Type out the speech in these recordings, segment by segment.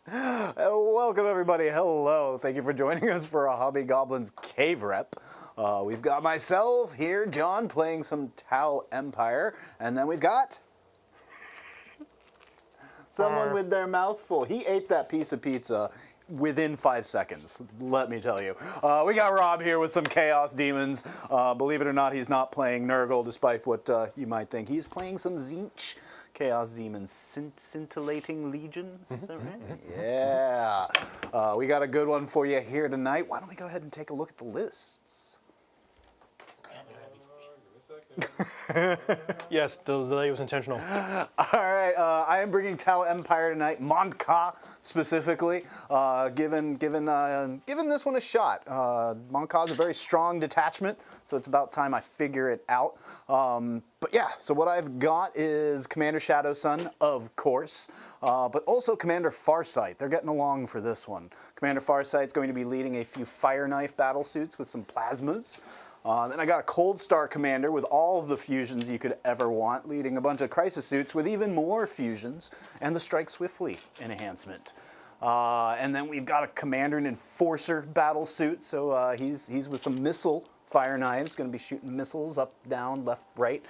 Welcome everybody, hello. Thank you for joining us for a Hobby Goblins Cave Rep. We've got myself here, John, playing some Tau Empire, and then we've got someone with their mouth full. He ate that piece of pizza within 5 seconds, let me tell you. We got Rob here with some Chaos Daemons. Believe it or not, he's not playing Nurgle, despite what you might think. He's playing some Tzeentch. Chaos Daemons, Scintillating Legion, is that right? Yeah. We got a good one for you here tonight. Why don't we go ahead and take a look at the lists? Yes, the delay was intentional. All right, I am bringing Tau Empire tonight, Mont'ka specifically, given this one a shot. Mont'ka is a very strong detachment, so it's about time I figure it out. But yeah, so what I've got is Commander Shadowsun, of course, but also Commander Farsight. They're getting along for this one. Commander Farsight's going to be leading a few Fire Knife battle suits with some plasmas. Then I got a Cold Star Commander with all of the fusions you could ever want, leading a bunch of Crisis suits with even more fusions, and the Strike Swiftly enhancement. And then we've got a Commander and Enforcer battle suit, so he's with some missile fire knives, going to be shooting missiles up, down, left, right.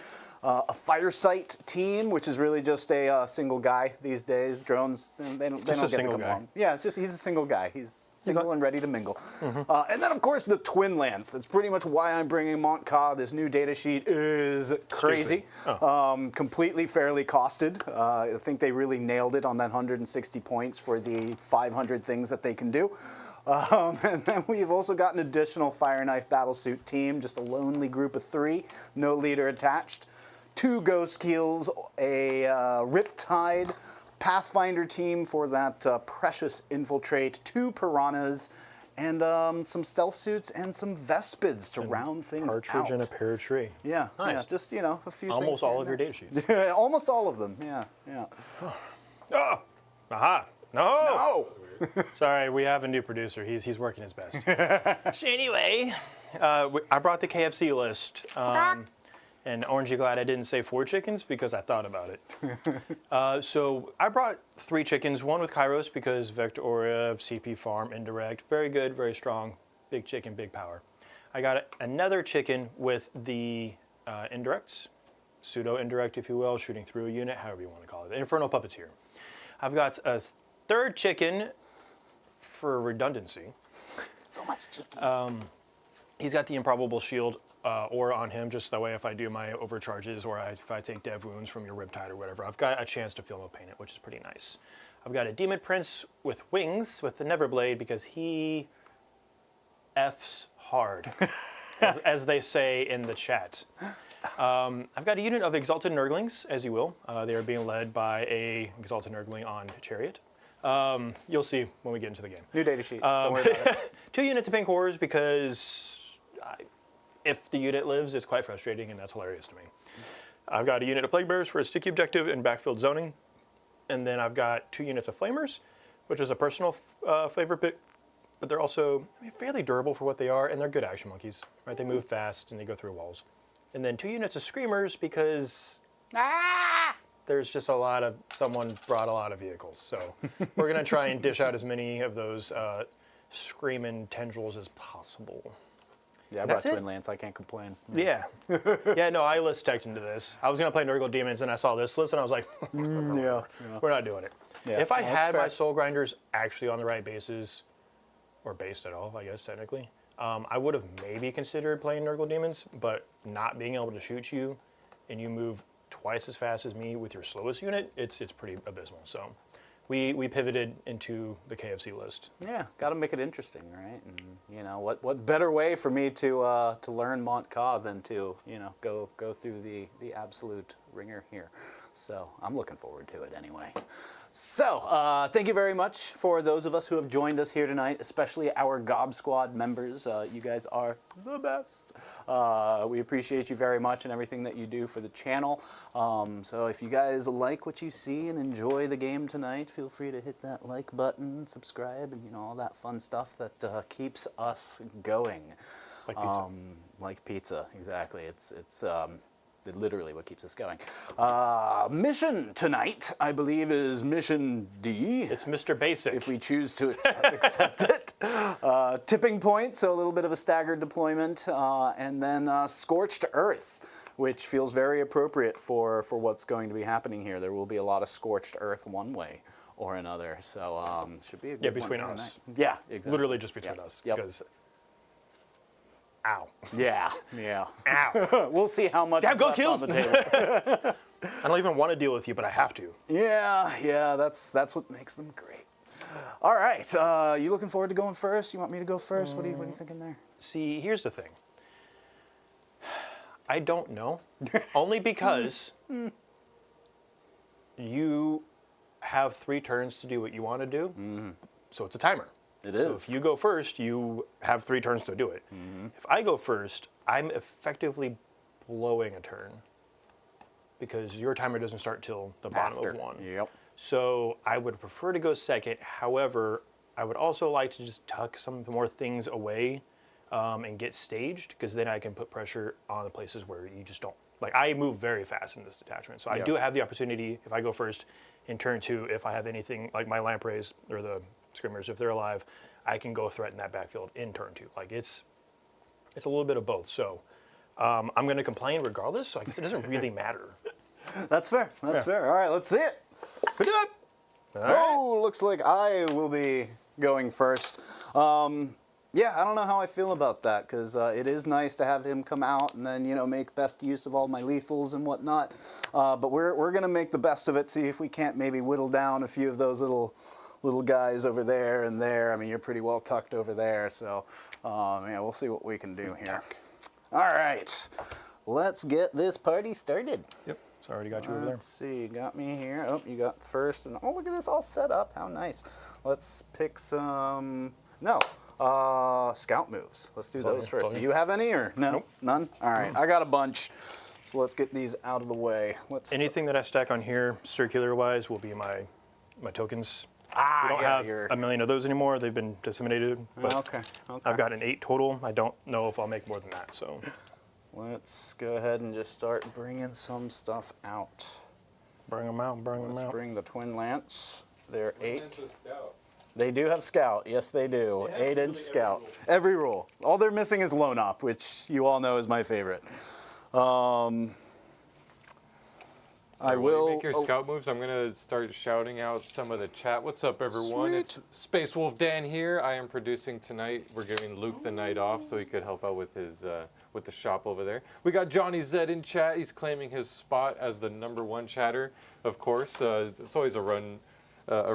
A Firesight team, which is really just a single guy these days. Drones, they don't get to come along. Yeah, it's just he's a single guy. He's single and ready to mingle. And then, of course, the Twin Lance. That's pretty much why I'm bringing Mont'ka. This new data sheet is crazy. Completely fairly costed. I think they really nailed it on that 160 points for the 500 things that they can do. And then we've also got an additional Fire Knife Battlesuit team, just a lonely group of 3, no leader attached. 2 Ghost Keels, a Riptide Pathfinder team for that precious Infiltrate, 2 Piranhas, and some Stealth Suits and some Vespids to round things out. Partridge and a pear tree. Yeah, nice. Yeah, just, you know, a few things. Almost all of your data sheets. Almost all of them, yeah. Oh, aha, no! Sorry, we have a new producer. He's working his best. So anyway, I brought the KFC list. And aren't you glad I didn't say 4 chickens? Because I thought about it. So I brought 3 chickens, one with Kairos because Vector Aura, CP Farm, Indirect. Very good, very strong. Big chicken, big power. I got another chicken with the Indirects, pseudo-indirect, if you will, shooting through a unit, however you want to call it. The Infernal Puppeteer. I've got a 3rd chicken for redundancy. So much chicken. He's got the Improbable Shield aura on him, just that way if I do my overcharges or if I take dev wounds from your Riptide or whatever, I've got a chance to Film of Paint it, which is pretty nice. I've got a Demon Prince with wings with the Neverblade because he F's hard, as they say in the chat. I've got a unit of Exalted Nurglings, as you will. They are being led by a Exalted Nurgling on Chariot. You'll see when we get into the game. New data sheet. Don't worry about it. 2 units of Pink Horrors because if the unit lives, it's quite frustrating, and that's hilarious to me. I've got a unit of Plague Bearers for a sticky objective and backfield zoning. And then I've got 2 units of Flamers, which is a personal favorite pick, but they're also fairly durable for what they are, and they're good action monkeys. Right? They move fast, and they go through walls. And then 2 units of Screamers because there's just someone brought a lot of vehicles. So we're going to try and dish out as many of those screaming tendrils as possible. Yeah, I brought Twin Lance. I can't complain. Yeah. Yeah, no, I list teched into this. I was going to play Nurgle Demons, and I saw this list, and I was like, yeah. We're not doing it. Yeah. If I had my Soul Grinders actually on the right bases, or based at all, I guess, technically, I would have maybe considered playing Nurgle Demons, but not being able to shoot you, and you move twice as fast as me with your slowest unit, it's pretty abysmal. So we pivoted into the KFC list. Yeah, got to make it interesting, right? And you know, what better way for me to learn Mont'ka than to go through the absolute ringer here. So I'm looking forward to it anyway. So, thank you very much for those of us who have joined us here tonight, especially our Gob Squad members. You guys are the best. We appreciate you very much and everything that you do for the channel. So if you guys like what you see and enjoy the game tonight, feel free to hit that like button, subscribe, and all that fun stuff that keeps us going. Like pizza. Like pizza, exactly. It's literally what keeps us going. Mission tonight, I believe, is mission D. It's Mr. Basic. If we choose to accept it. Tipping point, so a little bit of a staggered deployment, and then Scorched Earth, which feels very appropriate for what's going to be happening here. There will be a lot of Scorched Earth one way or another, so should be a good between one us. Yeah, exactly. Literally just between us. Yep. Because, ow. Yeah. Ow. We'll see how much Damn, is go left kills. on the table. I don't even want to deal with you, but I have to. Yeah, that's what makes them great. All right, you looking forward to going first? You want me to go first? What are you thinking there? See, here's the thing. I don't know. Only because you have 3 turns to do what you want to do. So it's a timer. It So is. if you go first, you have 3 turns to do it. If I go first, I'm effectively blowing a turn because your timer doesn't start till the bottom After. of 1. Yep. So I would prefer to go second. However, I would also like to just tuck some more things away and get staged, because then I can put pressure on the places where you just don't. Like, I move very fast in this detachment. So I do have the opportunity, if I go first in turn 2, if I have anything like my lampreys or the scrimmers, if they're alive, I can go threaten that backfield in turn 2. Like, it's a little bit of both. So I'm going to complain regardless. So I guess it doesn't really matter. That's fair. That's fair. All right, let's see it. Put it up. All right. Oh, looks like I will be going first. Yeah, I don't know how I feel about that, because it is nice to have him come out and then, make best use of all my lethals and whatnot. But we're going to make the best of it, see if we can't maybe whittle down a few of those little guys over there and there. I mean, you're pretty well tucked over there, so yeah, we'll see what we can do here. All right, let's get this party started. Yep. So I already got you over there. Let's see, you got me here. Oh, you got first. And oh, look at this all set up. How nice. Let's pick some, scout moves. Let's do those first. Do you have any or no? Nope. None? All right, I got a bunch. So let's get these out of the way. Anything that I stack on here, circular-wise, will be my tokens. Ah, We don't have a million of those anymore. They've been disseminated. But Okay. I've got an 8 total. I don't know if I'll make more than that. So Let's go ahead and just start bringing some stuff out. bring them out. Let's bring the Twin Lance. They're 8. Into a scout. They do have Scout. Yes, they do. 8-inch Scout. Every rule. All they're missing is Lone Op, which you all know is my favorite. I While will you make your scout moves, I'm gonna start shouting out some of the chat. What's up, everyone? Sweet. It's Space Wolf Dan here. I am producing tonight. We're giving Luke the night off so he could help out with his with the shop over there. We got Johnny Zed in chat. He's claiming his spot as the #1 chatter. Of course, it's always a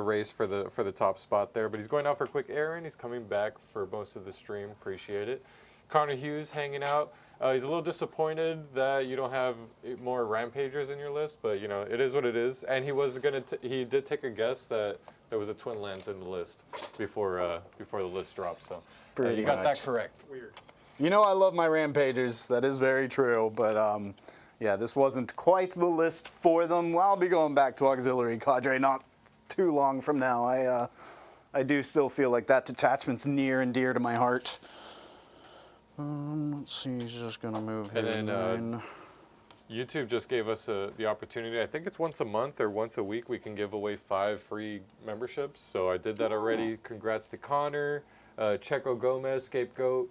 race for the top spot there. But he's going out for a quick errand. He's coming back for most of the stream. Appreciate it. Connor Hughes hanging out. He's a little disappointed that you don't have more rampagers in your list, but it is what it is. And he did take a guess that there was a Twin Lance in the list before the list dropped. So you got that correct. Weird. I love my Rampagers. That is very true. But yeah, this wasn't quite the list for them. I'll be going back to Auxiliary Cadre not too long from now. I do still feel like that detachment's near and dear to my heart. Let's see, he's just going to move here. And then YouTube just gave us the opportunity. I think it's once a month or once a week we can give away 5 free memberships. So I did that already. Congrats to Connor, Checo Gomez, Scapegoat,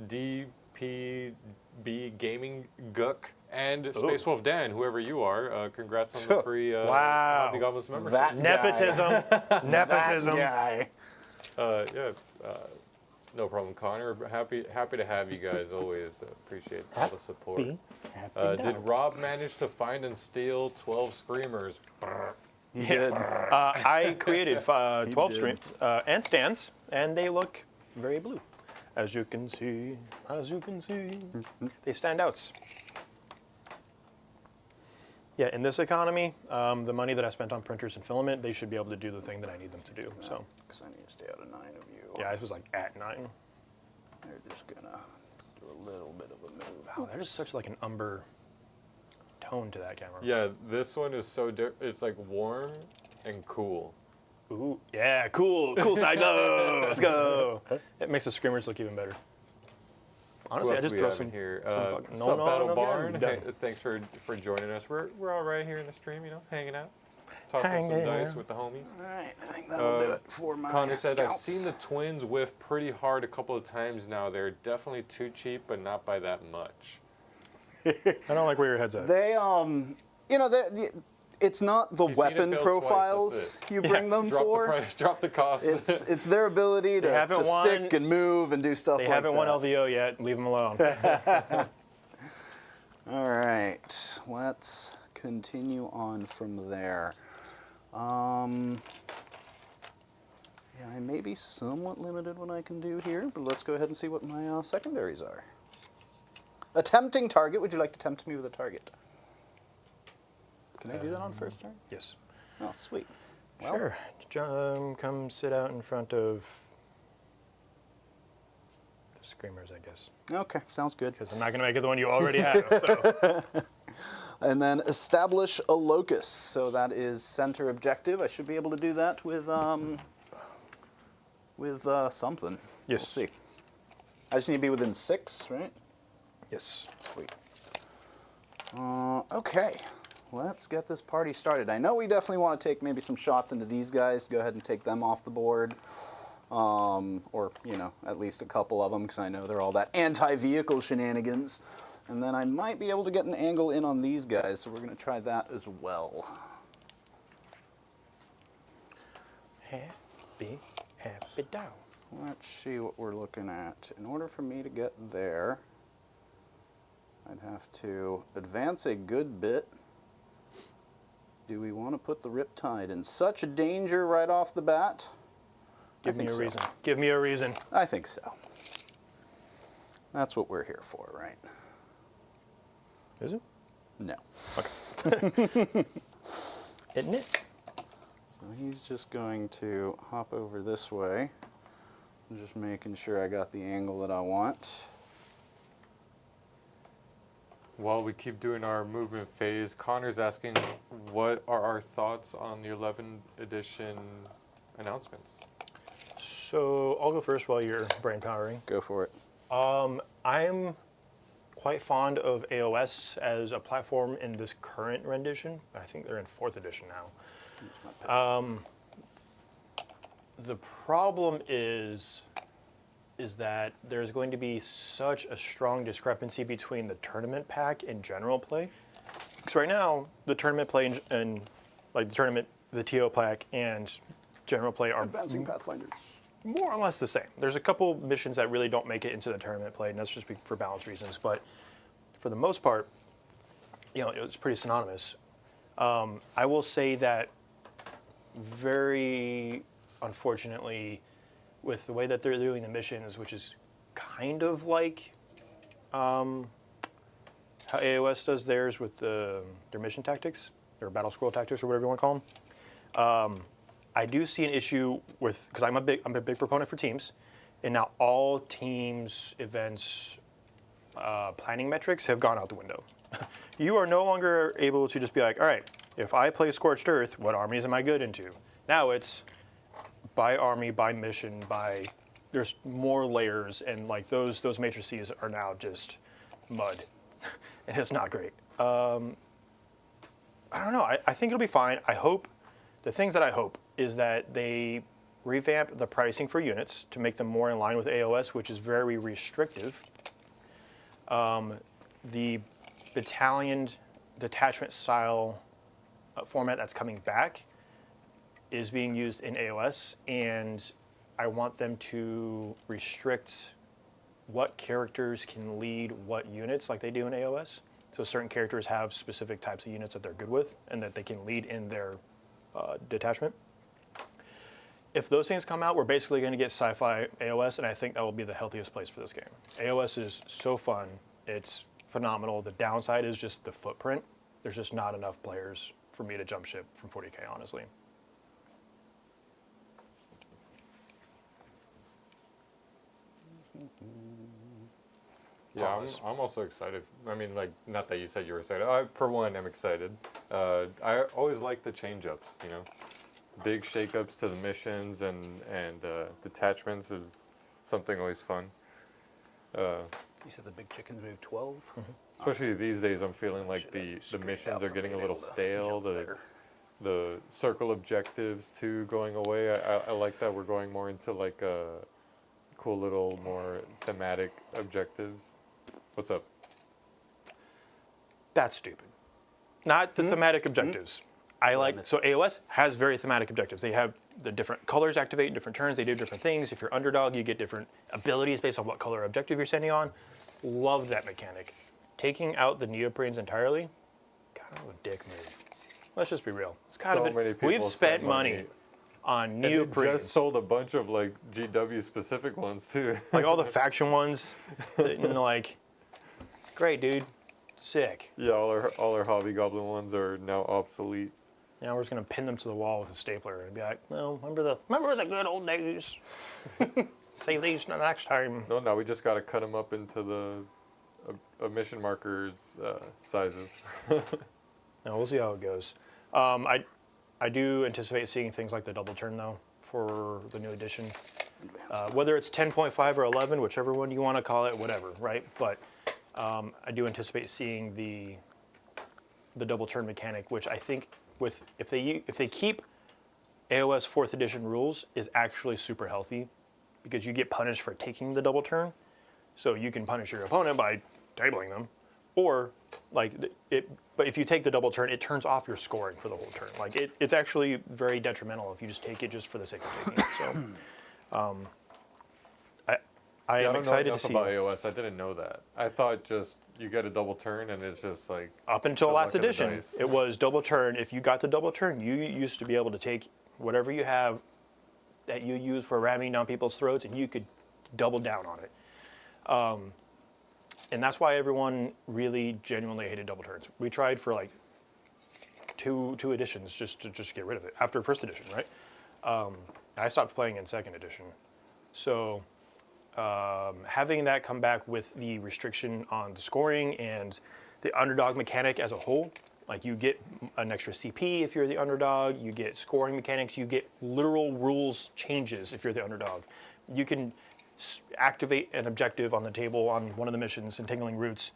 DPB Gaming Gook, and Space Wolf Dan, whoever you are. Congrats on the free Hobby Goblins membership. That Nepotism. Nepotism. That guy. No problem, Connor. Happy to have you guys always. Appreciate all the support. Did Rob manage to find and steal 12 Screamers? He did. I created 12 stream and stands, and they look very blue. As you can see, they stand out. Yeah, in this economy, the money that I spent on printers and filament, they should be able to do the thing that I need them to do. So, Because I need to stay out of 9 of you. yeah, I was like at 9. They're just going to do a little bit of a move. Wow, there's such like an umber tone to that camera. Yeah, this one is so it's like warm and cool. Ooh, yeah, cool side glow. Let's go. It makes the screamers look even better. Honestly, I else just we throw have some in here. fucking Sup, Battle no, Barn? no, no. Hey, thanks for joining us. We're all right here in the stream, you know, hanging out, tossing some Hanging dice out. with the homies. All right, I think that'll do it for my Connor said, I've scouts. seen the twins whiff pretty hard a couple of times now. They're definitely too cheap, but not by that much. I don't like where your head's at. They you know, it's not the You've seen it weapon fail profiles twice, you bring them Drop the for. price, drop the cost. It's their ability to haven't won- stick and move and do stuff They like haven't won that. LVO yet. Leave them alone. All right, let's continue on from there. Yeah, I may be somewhat limited what I can do here, but let's go ahead and see what my secondaries are. Attempting target. Would you like to tempt me with a target? Can I do that on first turn? Yes. Oh, sweet. Well, Sure. Come sit out in front of the screamers, I guess. okay, sounds good. Because I'm not going to make it the one you already have. So. And then establish a locus. So that is center objective. I should be able to do that with something. Yes. We'll see. I just need to be within 6, right? Yes. Sweet. Okay, let's get this party started. I know we definitely want to take maybe some shots into these guys. Go ahead and take them off the board. Or, you know, at least a couple of them, because I know they're all that anti-vehicle shenanigans. And then I might be able to get an angle in on these guys, so we're going to try that as well. Happy down. Let's see what we're looking at. In order for me to get there, I'd have to advance a good bit. Do we want to put the Riptide in such danger right off the bat? Give me think a so. reason. Give me a reason. I think so. That's what we're here for, right? Is it? No. Isn't it? So he's just going to hop over this way. I'm just making sure I got the angle that I want. While we keep doing our movement phase, Connor's asking, what are our thoughts on the 11th edition announcements? So I'll go first while you're brain powering. Go for it. I'm quite fond of AOS as a platform in this current rendition. I think they're in 4th edition now. The problem is that there's going to be such a strong discrepancy between the tournament pack and general play. Because right now, the tournament play and like the tournament, the TO pack and general play are Advancing Pathfinders. more or less the same. There's a couple missions that really don't make it into the tournament play, and that's just for balance reasons. But for the most part, you know, it's pretty synonymous. I will say that very unfortunately, with the way that they're doing the missions, which is kind of like how AOS does theirs with their mission tactics, their battle scroll tactics, or whatever you want to call them. I do see an issue with, because I'm a big proponent for teams, and now all teams events planning metrics have gone out the window. You are no longer able to just be like, all right, if I play Scorched Earth, what armies am I good into? Now it's by army, by mission, by there's more layers, and like those matrices are now just mud, and it's not great. I don't know. I think it'll be fine. I hope. The things that I hope is that they revamp the pricing for units to make them more in line with AOS, which is very restrictive. The battalion detachment style format that's coming back is being used in AOS, and I want them to restrict what characters can lead what units like they do in AOS. So certain characters have specific types of units that they're good with and that they can lead in their detachment. If those things come out, we're basically going to get sci-fi AOS, and I think that will be the healthiest place for this game. AOS is so fun. It's phenomenal. The downside is just the footprint. There's just not enough players for me to jump ship from 40k, honestly. Yeah, I'm also excited. I mean, like, not that you said you were excited. For one, I'm excited. I always like the change-ups, you know. Big shake-ups to the missions and detachments is something always fun. You said the big chickens move 12? Especially these days, I'm feeling like the missions are getting a little stale. The circle objectives too going away. I like that we're going more into like cool little more thematic objectives. What's up? That's stupid. Not the thematic objectives. I like, so AOS has very thematic objectives. They have the different colors activate in different turns. They do different things. If you're underdog, you get different abilities based on what color objective you're sending on. Love that mechanic. Taking out the neoprenes entirely, kind of a dick move. Let's just be real. It's kind So of many people we've spent money on And it neoprenes. just sold a bunch of like GW specific ones too. Like all the faction ones, and like, great dude, sick. Yeah, all our Hobby Goblin ones are now obsolete. Now we're just gonna pin them to the wall with a stapler and be like, well, remember the good old days. Save these next time. No, now we just got to cut them up into the mission markers sizes. No, we'll see how it goes. I do anticipate seeing things like the double turn though for the new edition. Whether it's 10.5 or 11, whichever one you want to call it, whatever, right? But I do anticipate seeing the double turn mechanic, which I think if they keep AOS 4th edition rules is actually super healthy because you get punished for taking the double turn. So you can punish your opponent by tabling them, or like but if you take the double turn, it turns off your scoring for the whole turn. Like it's actually very detrimental if you just take it just for the sake of taking it. So I am excited to see about AOS. I didn't know that. I thought just you get a double turn and it's just like up until the last luck of the edition, dice. it was double turn. If you got the double turn, you used to be able to take whatever you have that you use for ramming down people's throats, and you could double down on it. And that's why everyone really genuinely hated double turns. We tried for like two editions just to get rid of it after first edition, right? I stopped playing in second edition. So having that come back with the restriction on the scoring and the underdog mechanic as a whole, like you get an extra CP if you're the underdog, you get scoring mechanics, you get literal rules changes if you're the underdog. You can activate an objective on the table on one of the missions, Entangling Roots,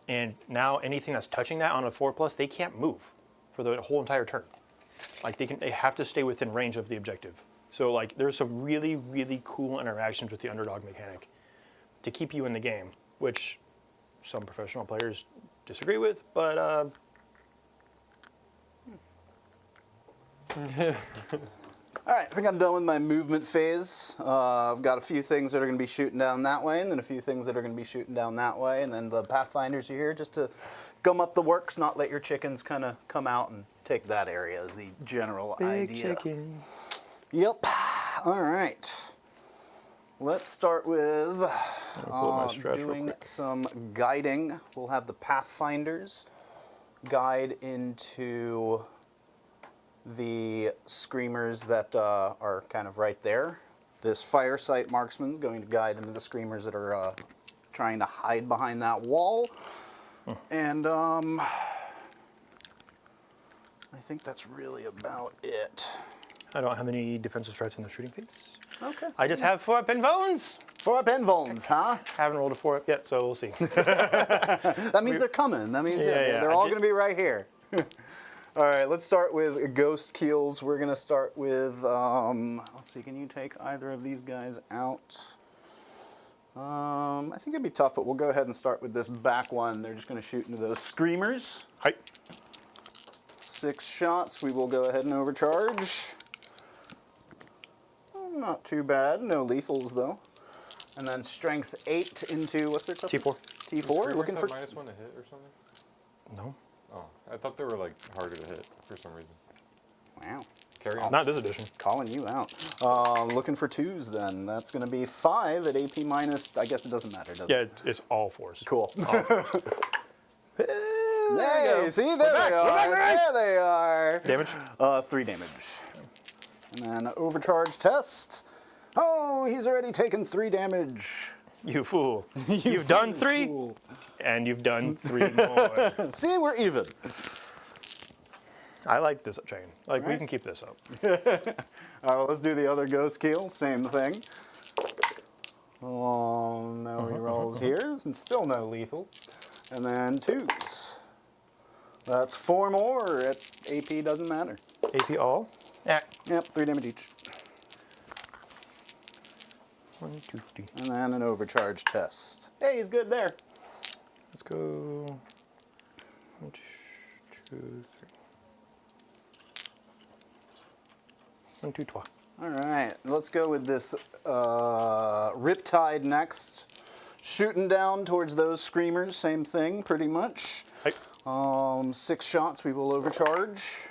and now anything that's touching that on a 4+, they can't move for the whole entire turn. Like they have to stay within range of the objective. So like there's some really, really cool interactions with the underdog mechanic to keep you in the game, which some professional players disagree with, but All right, I think I'm done with my movement phase. I've got a few things that are going to be shooting down that way, and then a few things that are going to be shooting down that way, and then the Pathfinders are here just to gum up the works, not let your chickens kind of come out and take that area is the general idea. chicken. Yep. All right. Let's start with pull up my stretch real doing quick. some guiding. We'll have the Pathfinders guide into the screamers that are kind of right there. This fire sight marksman is going to guide into the screamers that are trying to hide behind that wall. And I think that's really about it. I don't have any defensive threats in the shooting phase. Okay. I just have 4 up in bones. 4 up Envolms, huh? Haven't rolled a 4 up yet, so we'll see. That means they're coming. That means they're all going to be right here. All right, let's start with Ghost Keels. We're going to start with, let's see, can you take either of these guys out? I think it'd be tough, but we'll go ahead and start with this back one. They're just going to shoot into those screamers. Hi. 6 shots. We will go ahead and overcharge. Not too bad. No lethals, though. And then strength 8 into, what's their toughness? T4. T4, looking for... -1 to hit or something? No. Oh, I thought they were like harder to hit for some reason. Wow. Carry on. Not this edition. Calling you out. Looking for 2s then. That's going to be 5 at AP minus. I guess it doesn't matter, does it? Yeah, it's all 4s. Cool. There Hey, see, there they are. There they are. Damage? 3 damage. And then overcharge test. Oh, he's already taken 3 damage. You fool. You've done 3, Cool. and you've done 3 more. See, we're even. I like this chain. Like, we Right. can keep this up. All right, well, let's do the other ghost keel. Same thing. No rerolls here, and still no lethals. And then 2s. That's 4 more. At AP doesn't matter. AP all? Yeah. Yep, 3 damage each. 1, 2, 3. And then an overcharge test. Hey, he's good there. Let's go. 1, 2, 3. 1, 2, 3. All right, let's go with this Riptide next. Shooting down towards those screamers, same thing, pretty much. Hey. 6 shots, we will overcharge.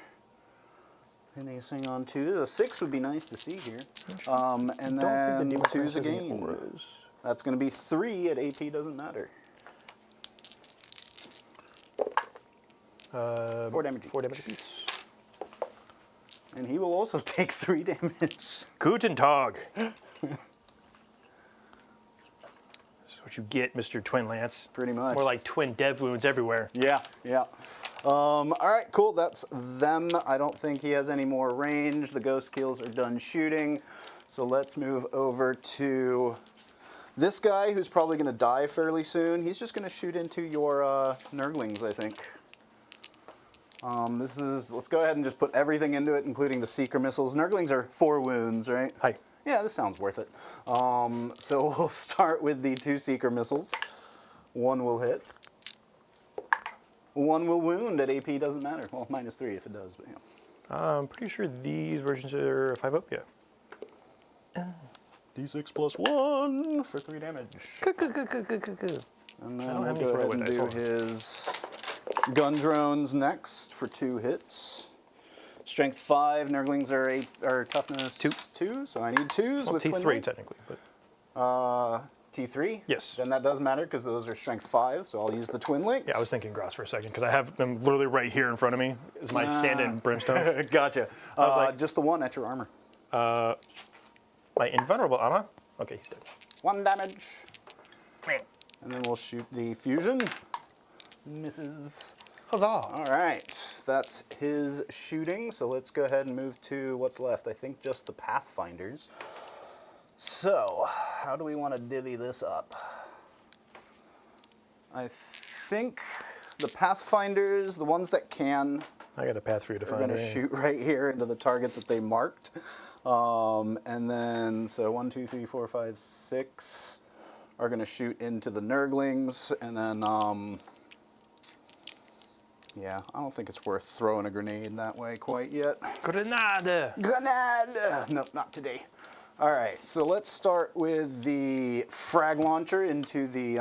Anything on 2. A 6 would be nice to see here. And then 2s again. That's going to be 3 at AP, doesn't matter. 4 damage. 4 damage apiece. And he will also take 3 damage. Guten Tag. What you get, Mr. Twin Lance. Pretty much. More like twin dev wounds everywhere. Yeah, yeah. All right, cool. That's them. I don't think he has any more range. The ghost kills are done shooting. So let's move over to this guy who's probably going to die fairly soon. He's just going to shoot into your Nurglings, I think. Let's go ahead and just put everything into it, including the Seeker missiles. Nurglings are 4 wounds, right? Hi. Yeah, this sounds worth it. So we'll start with the 2 Seeker missiles. 1 will hit. 1 will wound. At AP doesn't matter. Well, -3 if it does, but yeah. I'm pretty sure these versions are 5 up, yeah. D6 plus 1 for 3 damage. And then we'll go ahead and do his gun drones next for 2 hits. Strength 5, Nurglings are toughness 2, so I need 2s Well, with T3 twin technically, but T3? Yes. Then that does matter because those are strength 5, so I'll use the twin links. yeah, I was thinking Gross for a second because I have them literally right here in front of me. Is my stand-in brimstones. Gotcha. like- Just the 1 at your armor. My invulnerable armor. Okay, he's dead. 1 damage. And then we'll shoot the fusion. Misses. Huzzah! All right, that's his shooting. So let's go ahead and move to what's left. I think just the Pathfinders. So, how do we want to divvy this up? I think the Pathfinders, the ones that can, I got a path for you to are find. going to shoot right here into the target that they marked. And then, so 1, 2, 3, 4, 5, 6 are going to shoot into the Nurglings. And then, yeah, I don't think it's worth throwing a grenade that way quite yet. Grenade! Grenade! Nope, not today. All right, so let's start with the frag launcher into the,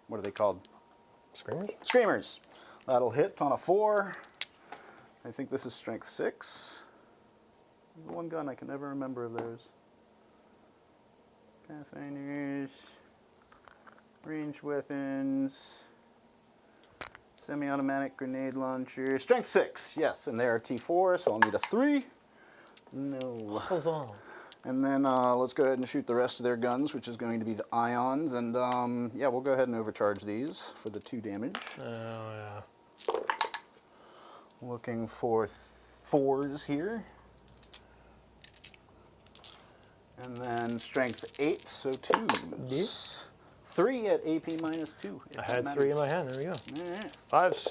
what are they called? Screamers? Screamers. That'll hit on a 4. I think this is strength 6. One gun I can never remember of theirs. Pathfinders, ranged weapons, semi-automatic grenade launcher. Strength 6, yes, and they are T4, so I'll need a 3. No. Huzzah! And then let's go ahead and shoot the rest of their guns, which is going to be the ions. And yeah, we'll go ahead and overcharge these for the 2 damage. Oh, yeah. Looking for 4s here. And then strength 8, so 2s. Yep. 3 at AP -2. I had 3 in my hand. There we go. All right. 5s.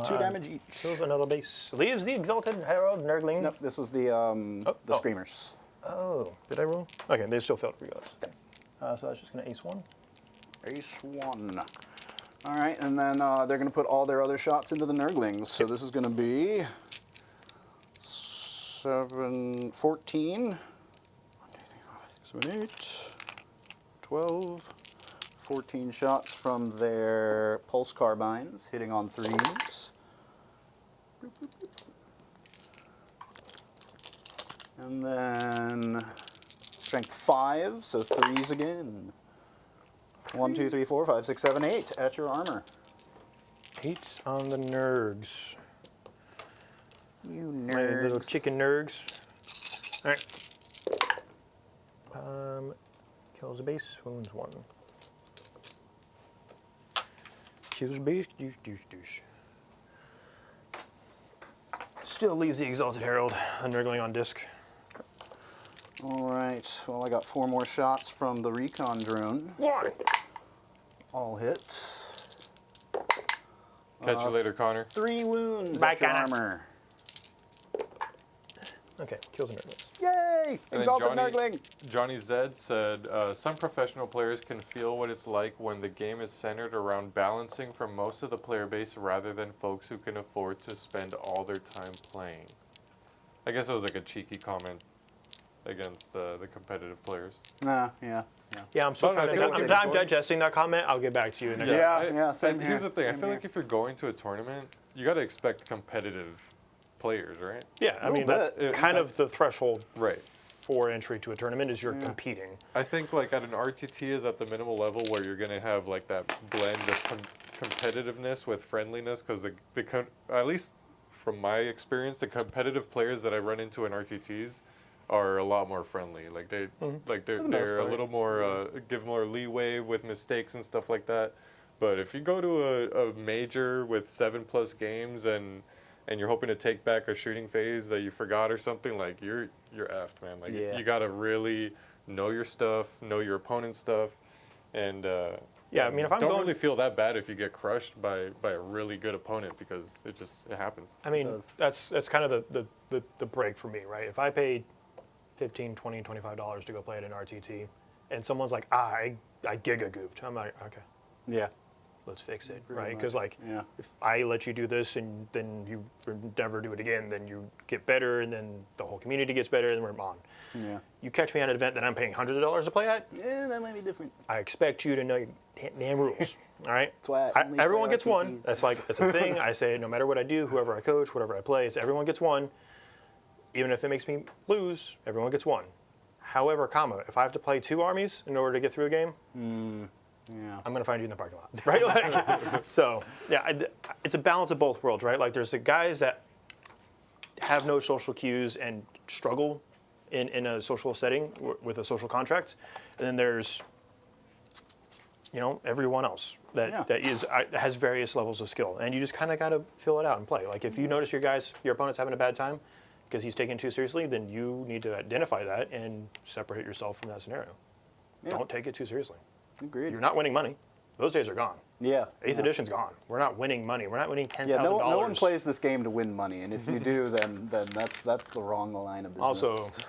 2 damage each. Kills another base. Leaves the Exalted Herald Nurgling. Nope, this was the Screamers. Oh, did I roll? Okay, they still failed regardless. So that's just going to ace 1. Ace 1. All right, and then they're going to put all their other shots into the Nurglings. So this is going to be 14. 7, 8, 12, 14 shots from their pulse carbines, hitting on 3s. And then strength 5, so 3s again. 1, 2, 3, 4, 5, 6, 7, 8 at your armor. 8s on the Nurgs. You My little nerds. chicken Nurgs. All right. Kills a base, wounds 1. Kills base, douche, douche, douche. Still leaves the Exalted Herald, a Nurgling on disc. All right. Well, I got 4 more shots from the recon drone. Why? All hit. Catch you later, Connor. 3 wounds. Bye, That's your Connor. armor. Okay, kills and nerdlings. Yay! And Exalted then Nerdling. Johnny Zed said, some professional players can feel what it's like when the game is centered around balancing for most of the player base rather than folks who can afford to spend all their time playing. I guess it was like a cheeky comment against the competitive players. Yeah. Yeah, I'm still But I trying to. feel like I'm, it's I'm going- digesting that comment. I'll get back to you next Yeah. time. Same and here. here's the thing. I Same feel here. like if you're going to a tournament, you got to expect competitive players, right? Yeah, I mean Little that's bit. kind of the threshold Right. for entry to a tournament is you're competing. I think like at an RTT is at the minimal level where you're gonna have like that blend of competitiveness with friendliness, because at least from my experience, the competitive players that I run into in RTTs are a lot more friendly. Like they're the most they're a part. little more give more leeway with mistakes and stuff like that. But if you go to a major with 7+ games and you're hoping to take back a shooting phase that you forgot or something, like you're effed, man. Like you gotta really know your stuff, know your opponent's stuff, and Yeah, I mean, if I'm don't going- really feel that bad if you get crushed by a really good opponent, because it happens. I mean, that's kind of the break for me, right? If I paid $15, $20, $25 to go play at an RTT, and someone's like, I giga goofed, I'm like, okay, Yeah. let's fix it, Pretty right? much, Because like, yeah. if I let you do this and then you never do it again, then you get better, and then the whole community gets better, and we're on. Yeah. You catch me at an event that I'm paying hundreds of dollars to play at, Yeah, that might be different. I expect you to know your damn rules. All right. That's why I only everyone play gets one. RTTs. That's like it's a thing. I say no matter what I do, whoever I coach, whatever I play, it's everyone gets one. Even if it makes me lose, everyone gets one. However, if I have to play 2 armies in order to get through a game, Yeah. I'm gonna find you in the parking lot, right? Like, so yeah, it's a balance of both worlds, right? Like there's the guys that have no social cues and struggle in a social setting with a social contract, and then there's everyone else that has various levels of skill, and you just kind of got to fill it out and play. Like if you notice your opponent's having a bad time because he's taking it too seriously, then you need to identify that and separate yourself from that scenario. Yeah. Don't take it too seriously. Agreed. You're not winning money. Those days are gone. Yeah. 8th edition's gone. We're not winning money. We're not winning $10,000. Yeah, no one plays this game to win money, and if you do, then that's the wrong line of business. Also,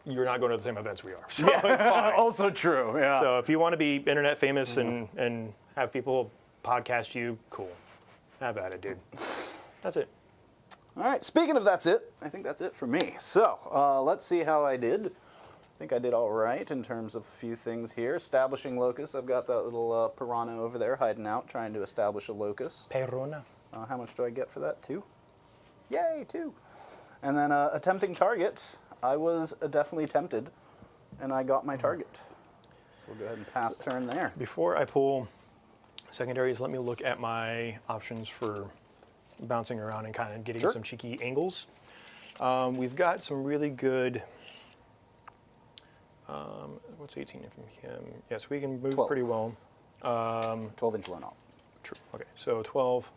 you're not going to the same events we are. So it's fine. Also true. Yeah. So if you want to be internet famous and have people podcast you, cool. Have at it, dude. That's it. All right. Speaking of that's it, I think that's it for me. So let's see how I did. I think I did all right in terms of a few things here. Establishing locus. I've got that little piranha over there hiding out, trying to establish a locus. Perona. How much do I get for that? 2? Yay, 2. And then attempting target. I was definitely tempted, and I got my target. So we'll go ahead and pass turn there. Before I pull secondaries, let me look at my options for bouncing around and kind of getting some cheeky angles. We've got some really good. What's 18 from him? Yes, we can move 12. pretty well. 12-inch one off. True. Okay, so 12.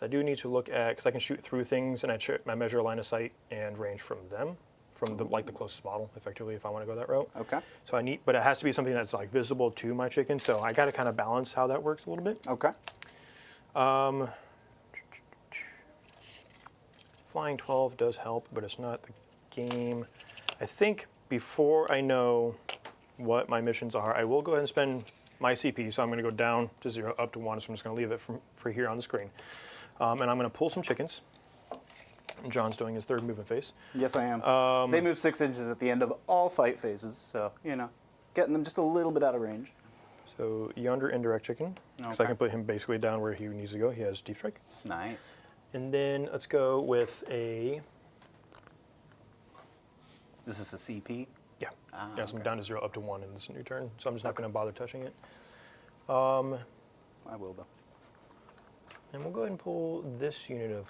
So I do need to look at, because I can shoot through things, and I measure line of sight and range from them, from the closest model, effectively, if I want to go that route. Okay. So but it has to be something that's like visible to my chicken. So I got to kind of balance how that works a little bit. Okay. Flying 12 does help, but it's not the game. I think before I know what my missions are, I will go ahead and spend my CP. So I'm going to go down to 0, up to 1. So I'm just going to leave it for here on the screen. And I'm going to pull some chickens. John's doing his 3rd movement phase. Yes, I am. They move 6 inches at the end of all fight phases, so, getting them just a little bit out of range. So yonder indirect chicken, because I can put him basically down where he needs to go. He has deep strike. Nice. And then let's go with a... This is a CP? Yeah. So I'm okay. down to 0, up to 1 in this new turn. So I'm just not going to bother touching it. I will, though. And we'll go ahead and pull this unit of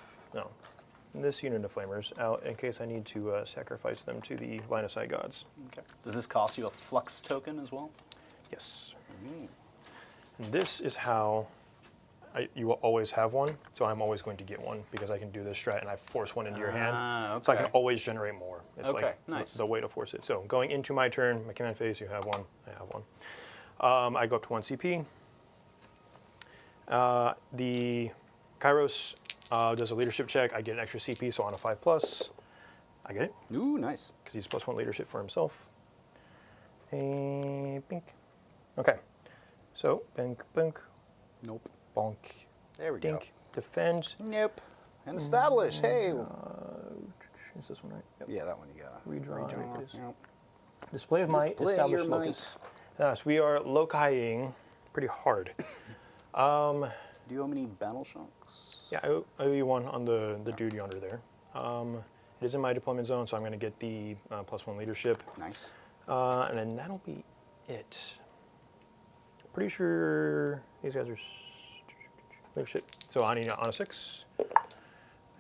flamers out in case I need to sacrifice them to the line of sight gods. Okay. Does this cost you a flux token as well? Yes. And this is how you will always have one, so I'm always going to get one because I can do this strat and I force one into your hand. Okay. So I can always generate more. It's Okay, like nice. the way to force it. So going into my turn, my command phase, you have one, I have one. I go up to 1 CP. The Kairos does a leadership check. I get an extra CP, so on a 5+, I get it. Ooh, nice. Because he's +1 leadership for himself. And bink. Okay. So, bink, bink, Nope. bonk, There we dink, defend. Nope. And establish. Hey. Is this one right? Yep. Yeah, that one you gotta Redraw. redraw. It is. Yep. Display of might, Display establish your locus. Yes, we are loci-ing pretty hard. Do you owe me any battle shocks? Yeah, I owe you one on the dude yonder there. It is in my deployment zone, so I'm going to get the +1 leadership. Nice. And then that'll be it. Pretty sure these guys are leadership. So on a 6. I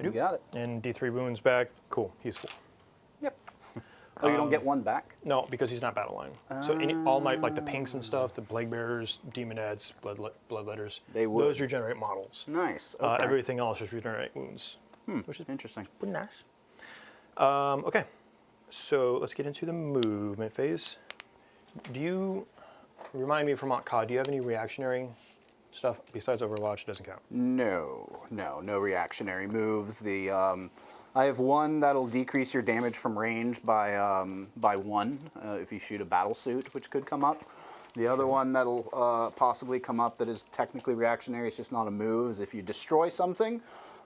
You got it. And D3 wounds back. Cool, he's full. Yep. Oh, you don't get one back? No, because he's not battle line. So all my, like the pinks and stuff, the plague bearers, demonettes, bloodletters, They would. those regenerate models. Nice. Okay. Everything else just regenerate wounds, which is Interesting. pretty nice. Okay, so let's get into the movement phase. Do you, remind me from Mont'ka, do you have any reactionary stuff besides Overwatch? It doesn't count. No reactionary moves. I have one that'll decrease your damage from range by 1 if you shoot a battle suit, which could come up. The other one that'll possibly come up that is technically reactionary, it's just not a move, is if you destroy something,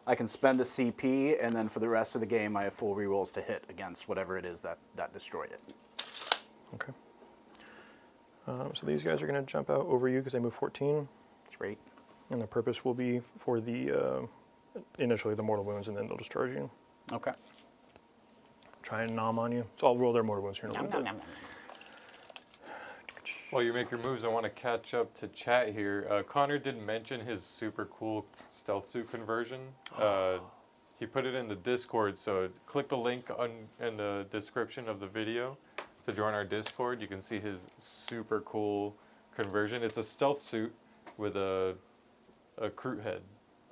I can spend a CP, and then for the rest of the game, I have full rerolls to hit against whatever it is that destroyed it. Okay. So these guys are going to jump out over you because they move 14. That's great. And the purpose will be for the, initially the mortal wounds, and then they'll discharge you. Okay. Try and nom on you. So I'll roll their mortal wounds here in a little bit. While you make your moves, I want to catch up to chat here. Connor did mention his super cool stealth suit conversion. He put it in the Discord, so click the link in the description of the video to join our Discord. You can see his super cool conversion. It's a stealth suit with a Kroot head.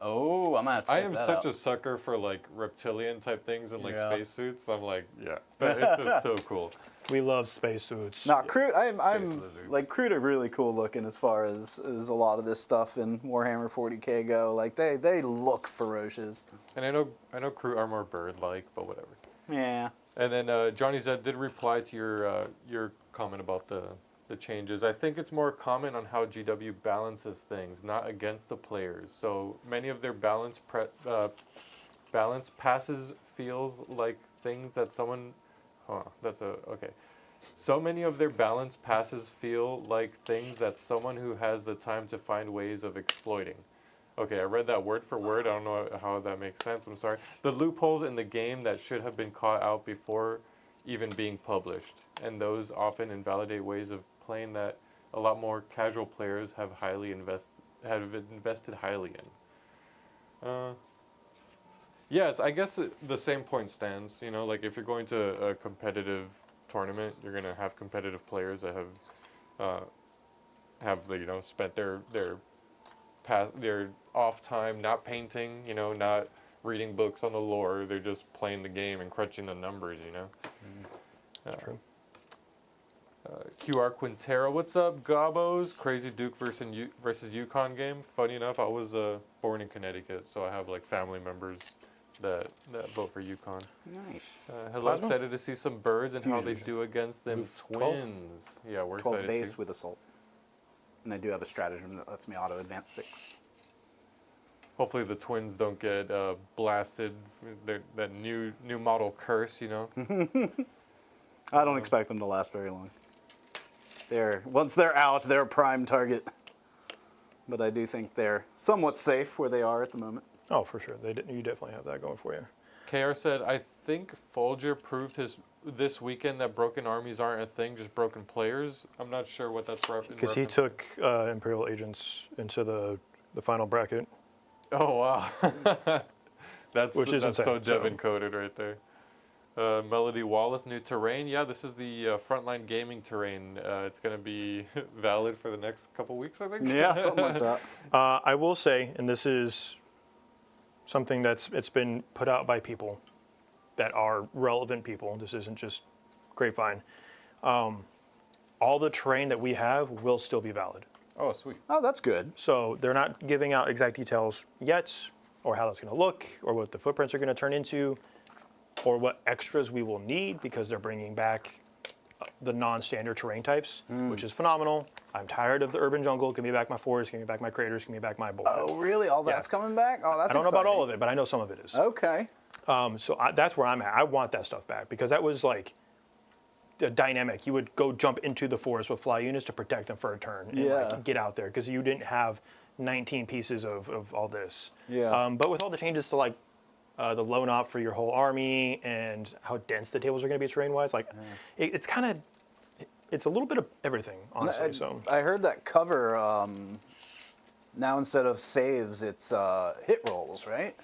Oh, I'm gonna have to I check am that such out. a sucker for like reptilian type things and like Yeah. spacesuits. I'm like, yeah, it's just so cool. We love spacesuits. Nah, Kroot, I'm lizards. like Kroot are really cool looking as far as a lot of this stuff in Warhammer 40k go. Like they look ferocious. And I know Kroot are more bird-like, but whatever. Yeah. And then Johnny Zed did reply to your comment about the changes. I think it's more comment on how GW balances things, not against the players. So many of their balance passes feels like things that someone. Okay. So many of their balance passes feel like things that someone who has the time to find ways of exploiting. Okay, I read that word for word. I don't know how that makes sense. I'm sorry. The loopholes in the game that should have been caught out before even being published, and those often invalidate ways of playing that a lot more casual players have invested highly in. Yeah, I guess the same point stands. You know, like if you're going to a competitive tournament, you're gonna have competitive players that have spent their off time not painting, not reading books on the lore. They're just playing the game and crunching the numbers. That's true. QR Quintero, what's up, Gabos? Crazy Duke versus Yukon game. Funny enough, I was born in Connecticut, so I have like family members that vote for Yukon. Nice. Hello, Plasma? excited to see some birds and how they Fusions. do against them Move 12. twins. Yeah, we're 12 excited base too. with assault. And I do have a stratagem that lets me auto advance 6. Hopefully the twins don't get blasted. That new model curse, I don't expect them to last very long. Once they're out, they're a prime target. But I do think they're somewhat safe where they are at the moment. Oh, for sure. You definitely have that going for you. KR said, I think Folger proved this weekend that broken armies aren't a thing, just broken players. I'm not sure what that's referencing. Because he took Imperial agents into the final bracket. Oh, wow. That's Which is so insane, Devin coded right there. Melody Wallace, new terrain. Yeah, this is the frontline gaming terrain. It's going to be valid for the next couple weeks, I think. Yeah, something like that. I will say, and this is something it's been put out by people that are relevant people. This isn't just grapevine. All the terrain that we have will still be valid. Oh, sweet. Oh, that's good. So they're not giving out exact details yet, or how that's going to look, or what the footprints are going to turn into, or what extras we will need, because they're bringing back the non-standard terrain types, which is phenomenal. I'm tired of the urban jungle. Give me back my forest, give me back my craters, give me back my bullhead. Oh, really? All that's coming back? Oh, that's I don't know about exciting. all of it, but I know some of it is. Okay. That's where I'm at. I want that stuff back, because that was like the dynamic. You would go jump into the forest with fly units to protect them for a turn and like, get out there, because you didn't have 19 pieces of all this. Yeah. But with all the changes to like the loan op for your whole army and how dense the tables are going to be terrain-wise, like it's kind of, it's a little bit of everything, honestly. So I heard that cover, now instead of saves, it's hit rolls, right?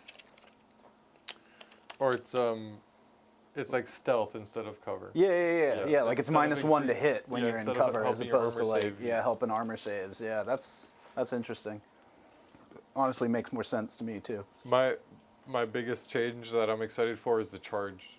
Or it's like stealth instead of cover. Yeah. Like it's instead of -1 to hit when yeah, you're in instead of cover, as helping your opposed to armor like save, helping armor saves. Yeah, that's interesting. Honestly, makes more sense to me too. My biggest change that I'm excited for is the charge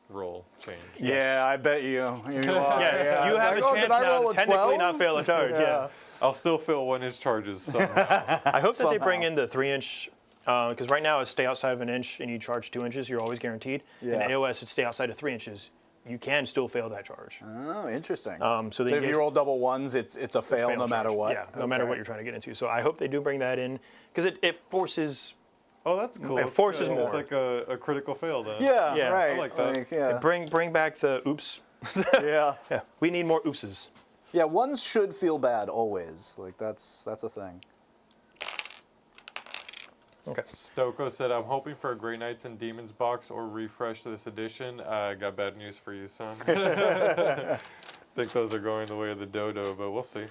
roll change. Yeah, I bet you. You are. yeah, you It's have like, a chance did I now roll to a technically 12? not fail a charge. Yeah. I'll still fill 1-inch charges somehow. I hope that they bring Somehow. in the 3-inch, because right now it's stay outside of an inch and you charge 2 inches, you're always guaranteed. In Yeah. AOS, it's stay outside of 3 inches. You can still fail that charge. Oh, interesting. So So if you roll double ones, it's a fail no matter what. Yeah, no matter what you're trying to get into. So I hope they do bring that in, because it forces Oh, that's cool. It forces Yeah, more. It's like a critical fail then. Yeah, Yeah. right. I like that. yeah. bring back the oops. yeah. Yeah, we need more oopses. Yeah, ones should feel bad always. Like that's a thing. Okay. Stoko said, I'm hoping for a Grey Knights and Demons box or refresh to this edition. I got bad news for you, son. Think those are going the way of the dodo, but we'll see.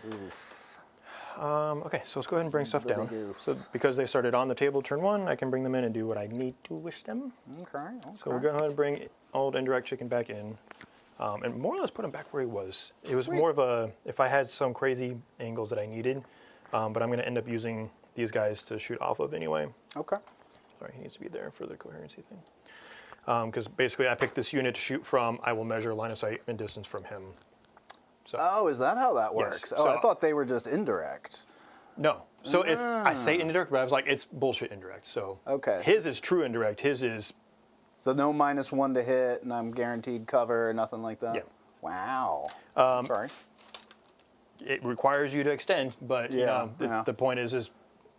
Okay, so let's go ahead and bring stuff The down. big oof. So because they started on the table turn 1, I can bring them in and do what I need to wish them. Okay. So we'll go ahead and bring old indirect chicken back in. And more or less put him back where he was. It was Sweet. more of a, if I had some crazy angles that I needed, but I'm going to end up using these guys to shoot off of anyway. Okay. Sorry, he needs to be there for the coherency thing. Because basically I picked this unit to shoot from, I will measure line of sight and distance from him. So, Oh, is that how that works? Oh, So- I thought they were just indirect. no. So if I say indirect, but I was like, it's bullshit indirect. So Okay. his is true indirect. His is, So no -1 to hit, and I'm guaranteed cover, nothing like that. Yeah. Wow. Sorry. it requires you to extend, but you Yeah, know, yeah. the point is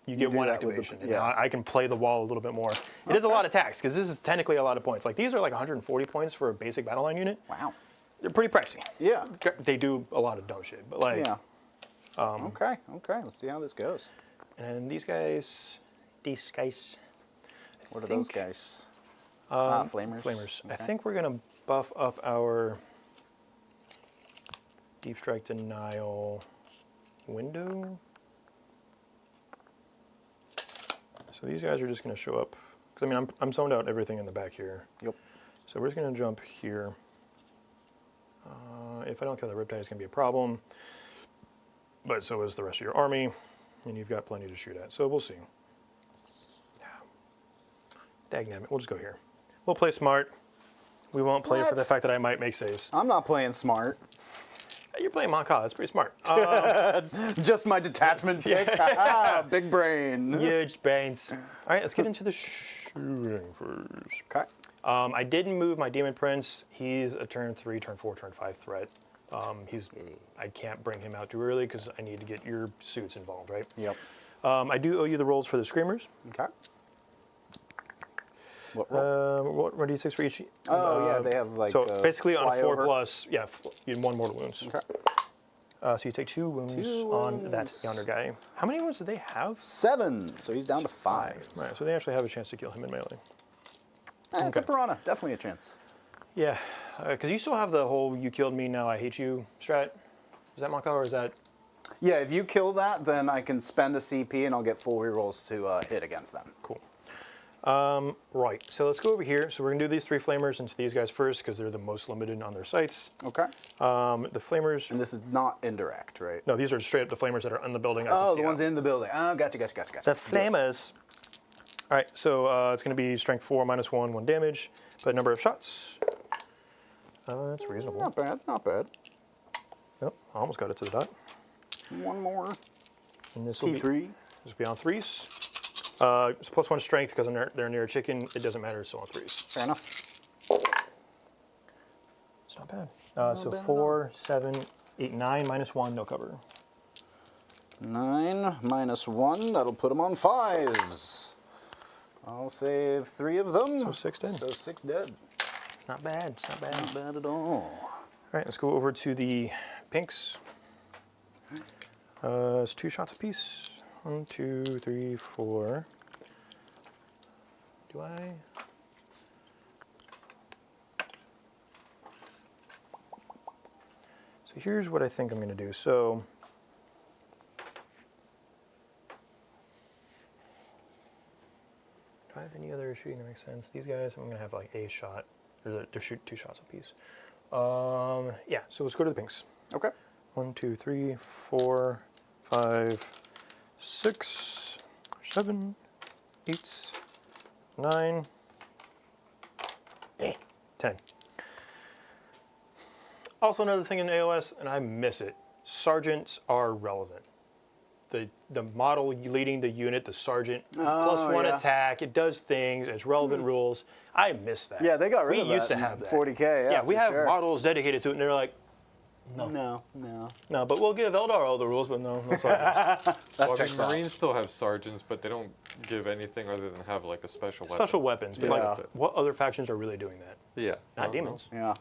you get do one that with the- activation. And yeah. I can play the wall a little bit more. It is a lot of tax, because this is technically a lot of points. Like these are like 140 points for a basic battle line unit. Wow. They're pretty pricey. Yeah. They do a lot of dumb shit, but like, Yeah. Okay. Let's see how this goes. and these guys, What are those guys? Flamers. Flamers. I Okay. think we're gonna buff up our Deep Strike Denial window. So these guys are just gonna show up. Because I mean, I'm zoned out everything in the back here. Yep. So we're just gonna jump here. If I don't kill the Riptide, it's gonna be a problem. But so is the rest of your army, and you've got plenty to shoot at. So we'll see. Dagnabbit, we'll just go here. We'll play smart. We won't play for the What? fact that I might make saves. I'm not playing smart. Hey, you're playing Mont'ka, that's pretty smart. Just my detachment pick. Big brain. Huge brains. All right, let's get into the shooting first. Okay. I didn't move my Demon Prince. He's a turn 3, turn 4, turn 5 threat. I can't bring him out too early because I need to get your suits involved, right? Yep. I do owe you the rolls for the Screamers. Okay. What roll? What D6 for each? Oh, yeah, they have like. So basically on 4 flyover. plus, yeah, you had 1 mortal wounds. Okay. So you take 2 wounds on that wounds. yonder guy. How many wounds do they have? 7. So he's down to 5. Right, so they actually have a chance to kill him in melee. It's a piranha. Definitely a chance. Yeah, because you still have the whole "you killed me, now I hate you" strat. Is that Mont'ka or is that? Yeah, if you kill that, then I can spend a CP and I'll get full rerolls to hit against them. Cool. Right, so let's go over here. So we're gonna do these 3 flamers into these guys first because they're the most limited on their sights. Okay. The flamers. And this is not indirect, right? No, these are straight up the flamers that are in the building. Oh, the ones in the building. Oh, gotcha. The flamers. All right, so it's gonna be strength 4 minus 1, 1 damage, but number of shots. That's reasonable. Not bad, not bad. Yep, I almost got it to the dot. One more. And this will T3. This will be on 3s. It's +1 strength because they're near a chicken. It doesn't matter, it's still on 3s. Fair enough. It's not bad. So 4, 7, 8, 9 minus 1, no cover. 9 minus 1, that'll put them on 5s. I'll save 3 of them. So 6 dead. So 6 dead. It's not bad. It's not bad. Not bad at all. All right, let's go over to the pinks. It's 2 shots apiece. 1, 2, 3, 4. Do I? So here's what I think I'm going to do. So do I have any other shooting that makes sense? These guys, I'm going to have like a shot. They're shoot 2 shots apiece. Yeah, so let's go to the pinks. Okay. 1, 2, 3, 4, 5, 6, 7, 8, 9, 10. Also, another thing in AOS, and I miss it, sergeants are relevant. The model leading the unit, the sergeant, +1 attack, it does things, it's relevant rules. I miss that. Yeah, they got rid of that. We used to have that. 40k, yeah. Yeah, we for have sure. models dedicated to it, and they're like, No. no, but we'll give Eldar all the rules, but no sergeants. Well, I checks mean, out. Marines still have sergeants, but they don't give anything other than have like a special weapon. Special weapons, but Yeah. like, That's it. what other factions are really doing that? Yeah. Not No, demons. Yeah.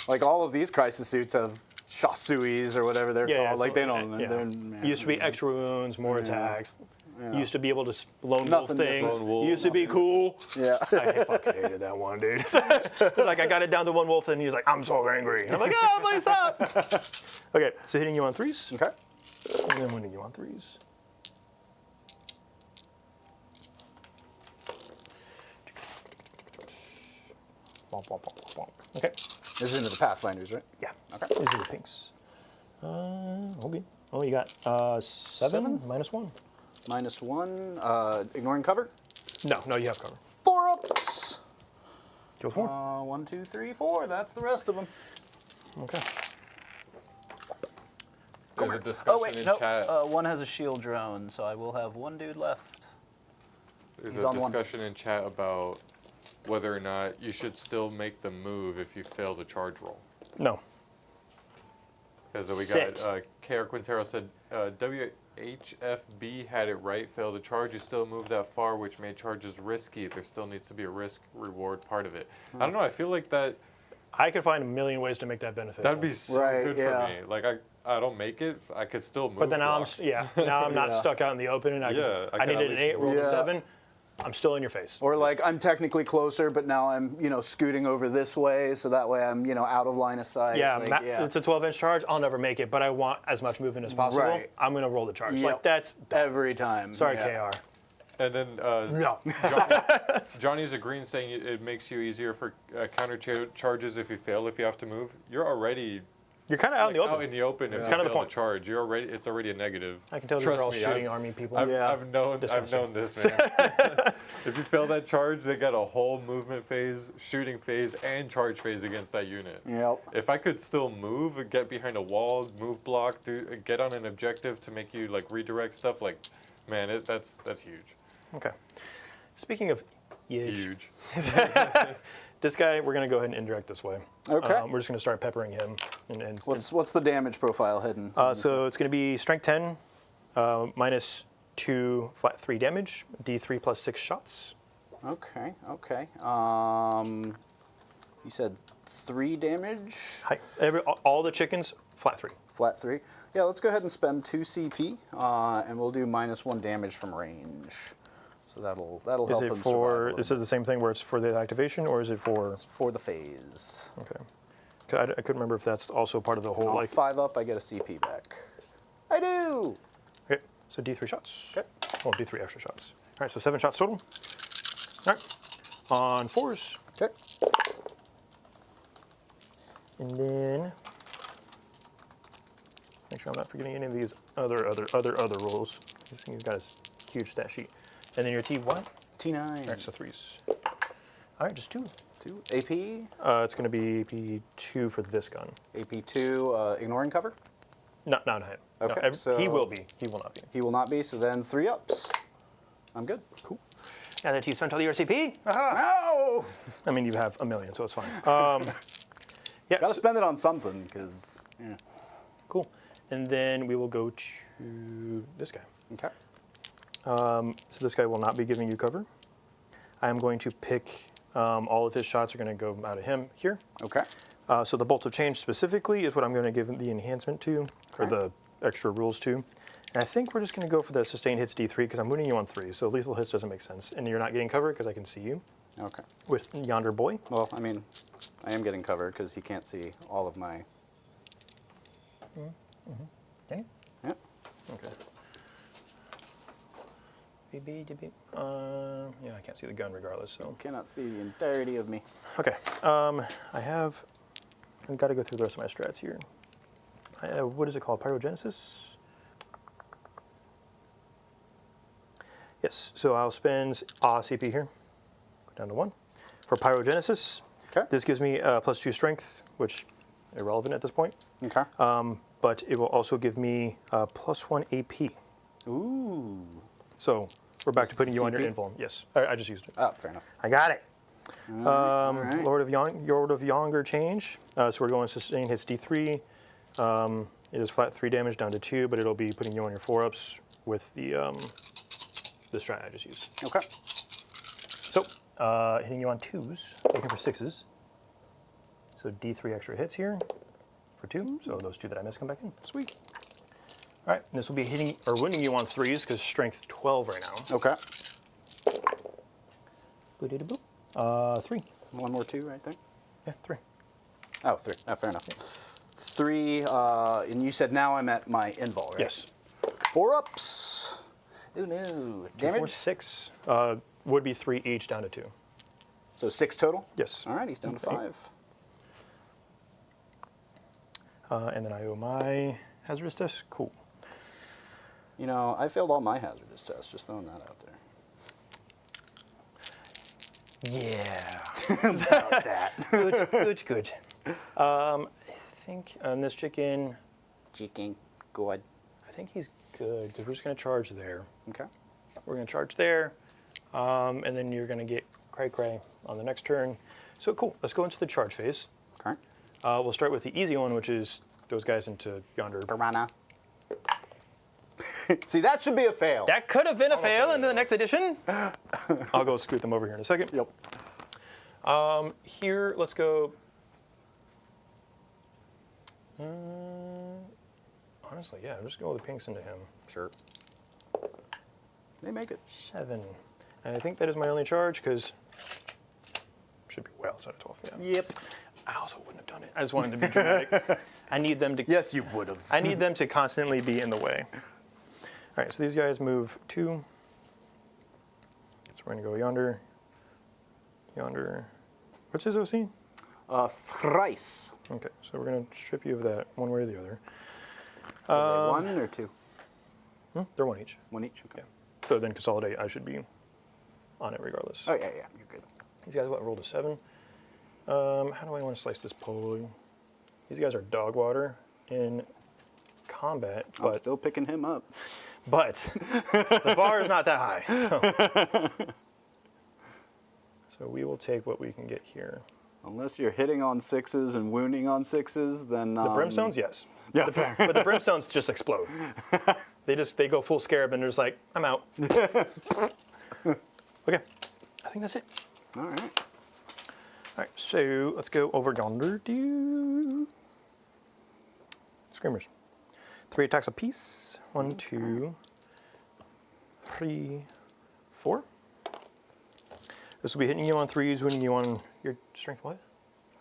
Like all of these crisis suits have chassuis or whatever they're Yeah, called. Like they don't. yeah. They're, Used to be extra wounds, more attacks. Used to be able to lone wolf Nothing things. different. Lone wolf, Used to be cool. Yeah. I fucking hated that one, dude. Like I got it down to 1 wolf, and he's like, "I'm so angry." And I'm like, "Oh, please stop." Okay, so hitting you on 3s, Okay. and then winning you on 3s. Okay. This is into the Pathfinders, right? Yeah. Okay. These are the pinks. Okay. Oh, you got 7 minus 1. Minus 1. Ignoring cover. No, you have cover. 4 ups. Go 4. 1, 2, 3, 4. That's the rest of them. Okay. There's a discussion in chat. One has a shield drone, so I will have 1 dude left. There's he's a on one. discussion in chat about whether or not you should still make the move if you fail the charge roll. No. Because we Sit. got KR Quintero said WHFB had it right. Fail to charge, you still move that far, which made charges risky. There still needs to be a risk reward part of it. I don't know. I feel like that. I could find a million ways to make that beneficial. That'd be so Right, good yeah. for me. Like I don't make it. I could still move. But then now block. now I'm not Yeah. stuck out in the open, and I I can at needed an least 8, rolled move. a Yeah. 7. I'm still in your face. Or like I'm technically closer, but now I'm scooting over this way, so that way I'm out of line of sight. Yeah, like, it's a 12-inch charge. I'll never make it, but I want as much movement as possible. Right. I'm gonna roll the charge. Yep. Like that's every time. sorry, yeah. KR. And then No. Johnny's agreeing, saying it makes you easier for counter charges if you fail, if you have to move. You're already You're kind of out in the open. out in the open if you kind of the fail point. to charge. It's already a negative. I can tell Trust these are all me, shooting army people. I've known Disgusting. this, man. If you fail that charge, they got a whole movement phase, shooting phase, and charge phase against that unit. Yep. If I could still move, get behind a wall, move block, get on an objective to make you like redirect stuff, like, man, that's huge. Okay. Speaking of Huge. this guy, we're gonna go ahead and indirect this way. Okay. We're just gonna start peppering him. And What's the damage profile hidden? so it's gonna be strength 10, minus 2 flat 3 damage, D3 plus 6 shots. Okay. You said 3 damage. Hi. All the chickens, flat 3. Flat 3. Yeah, let's go ahead and spend 2 CP, and we'll do minus 1 damage from range. So that'll Is help it him for? survive a This little is the same thing where it's for the activation, or is it for? bit. For the phase. Okay. 'Cause I couldn't remember if that's also part of the whole Off like. 5 up, I get a CP back. I do. Okay. So D3 shots. Okay. Well, D3 extra shots. All right. So 7 shots total. All right. On 4s. Okay. And then make sure I'm not forgetting any of these other rolls. This thing has got a huge stat sheet. And then your T what? T9. All right, so 3s. All right, just 2. 2. AP. It's going to be AP2 for this gun. AP2, ignoring cover? No, not him. Okay, No, so- he will be. He will not be. He will not be, so then 3 ups. I'm good. Cool. And then T Central RCP. Aha! No! I mean, you have a million, so it's fine. Yeah. Gotta spend it on something, because, yeah. Cool. And then we will go to this guy. Okay. So this guy will not be giving you cover. I am going to pick, all of his shots are going to go out of him here. Okay. So the Bolt of Change specifically is what I'm going to give the enhancement to, or Okay. the extra rules to. And I think we're just going to go for the sustained hits D3 because I'm winning you on 3, so lethal hits doesn't make sense. And you're not getting cover because I can see you Okay. with yonder boy. Well, I mean, I am getting cover because he can't see all of my... Okay. Yeah. Okay. Yeah, I can't see the gun regardless, so. Cannot see the entirety of me. Okay, I've got to go through the rest of my strats here. What is it called? Pyrogenesis? Yes, so I'll spend CP here, go down to 1. For Pyrogenesis, Okay. this gives me +2 strength, which irrelevant at this point. Okay. But it will also give me +1 AP. Ooh. So we're back to putting you on your CP? invuln. Yes, I just used it. Oh, fair enough. I got it. All right. Lord of Younger change. So we're going sustain hits D3. It is flat 3 damage down to 2, but it'll be putting you on your 4-ups with the strat I just used. Okay. So hitting you on 2s, looking for 6s. So D3 extra hits here for 2. So those 2 that I missed come back in. Sweet. All right, this will be hitting or winning you on 3s because strength 12 right now. Okay. 3. 1 more 2, right there. Yeah, 3. Oh, 3. Oh, fair enough. 3, and you said now I'm at my invul, right? Yes. 4 ups. Ooh, no. 4, Damage? 6 would be 3 each down to 2. So 6 total? Yes. All right, he's down to Okay. 5. And then I owe my hazardous test. Cool. You know, I failed all my hazardous tests, just throwing that out there. Yeah. About that. Good. I think on this chicken, Cheeking. Good. I think he's good because we're just going to charge there. Okay. We're going to charge there, and then you're going to get cray on the next turn. So cool. Let's go into the charge phase. Okay. We'll start with the easy one, which is those guys into yonder. Piranha. See, that should be a fail. That could have been a fail into the next edition. I'll go scoot them over here in a second. Yep. Here, let's go. Honestly, yeah, I'm just going with the pinks into him. Sure. They make it. 7. And I think that is my only charge because should be well outside of 12. Yeah. Yep. I also wouldn't have done it. I just wanted to be dramatic. I need them to. Yes, you would have. I need them to constantly be in the way. All right, so these guys move 2. So we're going to go yonder. What's his OC? Thrice. Okay, so we're going to strip you of that one way or the other. Are they 1 or 2? They're 1 each. 1 each? Okay. Yeah. So then consolidate, I should be on it regardless. Oh, yeah, you're good. These guys rolled a 7. How do I want to slice this pole? These guys are dog water in combat, I'm but still picking him up. the bar is not that high. So we will take what we can get here. Unless you're hitting on 6s and wounding on 6s, then... The brimstones, yes. Yeah, But the brimstones just explode. They go full scarab and they're just like, I'm out. Okay, I think that's it. All right. All right, so let's go over yonder. Screamers. 3 attacks apiece. 1, 2, 3, 4. This will be hitting you on 3s, winning you on your strength what?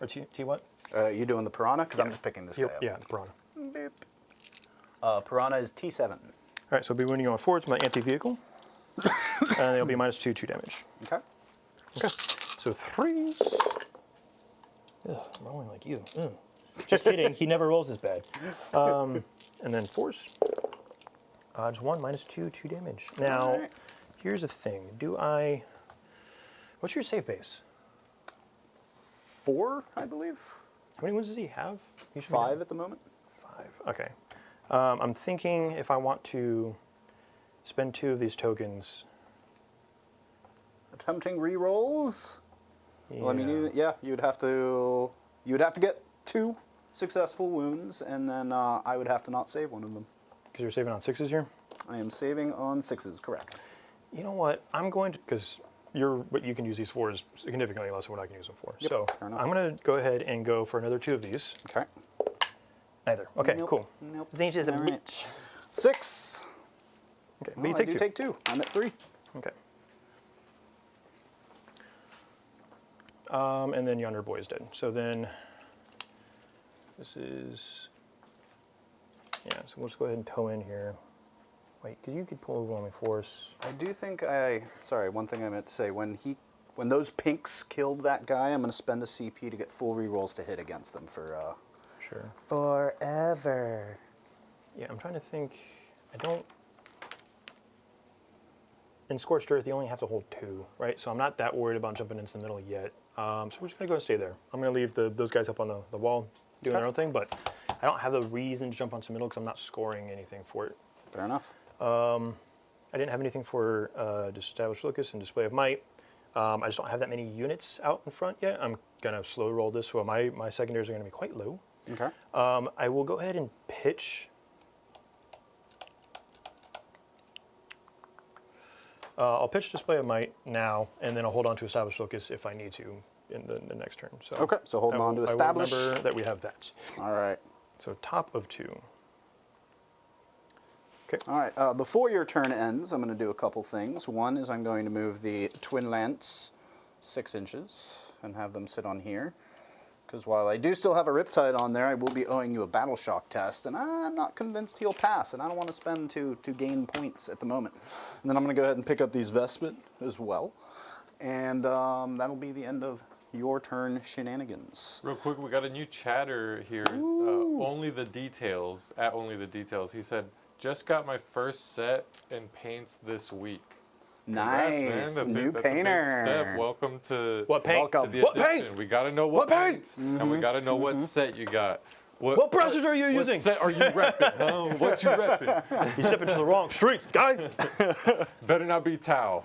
Or T what? You doing the piranha? Because I'm just picking this guy up. Yeah, the piranha. Boop. Piranha is T7. All right, so I'll be winning you on 4s with my anti-vehicle. And it'll be -2 damage. Okay. Okay. So 3. Ugh, I'm rolling like you. Just kidding. He never rolls this bad. And then 4s. Odds 1, -2, 2 damage. Now, Alright. here's the thing. What's your save base? 4, I believe. How many wounds does he have? He should be 5 at the moment. 5. Okay. I'm thinking if I want to spend 2 of these tokens. Attempting re-rolls. Yeah. Well, I mean, you would have to get 2 successful wounds, and then I would have to not save one of them. Because you're saving on 6s here? I am saving on 6s, correct. You know what? I'm going to, because what you can use these for is significantly less than what I can use them for. Yep, So fair enough. I'm going to go ahead and go for another 2 of these. Okay. Neither. Okay, Nope. cool. Nope. Tzeentch is a All right. bitch. 6. Okay, but Well, you I take do 2. take 2. I'm at 3. Okay. And then yonder boy is dead. So then this is, yeah, so we'll just go ahead and tow in here. Wait, because you could pull overwhelming force. I do think sorry, one thing I meant to say, when those pinks killed that guy, I'm going to spend a CP to get full rerolls to hit against them for Sure. forever. Yeah, I'm trying to think. In Scorched Earth, you only have to hold 2, right? So I'm not that worried about jumping into the middle yet. So we're just going to go and stay there. I'm going to leave those guys up on the wall doing their own thing, but I don't have the reason to jump onto the middle because I'm not scoring anything for it. Fair enough. I didn't have anything for Established Locus and Display of Might. I just don't have that many units out in front yet. I'm going to slow roll this, so my secondaries are going to be quite low. Okay. I will go ahead and pitch. I'll pitch Display of Might now, and then I'll hold on to Established Locus if I need to in the next turn. So Okay, so holding on to Establish. I will remember that we have that. All right. So top of 2. Okay. All right. Before your turn ends, I'm going to do a couple things. One is I'm going to move the Twin Lance 6 inches and have them sit on here. Because while I do still have a Riptide on there, I will be owing you a Battle Shock test, and I'm not convinced he'll pass, and I don't want to spend to gain points at the moment. And then I'm going to go ahead and pick up these Vespid as well. And that'll be the end of your turn shenanigans. Real quick, we got a new chatter here. Only the details, at Only the Details. He said, just got my first set and paints this week. Congrats, man. Nice, That's new a big painter. step. Welcome to What paint? to the What addition. paint? We got to know what paint, and we got to know what set you got. What brushes are you using? What set are you repping? Huh? What you repping? You step into the wrong streets, guy. Better not be Tau.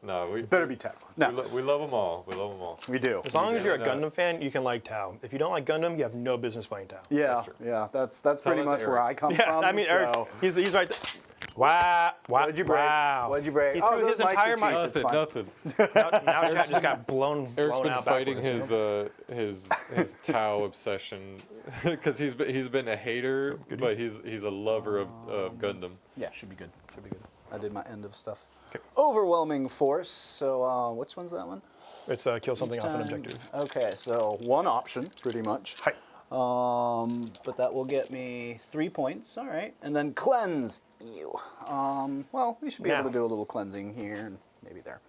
No, we Better be Tau. No, we love them all. We love them all. we do. As long as you're a Yeah. Gundam fan, you can like Tau. If you don't like Gundam, you have no business playing Tau. Yeah, yeah, that's pretty that's much where Eric. I come Yeah, from. I mean, so. Eric's, he's right there. Wow. What did you break? Wow. What did you break? He Oh, threw those his mics entire are cheap. mic. It's fine. Nothing. Now chat just got blown Eric's been out fighting backwards. his Tau obsession because he's been a hater, but he's a lover of Gundam. Yeah, should be good. Should be good. I did my end of stuff. Okay. Overwhelming force. So which one's that one? It's kill something off an Time. objective. Okay, so one option, pretty much. Hi. But that will get me 3 points. All right, and then cleanse. Ew. Well, we should be able Now. to do a little cleansing here and maybe there.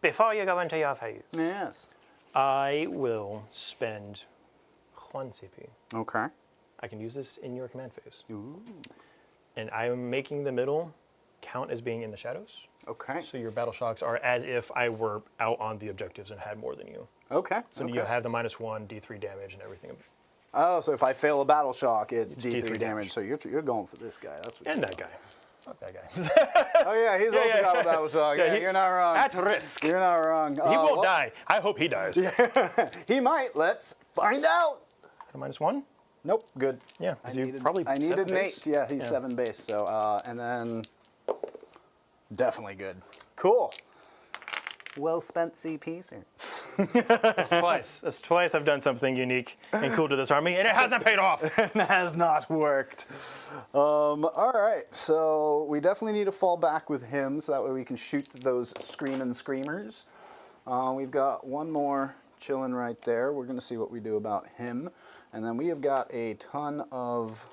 Before you go into your phase, Yes. I will spend 1 CP. Okay. I can use this in your command phase. Ooh. And I am making the middle count as being in the shadows. Okay. So your battle shocks are as if I were out on the objectives and had more than you. Okay. So okay. you have the -1 D3 damage and everything. Oh, so if I fail a battle shock, it's D3 D3 damage. damage. So you're going for this guy. That's what. And that guy. Fuck that guy. Oh yeah, he's also yeah. got a battle shock. Yeah, he- you're not wrong. At risk. You're not wrong. He won't die. I hope he dies. He might. Let's find out. A -1? Nope. Good. Yeah. I you needed, probably I needed 7 an base? 8. Yeah, he's 7 base. So and then definitely good. Cool. Well spent CP, sir. That's twice. That's twice I've done something unique and cool to this army, and it hasn't paid off. It has not worked. All right, so we definitely need to fall back with him so that way we can shoot those screaming screamers. We've got one more chilling right there. We're going to see what we do about him. And then we have got a ton of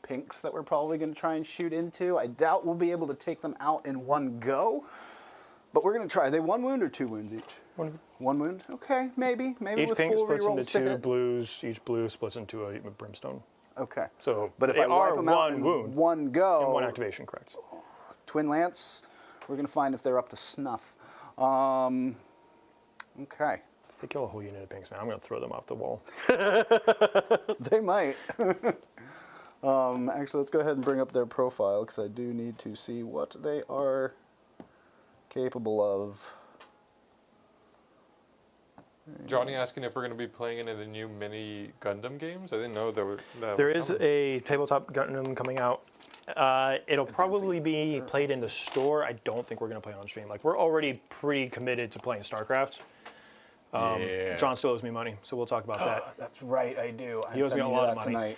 pinks that we're probably going to try and shoot into. I doubt we'll be able to take them out in one go. But we're gonna try. Are they 1 wound or 2 wounds each? 1. 1 wound. Okay, maybe Each with pink full splits into rerolls to 2 hit. blues. Each blue splits into a brimstone. Okay. So, but if they I wipe are them out 1 in wound, 1 go, and 1 activation, correct? Twin Lance. We're gonna find if they're up to snuff. Okay. If they kill a whole unit of pinks, man, I'm gonna throw them off the wall. They might. Actually, let's go ahead and bring up their profile because I do need to see what they are capable of. Johnny asking if we're going to be playing any of the new mini Gundam games. I didn't know there were. There is a tabletop Gundam coming out. It'll probably be played in the store. I don't think we're going to play it on stream. Like, we're already pretty committed to playing StarCraft. Yeah. John still owes me money, so we'll talk about that. That's right, I do. He owes me a lot of money.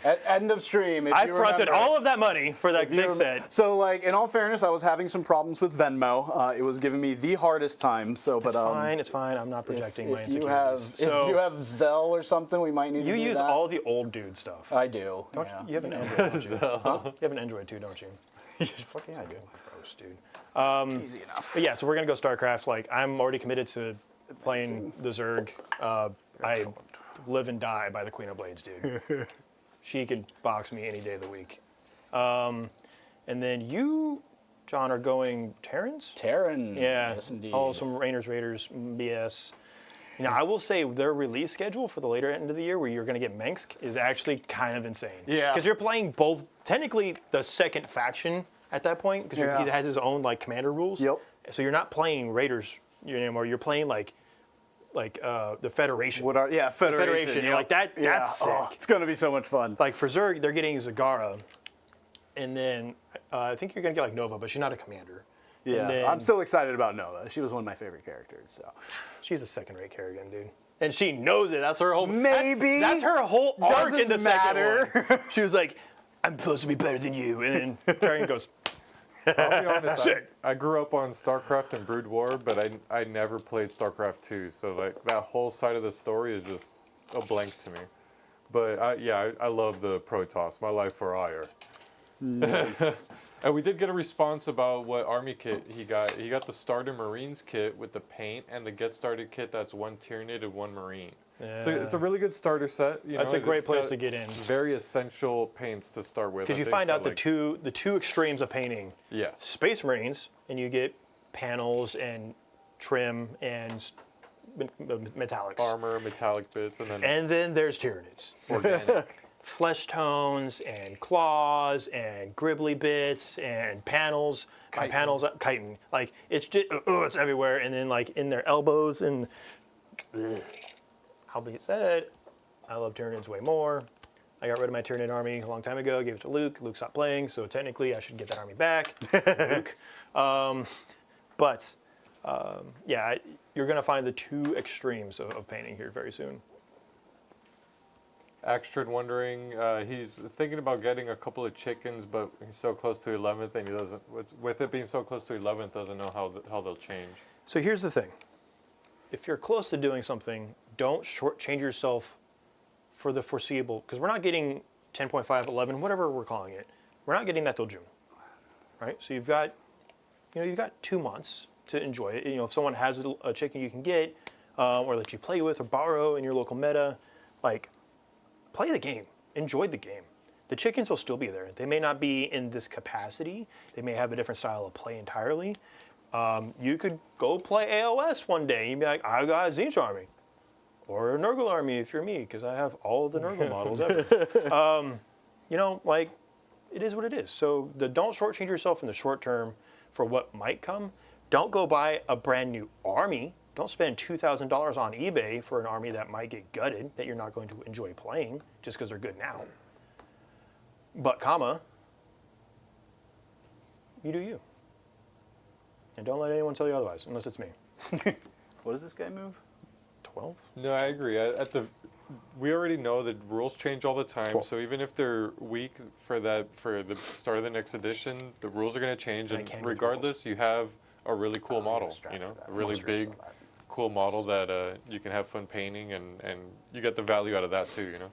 At end of stream, if I you fronted remember, all of that money for that big set. So, like, in all fairness, I was having some problems with Venmo. It was giving me the hardest time. So, but It's fine. I'm not projecting my if you insecurities. have if you have Zelle or something, we might need to You do use that. all the old dude stuff. I do. Don't yeah. you have an Android, don't you? You have an Android too, don't you? Fucking I do. Gross, dude. Easy enough. But yeah, so we're gonna go StarCraft. Like, I'm already committed to playing the Zerg. I live and die by the Queen of Blades, dude. She can box me any day of the week. And then you, John, are going Terrans? Terran. Yeah. Yes, indeed. Oh, some Raiders, BS. You know, I will say their release schedule for the later end of the year, where you're going to get Mengsk, is actually kind of insane. Yeah. Because you're playing both, technically the second faction at that point, because Yeah. he has his own like commander rules. Yep. So you're not playing Raiders anymore. You're playing like the Federation. Federation. You're like, that's sick. Oh, it's gonna be so much fun. Like for Zerg, they're getting Zagara, and then I think you're gonna get like Nova, but she's not a commander. Yeah, And then, I'm still excited about Nova. She was one of my favorite characters. So she's a second-rate Kerrigan, dude, and she knows it. That's her whole. Maybe. That's her whole arc in the Doesn't matter. second one. She was like, "I'm supposed to be better than you," and then Kerrigan goes, I'll be honest. Sick. I grew up on StarCraft and Brood War, but I never played StarCraft 2. So like that whole side of the story is just a blank to me. But I love the Protoss. My life for ire. nice. And we did get a response about what army kit he got. He got the Starter Marines kit with the paint and the Get Started kit that's 1 Tyranid and 1 Marine. It's a really good starter set. You That's know, a great it's place got to get in. Very essential paints to start with. because you I think find to, out the like- two extremes of painting. Yes. Space Marines, and you get panels and trim and metallics. Armor, metallic bits, and then And then there's Tyranids. organic. Flesh tones and claws and gribbly bits and panels. Panels, chitin. Like, it's just, it's everywhere. And then, like, in their elbows and. Ugh. I'll be said, I love Tyranids way more. I got rid of my Tyranid army a long time ago, gave it to Luke. Luke stopped playing, so technically I should get that army back. Luke. Yeah, you're going to find the two extremes of painting here very soon. Axtrid wondering, he's thinking about getting a couple of chickens, but he's so close to 11th, and he doesn't. With it being so close to 11th, doesn't know how they'll change. So here's the thing. If you're close to doing something, don't shortchange yourself for the foreseeable, because we're not getting 10.5, 11, whatever we're calling it. We're not getting that till June, right? So you've got 2 months to enjoy it. You know, if someone has a chicken you can get, or that you play with or borrow in your local meta, like, play the game, enjoy the game. The chickens will still be there. They may not be in this capacity. They may have a different style of play entirely. You could go play AOS one day and you'd be like, I got a Tzeentch army. Or a Nurgle army if you're me, because I have all of the Nurgle models ever. Like, it is what it is. So don't shortchange yourself in the short term for what might come. Don't go buy a brand new army. Don't spend $2,000 on eBay for an army that might get gutted, that you're not going to enjoy playing just because they're good now. But, you do you. And don't let anyone tell you otherwise, unless it's me. What does this guy move? 12? No, I agree. We already know that rules change all the time. 12. So even if they're weak for the start of the next edition, the rules are going to change. And I And can't do regardless, you have a really cool model. strap You know, for that. a really Monstrous big, for that. cool model that you can have fun painting, and you get the value out of that too. You know,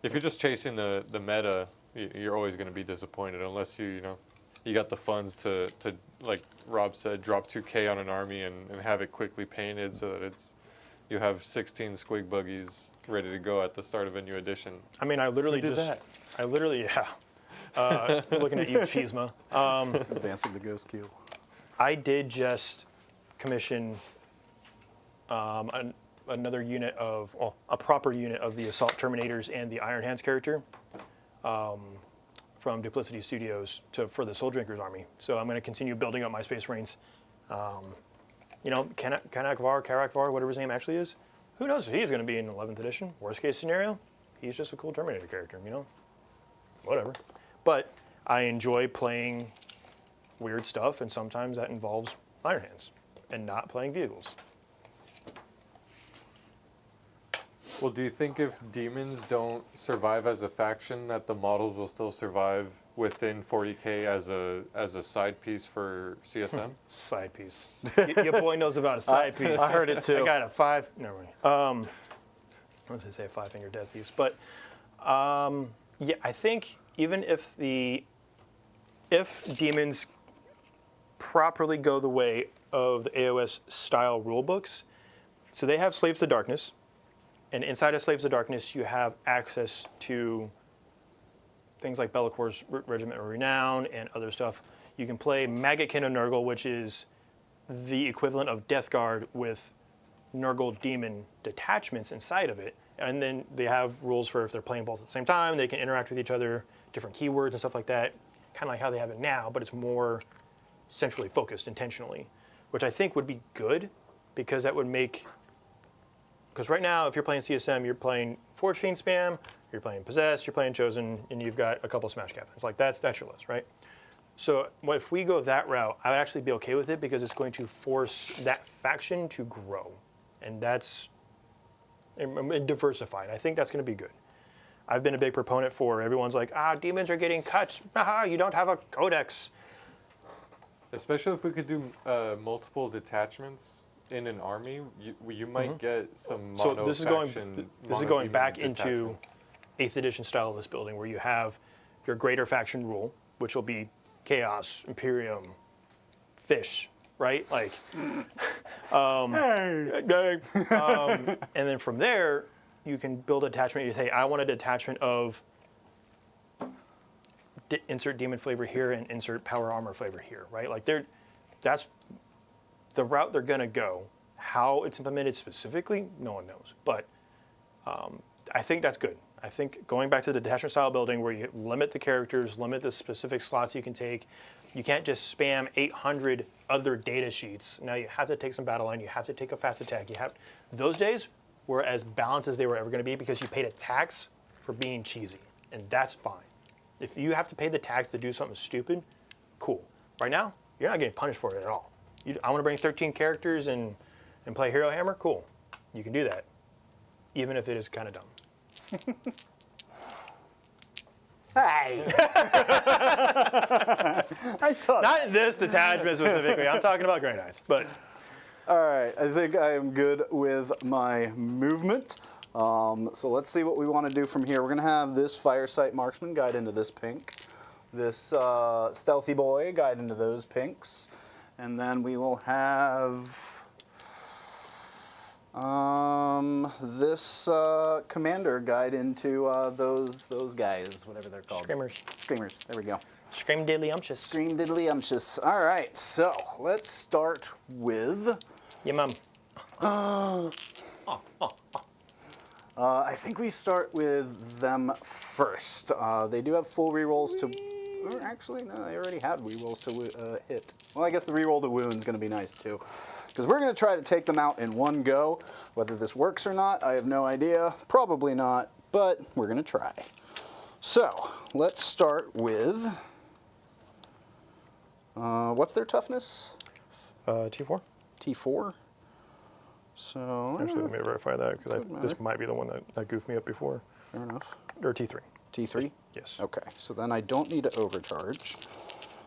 if you're just chasing the meta, you're always going to be disappointed unless you got the funds to like Rob said, drop 2K on an army and have it quickly painted so that you have 16 squig buggies ready to go at the start of a new edition. I mean, I literally Who did just, that? I literally, yeah. Looking at you, Cheesema. Advancing the ghost queue. I did just commission another unit of, well, a proper unit of the Assault Terminators and the Iron Hands character from Duplicity Studios for the Soul Drinkers army. So I'm going to continue building up my Space Marines. You know, Karakvar, whatever his name actually is, who knows if he's going to be in 11th edition. Worst case scenario, he's just a cool Terminator character, you know? Whatever. But I enjoy playing weird stuff, and sometimes that involves Iron Hands and not playing vehicles. Well, do you think if demons don't survive as a faction, that the models will still survive within 40k as a side piece for CSM? Side piece. Your boy knows about a side piece. I heard it too. I got a five. Never mind. I was gonna say a 5-finger death piece, but yeah, I think even if demons properly go the way of the AOS style rulebooks, so they have Slaves to Darkness. And inside of Slaves of Darkness, you have access to things like Bellacor's Regiment of Renown and other stuff. You can play Maggotkin of Nurgle, which is the equivalent of Death Guard with Nurgle demon detachments inside of it. And then they have rules for if they're playing both at the same time, they can interact with each other, different keywords and stuff like that, kind of like how they have it now, but it's more centrally focused intentionally, which I think would be good because that would make... Because right now, if you're playing CSM, you're playing Forge Fiend spam, you're playing Possessed, you're playing Chosen, and you've got a couple Smash Captains. Like, that's your list, right? So if we go that route, I would actually be okay with it because it's going to force that faction to grow. And that's and diversified. I think that's going to be good. I've been a big proponent for everyone's like, demons are getting cuts. You don't have a codex. Especially if we could do multiple detachments in an army, you might get some mono So this is going back into 8th edition style of this building where you have your greater faction rule, which will be Chaos, Imperium, Fish, right? Like, and then from there, you can build a detachment. You say, I want a detachment of insert demon flavor here and insert power armor flavor here, right? Like, that's the route they're going to go. How it's implemented specifically, no one knows. But I think that's good. I think going back to the detachment style building where you limit the characters, limit the specific slots you can take. You can't just spam 800 other data sheets. Now you have to take some battle line. You have to take a fast attack. Those days were as balanced as they were ever going to be because you paid a tax for being cheesy. And that's fine. If you have to pay the tax to do something stupid, cool. Right now, you're not getting punished for it at all. I want to bring 13 characters and play Hero Hammer? Cool. You can do that, even if it is kind of dumb. Hey! I saw that. Not this detachment specifically. I'm talking about Grey Knights, but... All right, I think I am good with my movement. So let's see what we want to do from here. We're going to have this Firesight Marksman guide into this pink. This Stealthy Boy guide into those pinks. And then we will have this Commander guide into those guys, whatever they're called. Screamers. Screamers, there we go. Scream diddly umptious. Scream diddly umptious. All right, so let's start with... Yeah, mum. I think we start with them first. They do have full rerolls to... Or actually, no, they already had rerolls to hit. Well, I guess the reroll the wound is going to be nice, too. Because we're going to try to take them out in one go. Whether this works or not, I have no idea. Probably not, but we're going to try. So, let's start with... what's their toughness? T4. T4. So... Actually, let me verify that, because this might be the one that goofed me up before. Fair enough. Or T3. T3? Yes. Okay, so then I don't need to overcharge.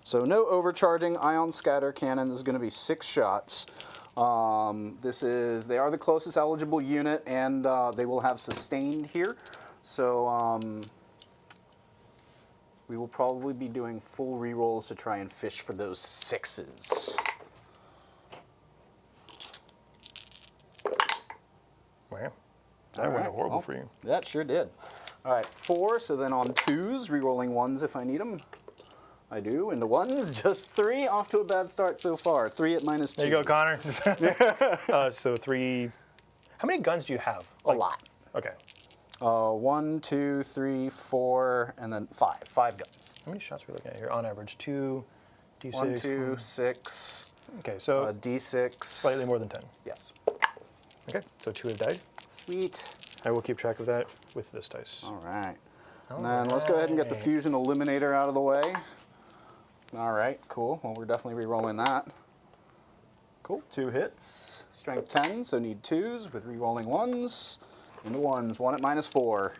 So no overcharging. Ion Scatter Cannon. This is going to be 6 shots. They are the closest eligible unit, and they will have sustained here. So we will probably be doing full rerolls to try and fish for those 6s. Man, that went horrible for you. That sure did. All right, 4, so then on 2s, rerolling 1s if I need them. I do, and the 1s, just 3, off to a bad start so far. 3 at -2. There you go, Connor. So 3. How many guns do you have? A lot. Okay. 1, 2, 3, 4, and then 5. 5 guns. How many shots are we looking at here? On average, 2, D6. 1, 2, 6. Okay, so D6. slightly more than 10. Yes. Okay, so 2 have died. Sweet. I will keep track of that with this dice. All right. And then let's go ahead and get the fusion eliminator out of the way. All right, cool. Well, we're definitely re-rolling that. Cool, 2 hits. Strength 10, so need 2s with re-rolling 1s. Into 1s, 1 at -4.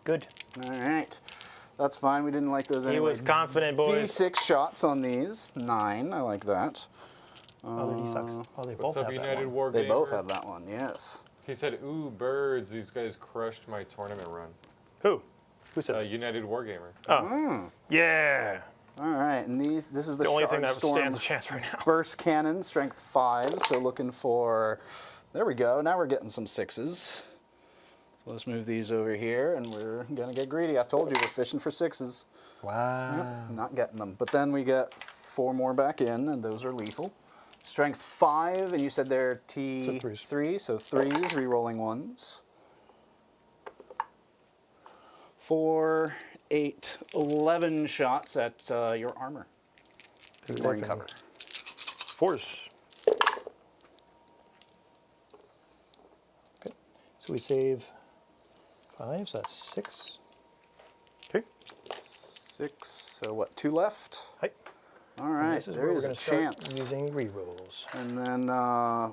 Good. All right. That's fine, we didn't like those anyway. He was confident, boys. D6 shots on these. 9, I like that. Oh, they're D6. Oh, they both What's up, have that United one. Wargamer? They both have that one, yes. He said, "Ooh, birds! These guys crushed my tournament run." Who? Who said that? United Wargamer. Oh. Yeah. All right, and this is the The only Shard thing that Storm stands a chance right now. Burst Cannon, strength 5, so looking for, there we go, now we're getting some 6s. So let's move these over here, and we're gonna get greedy. I told you, we're fishing for 6s. Wow. Yep, not getting them. But then we get 4 more back in, and those are lethal. Strength 5, and you said they're T3, so 3s, re-rolling 1s. 4, 8, 11 shots at your armor. Or in cover. 4s. Okay, so we save 5, so that's 6. Okay. 6, so what, 2 left? Hi. All right, This is there where we're is a going to start chance. using rerolls. And then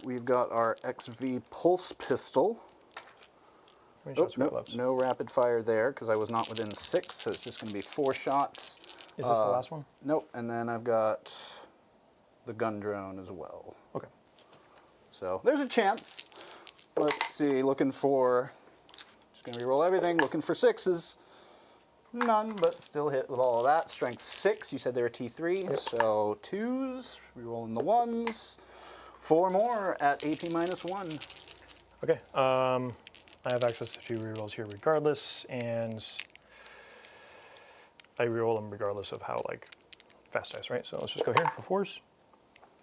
we've got our XV Pulse Pistol. How many shots we got left? No rapid fire there because I was not within 6, so it's just going to be 4 shots. Is this the last one? Nope, and then I've got the gun drone as well. Okay. So there's a chance. Let's see, looking for, just going to reroll everything, looking for 6s. None, but still hit with all of that. Strength 6, you said they were T3, Yep. so 2s, rerolling the 1s. 4 more at AP -1. Okay. I have access to 2 rerolls here regardless, and I reroll them regardless of how fast dice, right? So let's just go here for 4s.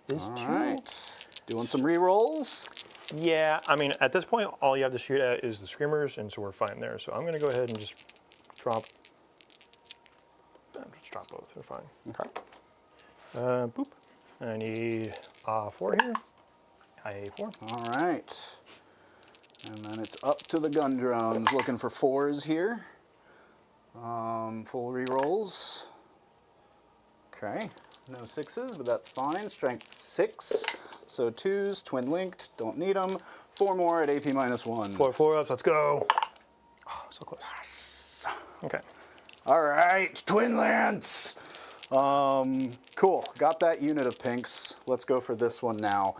Is All 2. right, doing some rerolls. Yeah, I mean, at this point, all you have to shoot at is the screamers, and so we're fine there. So I'm going to go ahead and just drop. Just drop both. We're fine. Okay. Boop. I need 4 here. IA4. All right. And then it's up to the gun drones. Looking for 4s here. Full rerolls. Okay. No 6s, but that's fine. Strength 6. So 2s, twin linked. Don't need them. 4 more at AP -1. 4 ups. Let's go. Oh, so close. Okay. All right, Twin Lance. Cool, got that unit of pinks. Let's go for this one now.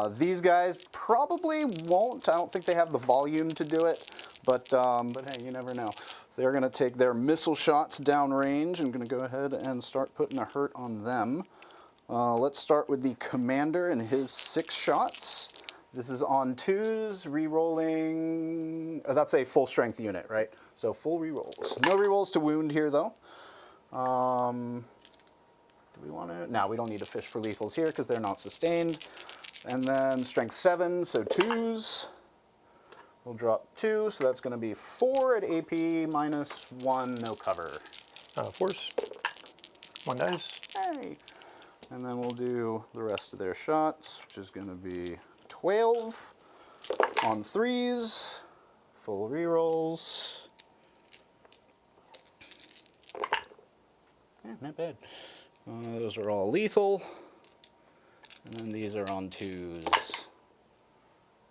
These guys probably won't. I don't think they have the volume to do it, but hey, you never know. They're gonna take their missile shots downrange and gonna go ahead and start putting a hurt on them. Let's start with the commander and his 6 shots. This is on 2s, re-rolling. That's a full strength unit, right? So full re-rolls. No re-rolls to wound here, though. Do we want to? No, we don't need to fish for lethals here because they're not sustained. And then strength 7, so 2s. We'll drop 2, so that's going to be 4 at AP -1, no cover. 4s. 1 dies. Hey. And then we'll do the rest of their shots, which is going to be 12 on 3s, full rerolls. Yeah, not bad. Those are all lethal. And then these are on 2s.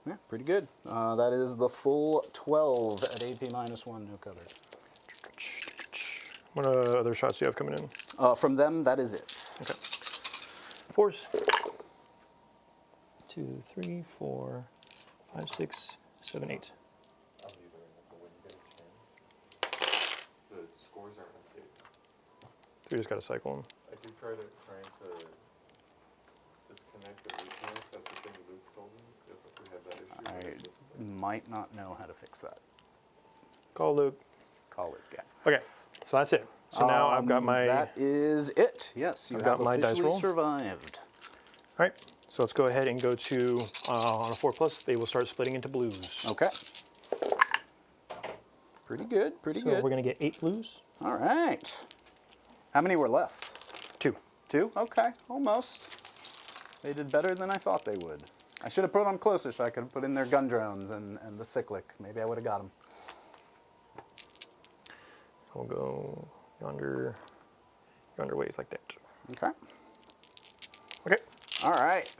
Yeah, pretty good. That is the full 12 at AP -1, no cover. What other shots do you have coming in? From them, that is it. Okay. 4s. 2, 3, 4, 5, 6, 7, 8. The scores aren't updated. So we just got to cycle them. I did trying to disconnect the root here. That's the thing Luke told me. If we had that issue. I might not know how to fix that. Call Luke. Call it, yeah. Okay, so that's it. So now I've got my... That is it. Yes, you I've have got my dice officially roll. survived. All right, so let's go ahead and go to, on a 4+, they will start splitting into blues. Okay. Pretty good, pretty So good. we're going to get 8 blues. All right. How many were left? 2. 2? Okay, almost. They did better than I thought they would. I should have put them closer so I could have put in their gun drones and the cyclic. Maybe I would have got them. We'll go yonder ways like that. Okay. Okay. All right.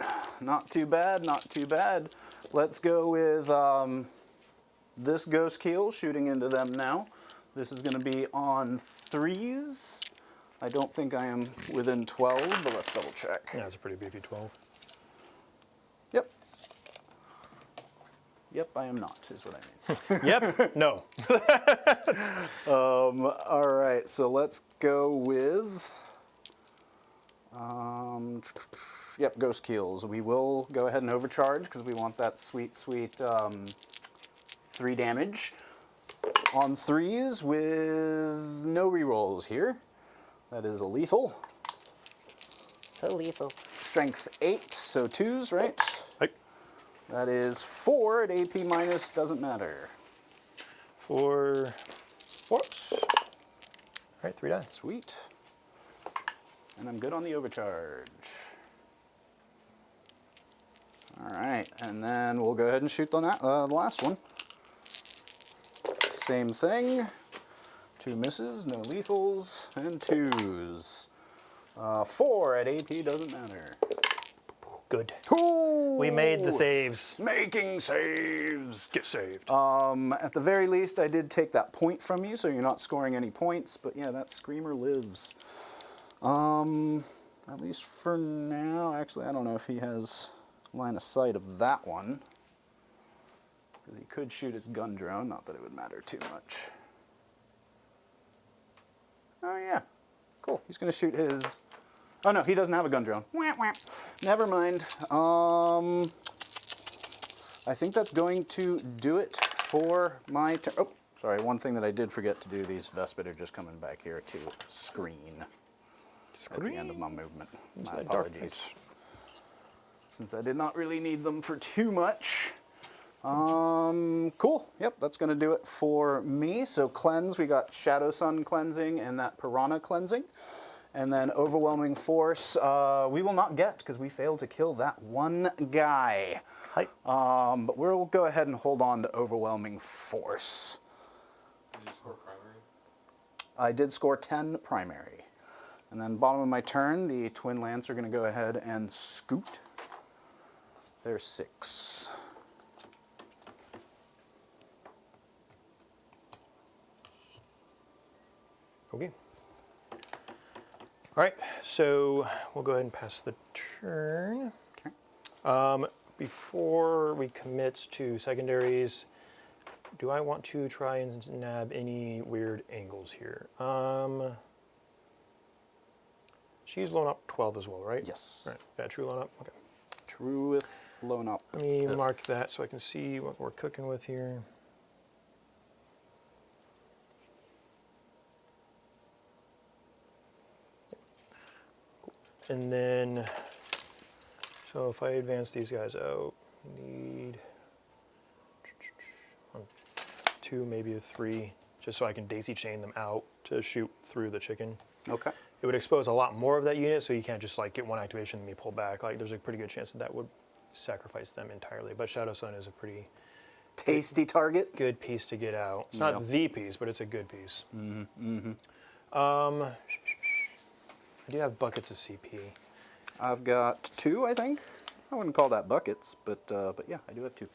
Not too bad, not too bad. Let's go with this ghost keel shooting into them now. This is going to be on 3s. I don't think I am within 12, but let's double check. Yeah, it's a pretty beefy 12. Yep. Yep, I am not, is what I mean. Yep. No. All right, so let's go with, yep, ghost keels. We will go ahead and overcharge because we want that sweet, sweet 3 damage. On 3s with no rerolls here. That is a lethal. So lethal. Strength 8, so 2s, right? Right. That is 4 at AP minus, doesn't matter. 4. All right, 3 dice. Sweet. And I'm good on the overcharge. All right, and then we'll go ahead and shoot on that, the last one. Same thing. 2 misses, no lethals, and 2s. 4 at AP doesn't matter. Good. Ooh, We made the saves. Making saves. Get saved. At the very least, I did take that point from you, so you're not scoring any points. But yeah, that screamer lives. At least for now. Actually, I don't know if he has line of sight of that one. Because he could shoot his gun drone. Not that it would matter too much. Oh yeah, cool. He's gonna shoot his. Oh no, he doesn't have a gun drone. Never mind. I think that's going to do it for my turn. Oh, sorry. One thing that I did forget to do. These Vespid are just coming back here to screen at the end of my movement. My apologies. Since I did not really need them for too much. Cool. Yep, that's going to do it for me. So cleanse, we got Shadow Sun cleansing and that Piranha cleansing. And then Overwhelming Force, we will not get because we failed to kill that one guy. Hi. But we'll go ahead and hold on to Overwhelming Force. Did you score primary? I did score 10 primary. And then bottom of my turn, the Twin Lance are going to go ahead and scoot. There's 6. Okay. All right, so we'll go ahead and pass the turn. Okay. Before we commit to secondaries, do I want to try and nab any weird angles here? She's blown up 12 as well, right? Yes. Right. Yeah, true blown up. Okay. Trueth Lone Up. Let me mark that so I can see what we're cooking with here. And then, so if I advance these guys out, need 1, 2, maybe a 3, just so I can daisy chain them out to shoot through the chicken. Okay. It would expose a lot more of that unit, so you can't just like get one activation and me pull back. Like there's a pretty good chance that that would sacrifice them entirely. But Shadow Sun is a pretty Tasty target. good piece to get out. It's not the piece, but it's a good piece. I do have buckets of CP. I've got 2, I think. I wouldn't call that buckets, but yeah, I do have 2.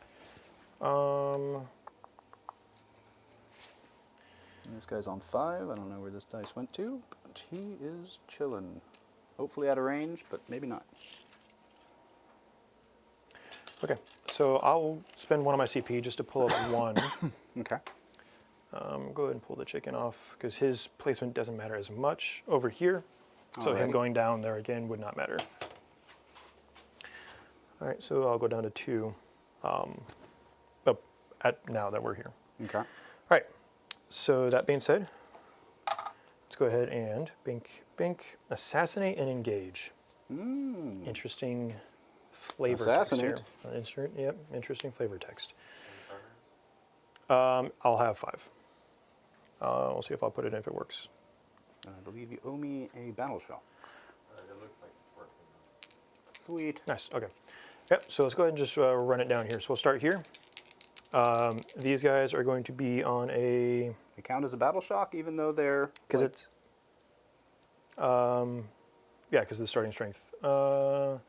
And this guy's on 5. I don't know where this dice went to, but he is chilling. Hopefully out of range, but maybe not. Okay, so I'll spend one of my CP just to pull up 1. Okay. Go ahead and pull the chicken off because his placement doesn't matter as much over here. So him Alrighty. going down there again would not matter. All right, so I'll go down to 2 now that we're here. Okay. All right, so that being said, let's go ahead and bink, bink, assassinate and engage. Interesting flavor Assassinate. text here. Yep, interesting flavor text. I'll have 5. We'll see if I'll put it in if it works. I believe you owe me a battle shock. It looks like it's working. Sweet. Nice, okay. Yep, so let's go ahead and just run it down here. So we'll start here. These guys are going to be on a... They count as a battle shock even though they're... Because like, it's... yeah, because of the starting strength. How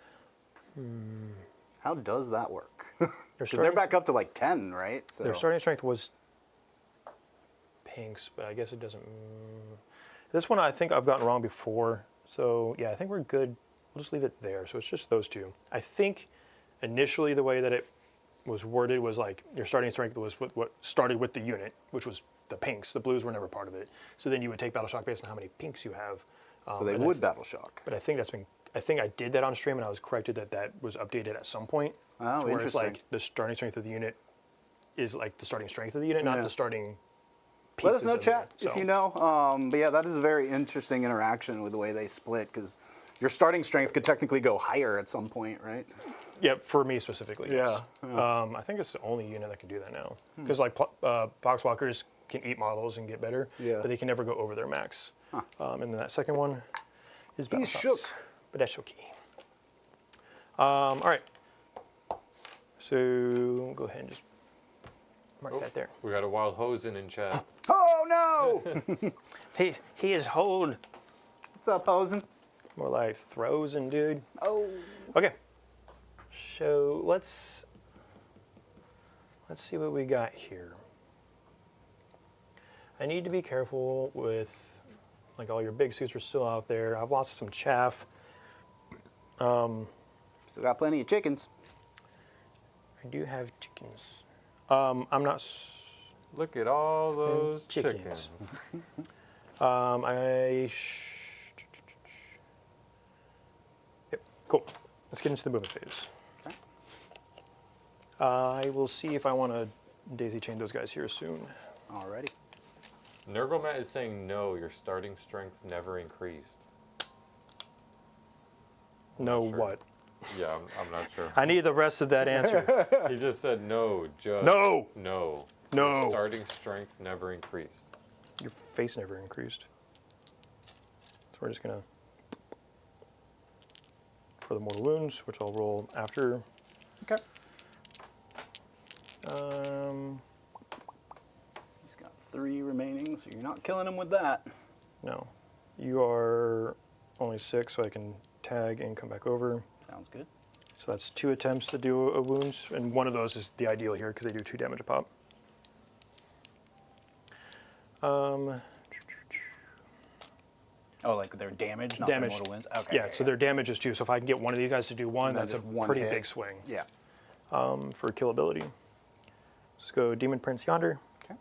does that work? Because they're back up to like 10, right? So. Their starting strength was pinks, but I guess it doesn't... This one I think I've gotten wrong before. So yeah, I think we're good. We'll just leave it there. So it's just those 2. I think initially the way that it was worded was like your starting strength was what started with the unit, which was the pinks. The blues were never part of it. So then you would take battle shock based on how many pinks you have. So they would battle shock. But I think I think I did that on stream and I was corrected that was updated at some point. Oh, to where it's interesting. like the starting strength of the unit is like the starting strength of the unit, not the starting Let us pieces know, of the chat, unit. if you know. But yeah, that is a very interesting interaction with the way they split, because your starting strength could technically go higher at some point, right? Yeah, for me specifically. Yes. Yeah. I think it's the only unit that can do that now. Because like Boxwalkers can eat models and get better, but they can never go over their max. And then that second one is battle He's shots, shook. but that's okay. All right. So go ahead and just mark that there. We got a wild hosen in chat. Oh no! He is hold. What's up, Hosen? More like throws dude. Oh. Okay. So let's see what we got here. I need to be careful with like all your big suits are still out there. I've lost some chaff. Still got plenty of chickens. I do have chickens. I'm not Look at all those chickens. chickens. Yep, cool. Let's get into the movement phase. Okay. I will see if I want to daisy chain those guys here soon. Alrighty. Nergomat is saying no, your starting strength never increased. No sure. what? Yeah, I'm not sure. I need the rest of that answer. He just said no, just No! no. No. Your starting strength never increased. Your face never increased. So we're just gonna for the mortal wounds, which I'll roll after. Okay. He's got 3 remaining, so you're not killing him with that. No, you are only 6, so I can tag and come back over. Sounds good. So that's 2 attempts to do a wound, and one of those is the ideal here because they do 2 damage a pop. Oh, like their damage, not Damage. their mortal wounds? Okay. Yeah, so their damage is 2. So if I can get one of these guys to do 1, And then that's a just one pretty hit. big swing Yeah. for kill ability. Let's go Demon Prince yonder. Okay.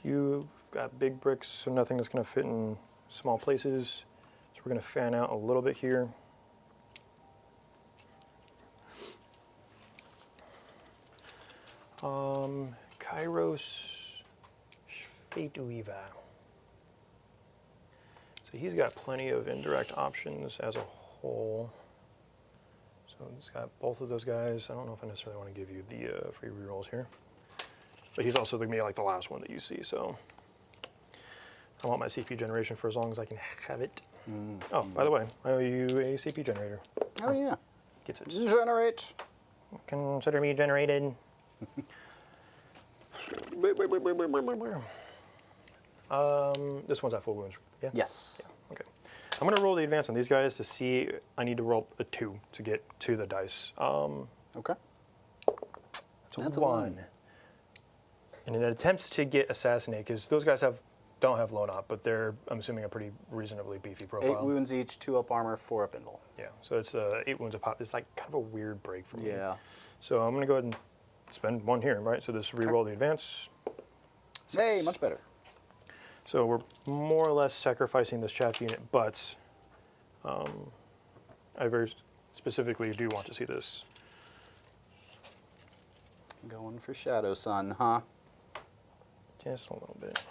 You've got big bricks, so nothing that's going to fit in small places. So we're going to fan out a little bit here. Kairos Shfetuiva. So he's got plenty of indirect options as a whole. So he's got both of those guys. I don't know if I necessarily want to give you the free rerolls here. But he's also going to be like the last one that you see, so I want my CP generation for as long as I can have it. Oh, by the way, I owe you a CP generator. Oh, yeah. Gets it. Generate. Consider me generated. This one's at full wounds. Yeah? Yes. Yeah. Okay. I'm going to roll the advance on these guys to see. I need to roll a 2 to get to the dice. Okay. That's a 1. In an attempt to get assassinate, because those guys don't have load up, but they're, I'm assuming, a pretty reasonably beefy profile. 8 wounds each, 2 up armor, 4 up invul. Yeah, so it's 8 wounds a pop. It's like kind of a weird break for me. Yeah. So I'm going to go ahead and spend 1 here, right? So this re-roll the advance. Hey, much better. So we're more or less sacrificing this chaff unit, but I very specifically do want to see this. Going for Shadow Sun, huh? Just a little bit.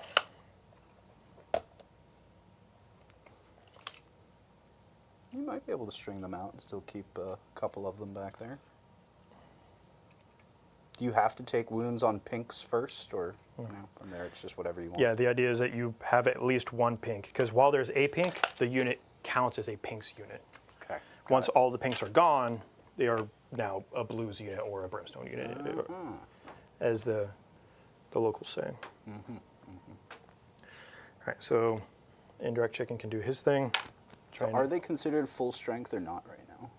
You might be able to string them out and still keep a couple of them back there. Do you have to take wounds on pinks first, or from there it's just whatever you want? Yeah, the idea is that you have at least one pink, because while there's a pink, the unit counts as a pinks unit. Okay. Once all the pinks are gone, they are now a blues unit or a brimstone unit, as the locals say. All right, so indirect chicken can do his thing. So are they considered full strength or not right now?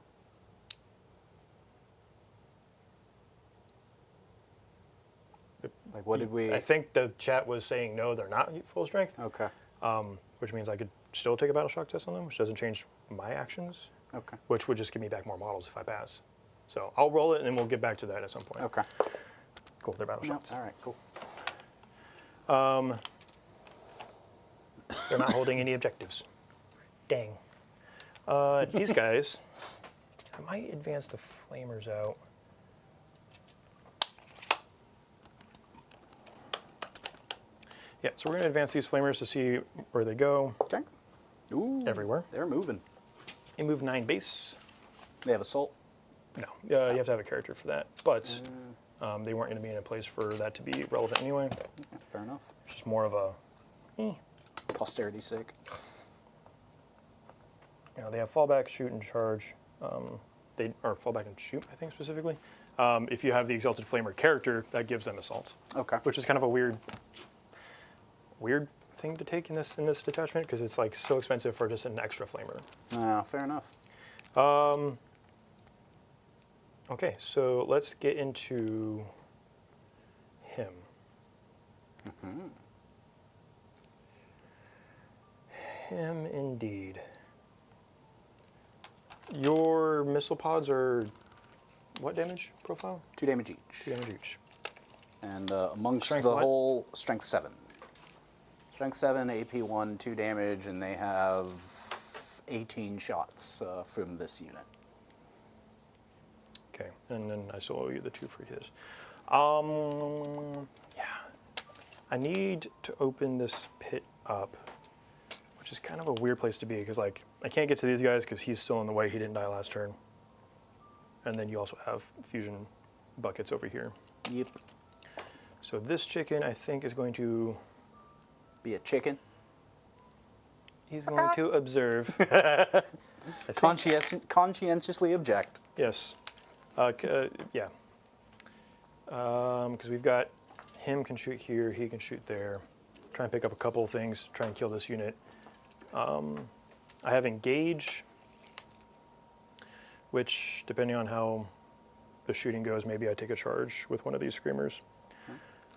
Like, what did we... I think the chat was saying no, they're not full strength. Okay. Which means I could still take a battle shock test on them, which doesn't change my actions. Okay. Which would just give me back more models if I pass. So I'll roll it, and then we'll get back to that at some point. Okay. Cool, they're battle shots. All right, cool. They're not holding any objectives. Dang. These guys, I might advance the flamers out. Yeah, so we're going to advance these flamers to see where they go. Okay. Ooh. Everywhere. They're moving. They move 9 base. They have assault? No, you have to have a character for that. But they weren't going to be in a place for that to be relevant anyway. Yeah, fair enough. It's just more of a... Posterity's sake. You know, they have fallback, shoot, and charge. Or fallback and shoot, I think specifically. If you have the Exalted Flamer character, that gives them assault. Okay. Which is kind of a weird thing to take in this detachment, because it's like so expensive for just an extra flamer. Fair enough. Okay, so let's get into him. Him indeed. Your missile pods are what damage profile? 2 damage each. 2 damage each. And amongst Strength the what? whole, Strength 7. Strength 7, AP 1, 2 damage, and they have 18 shots from this unit. Okay, and then I still owe you the 2 for his. Yeah. I need to open this pit up, which is kind of a weird place to be, because like I can't get to these guys because he's still in the way. He didn't die last turn. And then you also have fusion buckets over here. Yep. So this chicken, I think, is going to... Be a chicken? He's going to observe. Conscientiously object. Yes. Yeah. Because we've got him can shoot here, he can shoot there. Try and pick up a couple of things, try and kill this unit. I have engage, which, depending on how the shooting goes, maybe I take a charge with one of these screamers.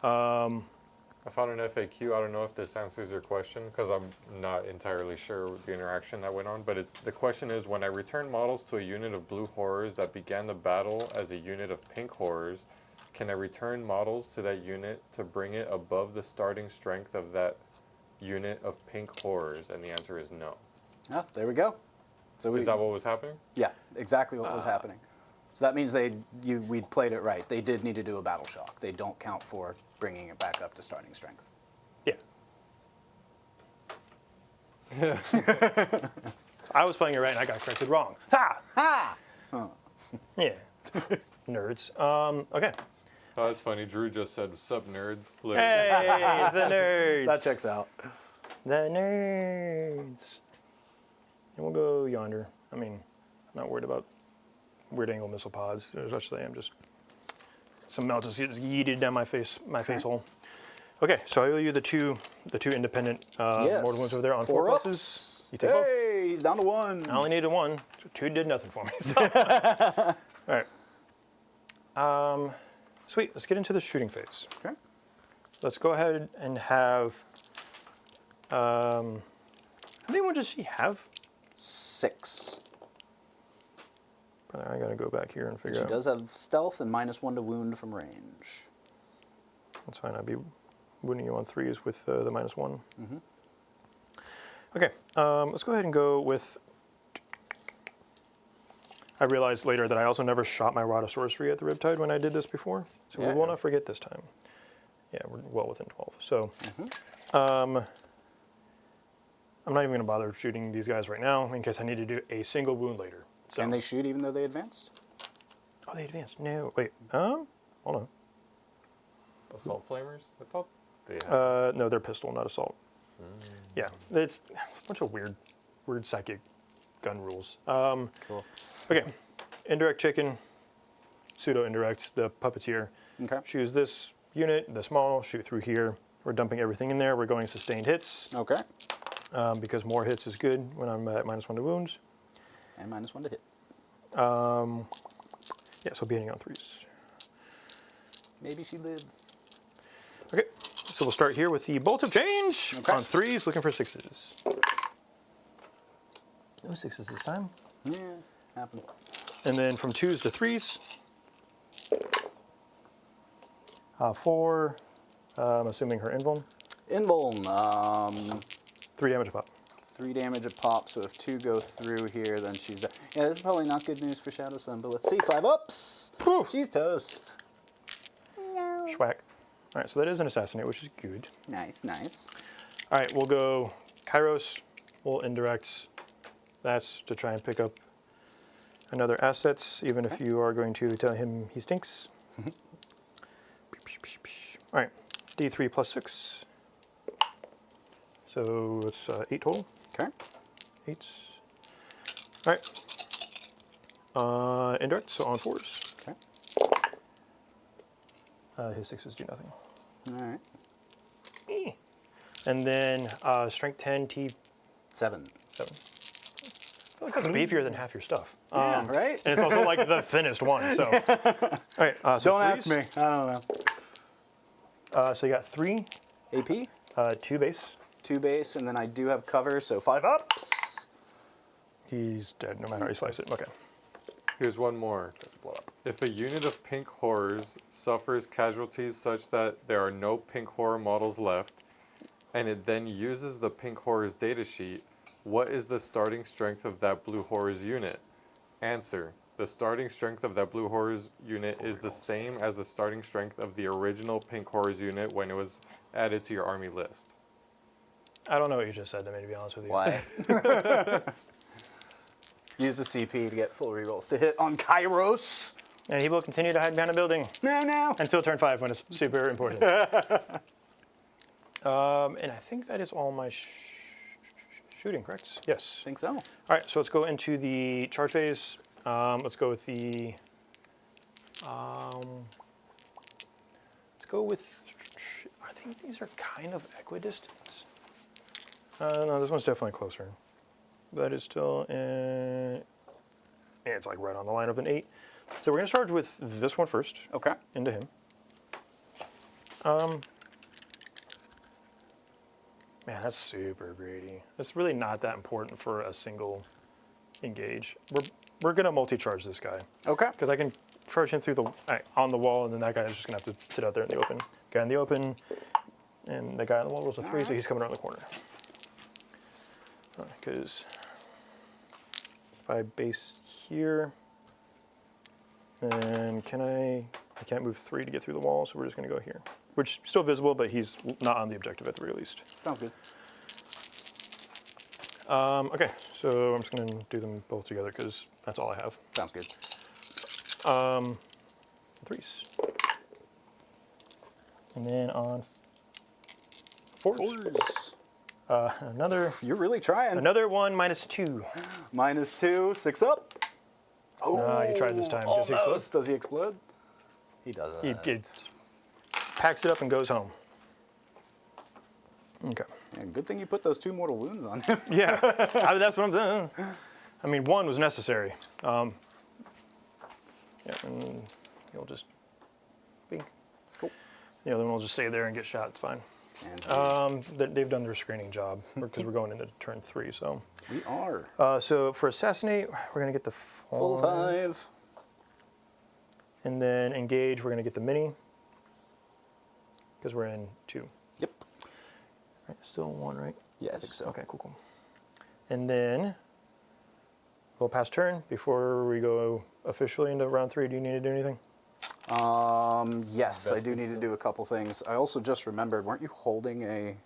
I found an FAQ. I don't know if this answers your question, because I'm not entirely sure the interaction that went on, but the question is, when I return models to a unit of blue horrors that began the battle as a unit of pink horrors, can I return models to that unit to bring it above the starting strength of that unit of pink horrors? And the answer is no. Oh, there we go. So Is that what was happening? Yeah, exactly what was happening. So that means we'd played it right. They did need to do a battle shock. They don't count for bringing it back up to starting strength. Yeah. I was playing it right and I got corrected wrong. Ha! Ha! Oh. Yeah. Nerds. Okay. Oh, that's funny. Drew just said, "Sup, nerds." Literally. Hey, the nerds. That checks out. The nerds. And we'll go yonder. I mean, I'm not worried about weird angle missile pods as much as I am just some melt just yeeted down my face hole. Okay, so I owe you the two independent mortal wounds over there on 4 ups. pluses. You take both. Hey, he's down to 1. I only needed 1, so 2 did nothing for me. So. All right. Sweet. Let's get into the shooting phase. Okay. Let's go ahead and have. How many wounds does she have? 6. I gotta go back here and figure out. She does have stealth and -1 to wound from range. That's fine. I'd be wounding you on 3s with the -1. Okay, let's go ahead and go with... I realized later that I also never shot my Rod of Sorcery at the Riptide when I did this before, so we will not forget this time. Yeah, we're well within 12. So, I'm not even going to bother shooting these guys right now in case I need to do a single wound later. So. Can they shoot even though they advanced? Oh, they advanced. No, wait. Hold on. Assault flamers? I thought they had. No, they're pistol, not assault. Yeah, it's a bunch of weird psychic gun rules. Cool. Okay, indirect chicken, pseudo indirect, the puppeteer. Okay. Choose this unit, the small, shoot through here. We're dumping everything in there. We're going sustained hits. Okay. Because more hits is good when I'm at -1 to wounds. And -1 to hit. Yeah, so be hitting on 3s. Maybe she lives. Okay, so we'll start here with the Bolt of Change on 3s, looking for 6s. No 6s this time. Yeah, happens. And then from 2s to 3s. 4, I'm assuming her invuln. Invuln, 3 damage a pop. 3 damage a pop, so if 2 go through here, then she's dead. Yeah, this is probably not good news for Shadow Sun, but let's see. 5 ups. Whew. She's toast. Schwack. All right, so that is an assassinate, which is good. Nice, nice. All right, we'll go Kairos. We'll indirect. That's to try and pick up another assets, even if you are going to tell him he stinks. All right, D3 plus 6. So it's 8 total. Okay. 8. All right. Indirect, so on 4s. Okay. His 6s do nothing. All right. And then strength 10, T7. 7. I feel like that's beefier than half your stuff. Yeah, right? And it's also like the thinnest one. So, all right. So Don't ask me. I don't know. So you got 3, AP, 2 base. 2 base, and then I do have cover, so 5 ups. He's dead no matter how you slice it. Okay. Here's one more. Doesn't blow up. If a unit of pink horrors suffers casualties such that there are no pink horror models left, and it then uses the pink horrors datasheet, what is the starting strength of that blue horrors unit? Answer. The starting strength of that blue horrors unit is the same as the starting strength of the original pink horrors unit when it was added to your army list. I don't know what you just said to me, to be honest with you. Why? Use the CP to get full rerolls to hit on Kairos. And he will continue to hide behind a building No. until turn 5 when it's super important. And I think that is all my shooting, correct? Yes. I think so. All right, so let's go into the charge phase. Let's go with the. Let's go with. I think these are kind of equidistant. No, this one's definitely closer. That is still in. Yeah, it's like right on the line of an 8. So we're gonna charge with this one first. Okay. Into him. Man, that's super greedy. It's really not that important for a single engage. We're gonna multi-charge this guy Okay. because I can charge him through the on the wall, and then that guy is just gonna have to sit out there in the open. Guy in the open, and the guy on the wall rolls a 3, so he's coming around the corner. Because if I base here, then I can't move 3 to get through the wall, so we're just gonna go here. Which is still visible, but he's not on the objective at the very least. Sounds good. Okay, so I'm just going to do them both together because that's all I have. Sounds good. 3s. And then on 4s. Another. You're really trying. Another 1 -2. -2, 6 up. Oh, you tried this time. Does he explode? Almost. Does he explode? He doesn't. He packs it up and goes home. Okay. Yeah, good thing you put those 2 mortal wounds on him. Yeah, that's what I'm doing. I mean, 1 was necessary. Yeah, and he'll just bink. Cool. The other one will just stay there and get shot. It's fine. And They've done their screening job because we're going into turn 3. So. we are. So for assassinate, we're gonna get the Full 5. And then engage, we're gonna get the mini because we're in 2. Yep. Right, still 1, right? Yeah, I think so. Okay, cool. And then we'll pass turn before we go officially into round 3. Do you need to do anything? Yes, I do need to do a couple things. I also just remembered, weren't you holding a...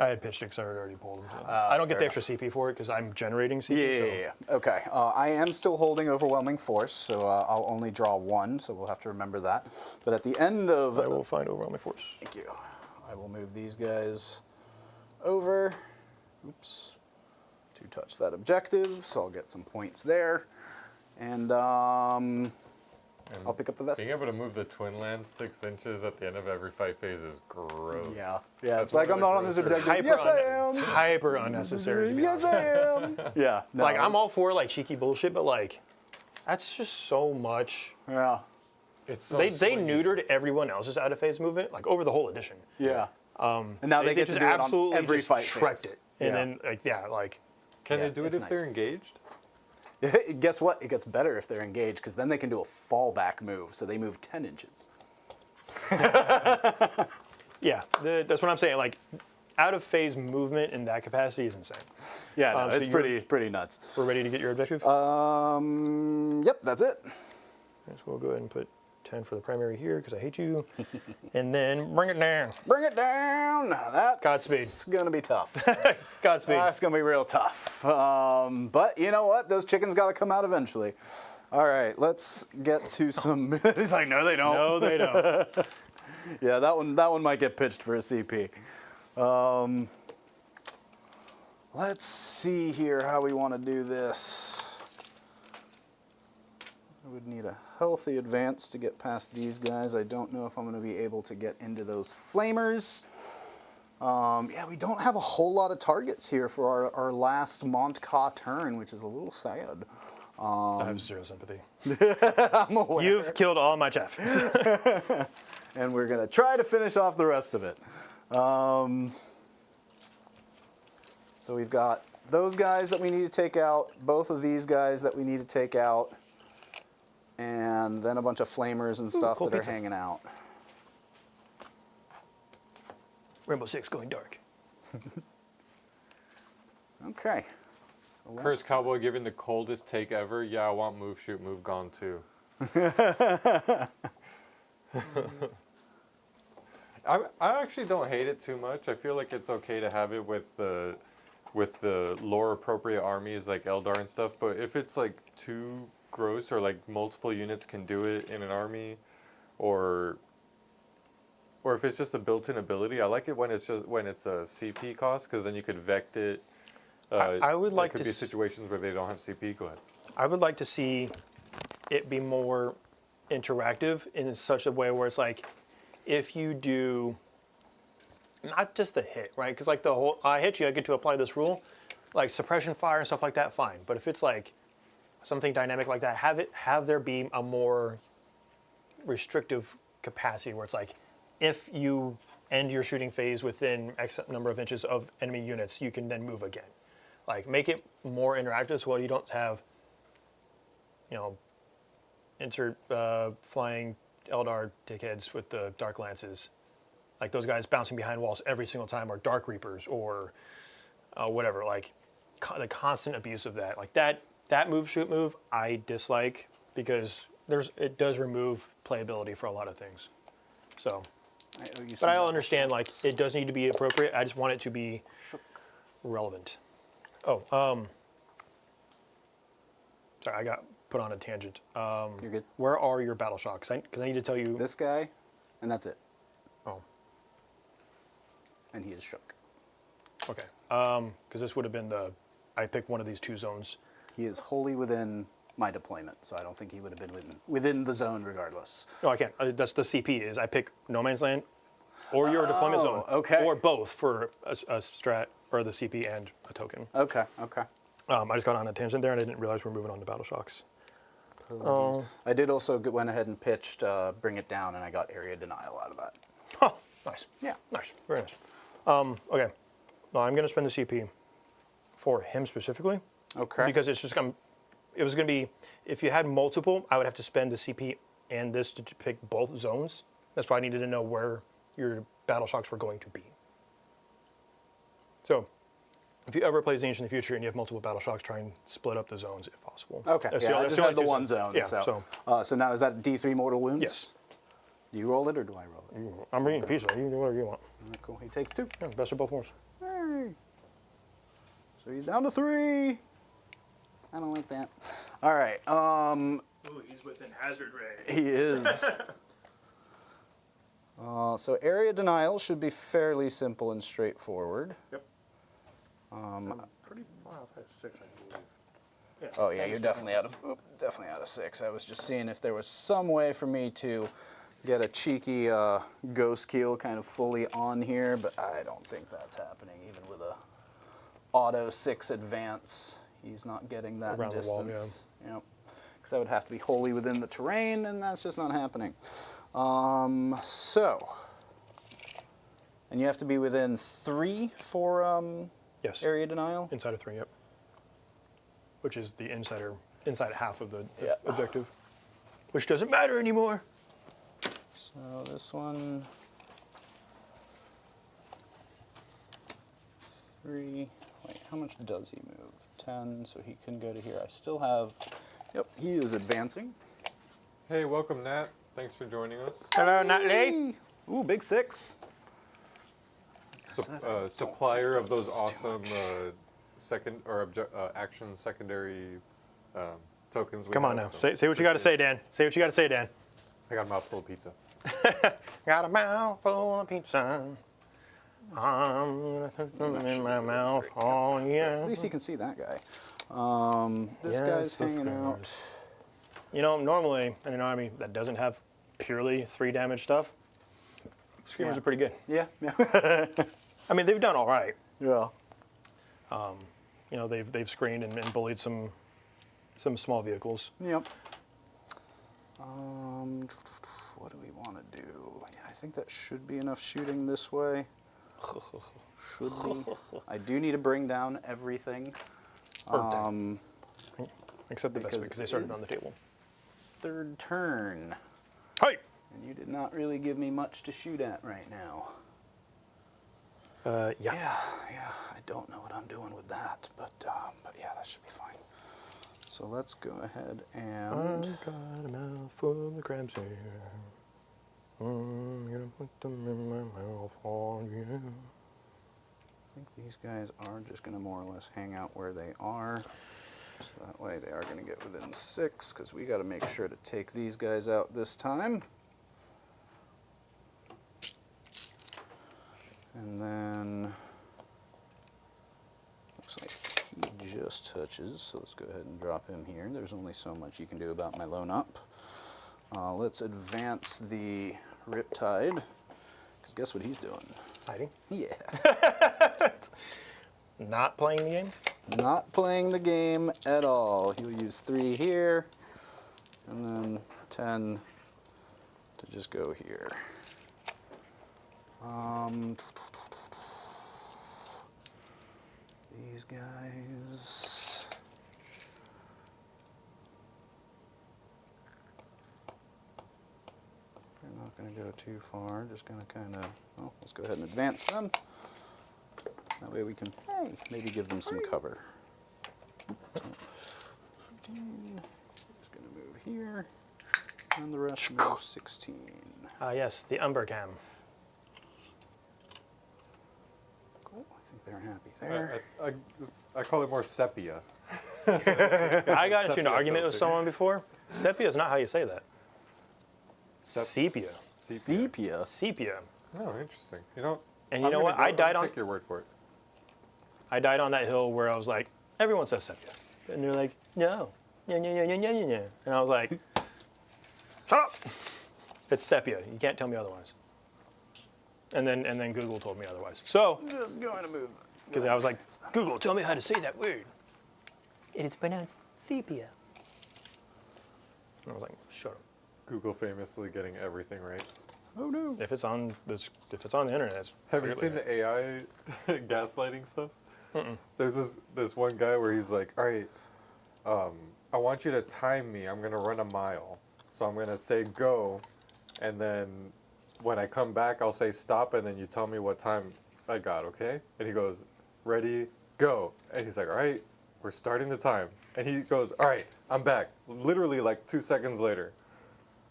I had pitched it because I had already pulled them. So. I don't get the extra CP for it because I'm generating CP. Yeah. Okay. I am still holding Overwhelming Force, so I'll only draw 1, so we'll have to remember that. But at the end of... I will find Overwhelming Force. Thank you. I will move these guys over. Oops. To touch that objective, so I'll get some points there. And I'll pick up the vest. Being able to move the twin lands 6 inches at the end of every fight phase is gross. Yeah. That's It's like one I'm of the not on this grosser- objective. Yes, I am. Hyper unnecessary. To be Yes, honest. I am. Yeah. No, Like I'm all it's- for like cheeky bullshit, but like that's just so much. Yeah. It's so They swingy. neutered everyone else's out of phase movement like over the whole edition. Yeah. And now they get to just do it on absolutely every just fight shreked phase. it, and Yeah. then like Can Yeah, they do it it's if nice. they're engaged? Guess what? It gets better if they're engaged, because then they can do a fallback move, so they move 10 inches. yeah, that's what I'm saying. Like out of phase movement in that capacity is insane. Yeah, no, So it's pretty nuts. We're ready to get your objective. Yep, that's it. So we'll go ahead and put 10 for the primary here because I hate you, and then bring it down. Bring it down. That's Godspeed. gonna be tough. Godspeed. That's gonna be real tough. But you know what? Those chickens got to come out eventually. All right, let's get to some. He's like, no, they don't. No, they don't. Yeah, that one might get pitched for a CP. Let's see here how we want to do this. I would need a healthy advance to get past these guys. I don't know if I'm going to be able to get into those flamers. Yeah, we don't have a whole lot of targets here for our last Mont'ka turn, which is a little sad. I have zero sympathy. I'm aware. You've killed all my chaff. And we're going to try to finish off the rest of it. So we've got those guys that we need to take out, both of these guys that we need to take out, and then a bunch of flamers and stuff cool that are pizza. hanging out. Rainbow Six going dark. Okay. So Curse Cowboy giving the coldest take ever. Yeah, I want move, shoot, move, gone too. I actually don't hate it too much. I feel like it's okay to have it with the lore appropriate armies like Eldar and stuff. But if it's like too gross or like multiple units can do it in an army, or if it's just a built-in ability, I like it when it's a CP cost, because then you could vect it. I would like there could to be situations where they don't have CP. Go ahead. I would like to see it be more interactive in such a way where it's like, if you do not just the hit, right? Because like the whole, I hit you, I get to apply this rule, like suppression fire and stuff like that, fine. But if it's like something dynamic like that, have there be a more restrictive capacity where it's like, if you end your shooting phase within X number of inches of enemy units, you can then move again. Like make it more interactive so you don't have, insert flying Eldar dickheads with the Dark Lances. Like those guys bouncing behind walls every single time, or Dark Reapers, or whatever. Like the constant abuse of that. Like that move, shoot move, I dislike because it does remove playability for a lot of things. So, but I understand like it does need to be appropriate. I just want it to be relevant. Oh, sorry, I got put on a tangent. You're good. Where are your battle shocks? Because I need to tell you. This guy, and that's it. Oh, And he is shook. okay. Because this would have been I picked one of these 2 zones. He is wholly within my deployment, so I don't think he would have been within the zone regardless. No, I can't. That's the CP is. I pick No Man's Land, or your deployment zone, okay. or both for a strat or the CP and a token. Okay, okay. I just got on a tangent there, and I didn't realize we're moving on to battle shocks. I did also went ahead and pitched Bring It Down, and I got area denial out of that. Oh, nice. Yeah. Nice. Very nice. Okay. No, I'm going to spend the CP for him specifically. Okay. Because it's just it was going to be, if you had multiple, I would have to spend the CP and this to pick both zones. That's why I needed to know where your battle shocks were going to be. So, if you ever play Tzeentch in the future and you have multiple battle shocks, try and split up the zones if possible. Okay, That's yeah, I that's just had the two one zones. zone. Yeah, So now is that D3 mortal wounds? Yes. Do you roll it or do I roll it? I'm bringing a piece of it. You can do whatever you want. Alright, cool. He takes 2. Yeah, best of both worlds. Hey. So he's down to 3. I don't like that. All right. Ooh, he's within hazard range. He is. So area denial should be fairly simple and straightforward. Yep. I'm pretty far outside 6, I believe. Oh yeah, you're definitely out of 6. I was just seeing if there was some way for me to get a cheeky ghost keel kind of fully on here, but I don't think that's happening. Even with a auto 6 advance, he's not getting that Around the wall, distance. Yeah. Yep. Because that would have to be wholly within the terrain, and that's just not happening. And you have to be within 3 for Yes. area denial? Inside of 3, yep. Which is the inside half of the Yeah. objective. Which doesn't matter anymore. So this one, 3. Wait, how much does he move? 10, so he can go to here. I still have, yep, he is advancing. Hey, welcome, Nat. Thanks for joining us. Hello, Natalie. Hey! Ooh, big 6. Supplier of those awesome action secondary tokens. Come on now. Say what you got to say, Dan. Say what you got to say, Dan. I got a mouthful of pizza. Got a mouthful of pizza. I'm in my mouth. Oh, yeah. At least you can see that guy. This Yes, guy's of hanging out. course. You know, normally in an army that doesn't have purely 3 damage stuff, Screamers Yeah. are pretty good. Yeah, yeah. I mean, they've done all right. Yeah. You know, they've screened and bullied some small vehicles. Yep. What do we want to do? Yeah, I think that should be enough shooting this way. Should be. I do need to bring down everything. Except the best because because they started it on the table. 3rd turn. Hey! And you did not really give me much to shoot at right now. Yeah. Yeah, I don't know what I'm doing with that, but yeah, that should be fine. So let's go ahead and I've got a mouthful of crabs here. I'm gonna put them in my mouth for you. I think these guys are just going to more or less hang out where they are. So that way they are going to get within 6, because we got to make sure to take these guys out this time. And then looks like he just touches, so let's go ahead and drop him here. There's only so much you can do about my lone up. Let's advance the Riptide, because guess what he's doing? Hiding. Yeah. Not playing the game. Not playing the game at all. He'll use 3 here, and then 10 to just go here. These guys. They're not going to go too far. Just going to kind of, well, let's go ahead and advance them. That way we can, hey, maybe give them some cover. Just going to move here, and the rest move 16. Yes, the Umbercam. Cool, I think they're happy there. I call it more sepia. I got into an Sepia argument with filter. someone before. Sepia is not how you say that. Sepia. Sepia. Sepia. Oh, interesting. You know. And you I'm know gonna what? go- I I'm died gonna on. Take your word for it. I died on that hill where I was like, everyone says sepia, and they're like, no, yeah. And I was like, shut up. It's sepia. You can't tell me otherwise. And then Google told me otherwise. So, Just going to move. because I was like, Google, tell me how to say that word. It is pronounced sepia. And I was like, shut up. Google famously getting everything right. Oh no. If it's on the internet, it's Have you clearly seen the AI gaslighting stuff? There's this one guy where he's like, all right, I want you to time me. I'm going to run a mile. So I'm going to say go, and then when I come back, I'll say stop, and then you tell me what time I got, okay? And he goes, ready, go. And he's like, all right, we're starting the time. And he goes, all right, I'm back. Literally like 2 seconds later.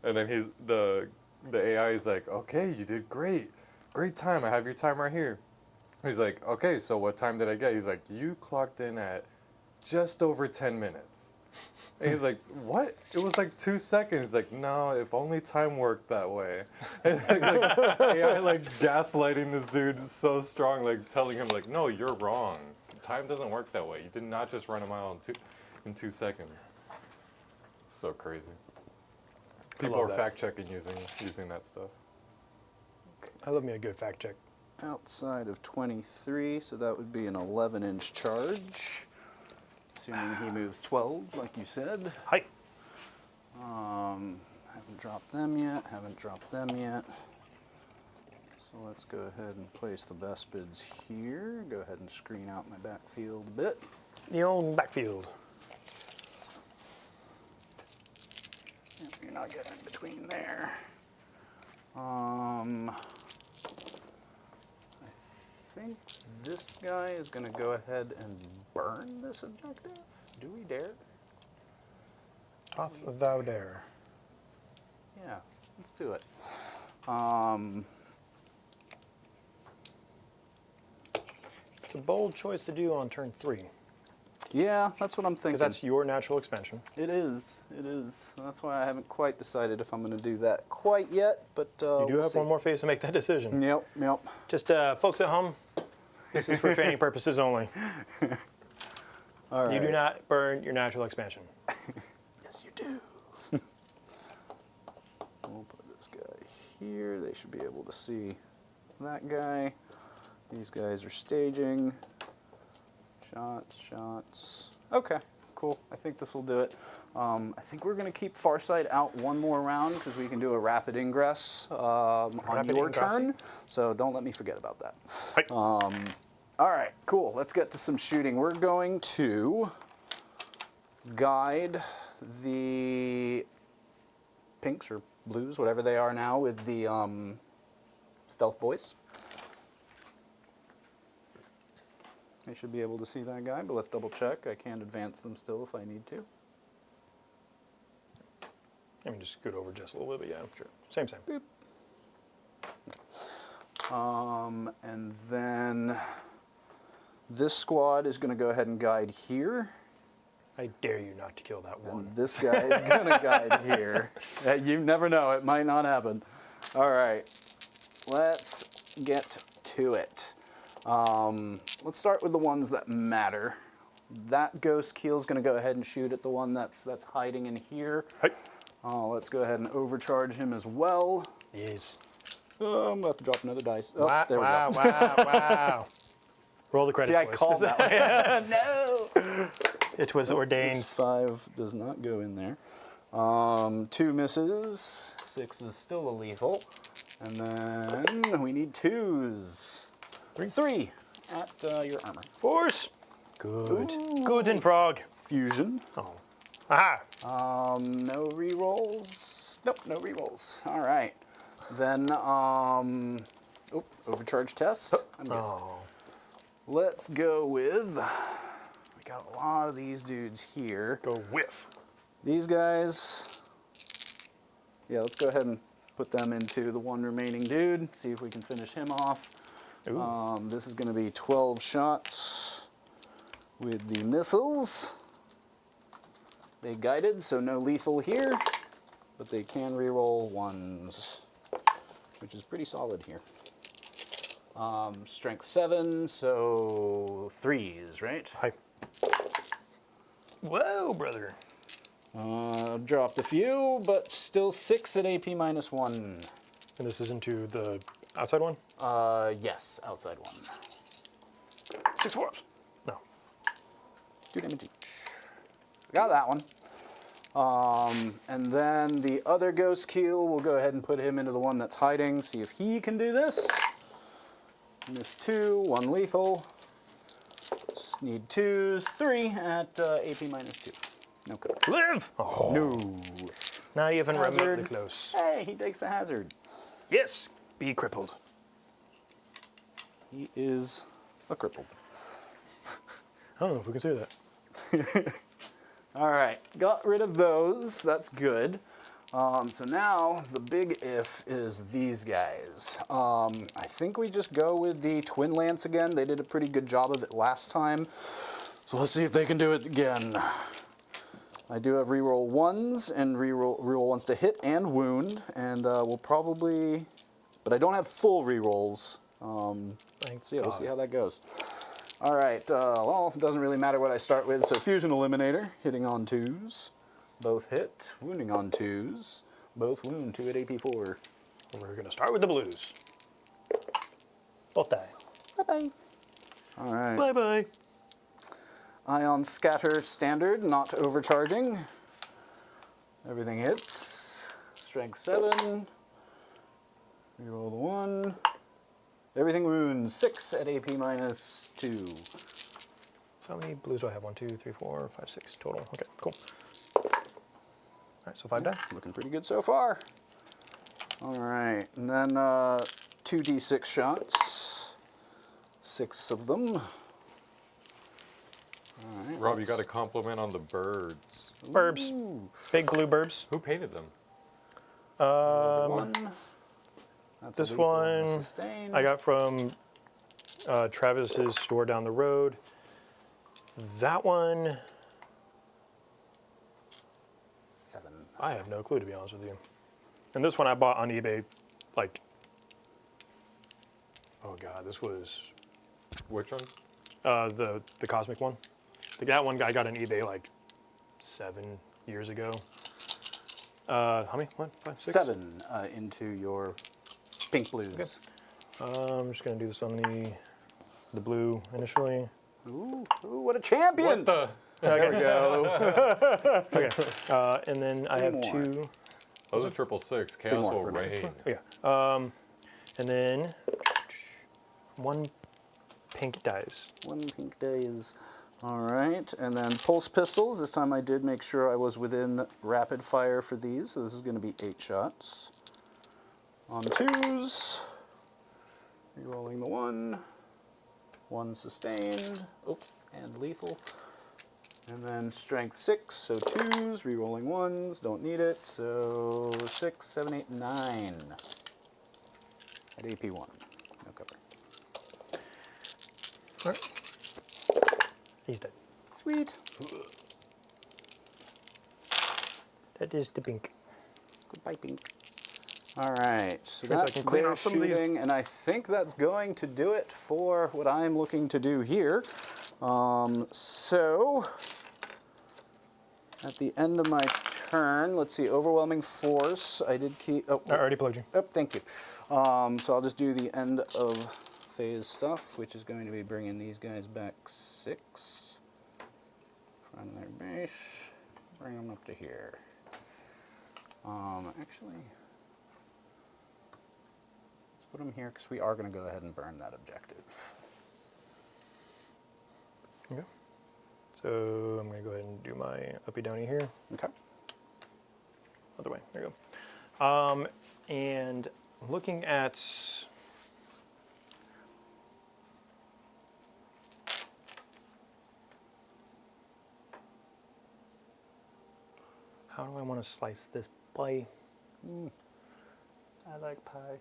And then the AI is like, okay, you did great. Great time. I have your time right here. He's like, okay, so what time did I get? He's like, you clocked in at just over 10 minutes. And he's like, what? It was like 2 seconds. He's like, no, if only time worked that way. And AI like gaslighting this dude so strong, like telling him like, no, you're wrong. Time doesn't work that way. You did not just run a mile in 2 seconds. So crazy. People are fact checking using that stuff. I love me a good fact check. Outside of 23, so that would be an 11-inch charge. Assuming he moves 12, like you said. Hi. Haven't dropped them yet, haven't dropped them yet. So let's go ahead and place the best bids here. Go ahead and screen out my backfield a bit. The old backfield. Yep, you're not getting in between there. I think this guy is going to go ahead and burn this objective. Do we dare? Doth thou dare? Yeah, let's do it. It's a bold choice to do on turn 3. Yeah, that's what I'm thinking. Because that's your natural expansion. It is. It is. That's why I haven't quite decided if I'm going to do that quite yet, but You do have one more phase to make that decision. Yep, yep. Just folks at home, this is for training purposes only. All right. You do not burn your natural expansion. Yes, you do. We'll put this guy here. They should be able to see that guy. These guys are staging. Shots, shots. Okay, cool. I think this will do it. I think we're going to keep Farsight out one more round because we can do a rapid ingress on Rapid your ingressing. turn. So don't let me forget about that. Hi. All right, cool. Let's get to some shooting. We're going to guide the pinks or blues, whatever they are now, with the stealth boys. I should be able to see that guy, but let's double check. I can advance them still if I need to. Let me just scoot over just a little bit, but yeah, sure. Same. Boop. And then this squad is going to go ahead and guide here. I dare you not to kill that one. And this guy is going to guide here. You never know. It might not happen. All right. Let's get to it. Let's start with the ones that matter. That ghost keel is going to go ahead and shoot at the one that's hiding in here. Hi. Let's go ahead and overcharge him as well. Yes. I'm about to drop another dice. Oh, Wow, there we wow, go. wow. Roll the credits, See, I boys. called that one. No! It was ordained. It's 5 does not go in there. 2 misses. 6 is still a lethal. And then we need 2s. 3 at your armor. Force. Good. Good and frog. Fusion. Oh. Aha. No rerolls. Nope, no rerolls. All right. Then, overcharge test. I'm good. Oh. Let's go with, we got a lot of these dudes here. Go whiff. These guys, yeah, let's go ahead and put them into the one remaining dude, see if we can finish him off. This is going to be 12 shots with the missiles. They guided, so no lethal here, but they can reroll 1s, which is pretty solid here. Strength 7, so 3s, right? Hi. Whoa, brother. Dropped a few, but still 6 at AP -1. And this is into the outside one? Yes, outside 1. 6 warps. No. 2 damage each. Got that one. And then the other ghost keel, we'll go ahead and put him into the one that's hiding, see if he can do this. Miss 2, 1 lethal. Just need 2s, 3 at AP -2. No code. Live! Oh. No. Not even remotely Hazard. close. Hey, he takes a hazard. Yes. Be crippled. He is a crippled. I don't know if we can say that. All right, got rid of those. That's good. So now the big if is these guys. I think we just go with the Twin Lance again. They did a pretty good job of it last time. So let's see if they can do it again. I do have reroll ones and reroll ones to hit and wound, and we'll probably, but I don't have full rerolls. So yeah, we'll see how that goes. All right, well, it doesn't really matter what I start with. So Fusion Eliminator, hitting on 2s. Both hit, wounding on 2s. Both wound, 2 at AP4. And we're going to start with the blues. Both die. Bye-bye. All right. Bye-bye. Ion Scatter Standard, not overcharging. Everything hits. Strength 7. Reroll the 1. Everything wounds, 6 at AP minus 2. So how many blues do I have? 1, 2, 3, 4, 5, 6 total. Okay, cool. All right, so 5 die. Looking pretty good so far. All right, and then 2d6 shots. 6 of them. All right, Rob, you got a compliment on the birds. Burbs. Big blue burbs. Who painted them? One. That's a This lethal and a one sustain. I got from Travis's store down the road. That one, 7. I have no clue, to be honest with you. And this one I bought on eBay, like, oh god, this was Which one? the cosmic one. That one I got on eBay like 7 years ago. How many? 1, 5, 6? 7 into your pink blues. I'm just gonna do this on the blue initially. Ooh, what a champion! What the? There we go. Okay, and then I have more. 2. Those are 666. Chaos more will for now. rain. Oh, yeah. And then 1 pink dies. 1 pink days. All right, and then pulse pistols. This time I did make sure I was within rapid fire for these, so this is going to be 8 shots. On 2s. Rerolling the 1. 1 sustained. Oh, and lethal. And then strength 6, so 2s. Rerolling 1s, don't need it. So 6, 7, 8, 9. At AP1. No cover. All right. He's dead. Sweet. That is the pink. Goodbye, pink. All right, so Sure, so I that's can clean their off some of these. shooting, and I think that's going to do it for what I'm looking to do here. So, at the end of my turn, let's see, overwhelming force. I did keep. Oh, I already plugged you. oh, thank you. So I'll just do the end of phase stuff, which is going to be bringing these guys back 6 from their base. Bring them up to here. Actually. Put them here because we are going to go ahead and burn that objective. Okay. So I'm going to go ahead and do my uppy downy here. Okay. Other way. There you go. And looking at how do I want to slice this pie? I like pie.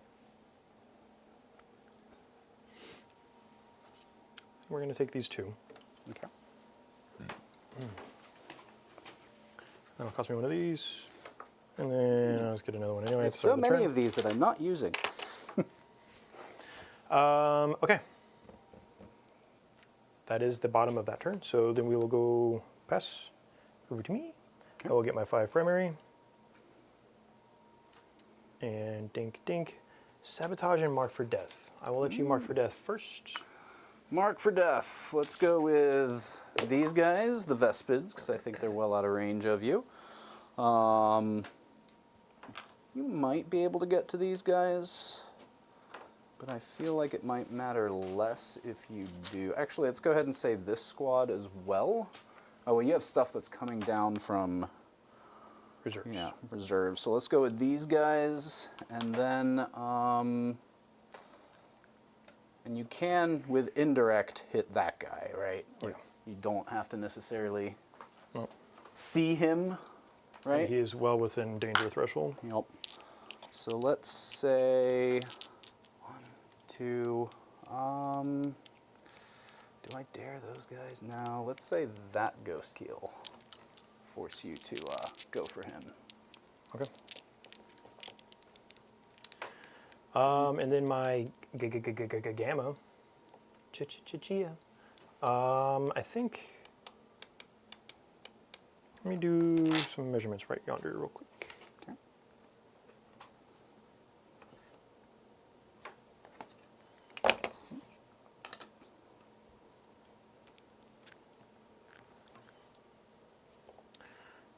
We're going to take these 2. Okay. That'll cost me one of these. And then I'll just get another one anyway. There's so many of these that I'm not using. Okay. That is the bottom of that turn. So then we will go pass over to me. I will get my 5 primary. And dink dink. Sabotage and mark for death. I will let you mark for death first. Mark for death. Let's go with these guys, the Vespids, because I think they're well out of range of you. You might be able to get to these guys, but I feel like it might matter less if you do. Actually, let's go ahead and say this squad as well. Oh, well, you have stuff that's coming down from Reserves. yeah, reserves. So let's go with these guys, and then and you can with indirect hit that guy, right? Yeah. you don't have to necessarily Well, see him, right? he is well within danger threshold. Yep. So let's say 1, 2. Do I dare those guys? No. Let's say that ghost keel. Force you to go for him. Okay. And then my gamma, chia. I think. Let me do some measurements right yonder real quick. Okay.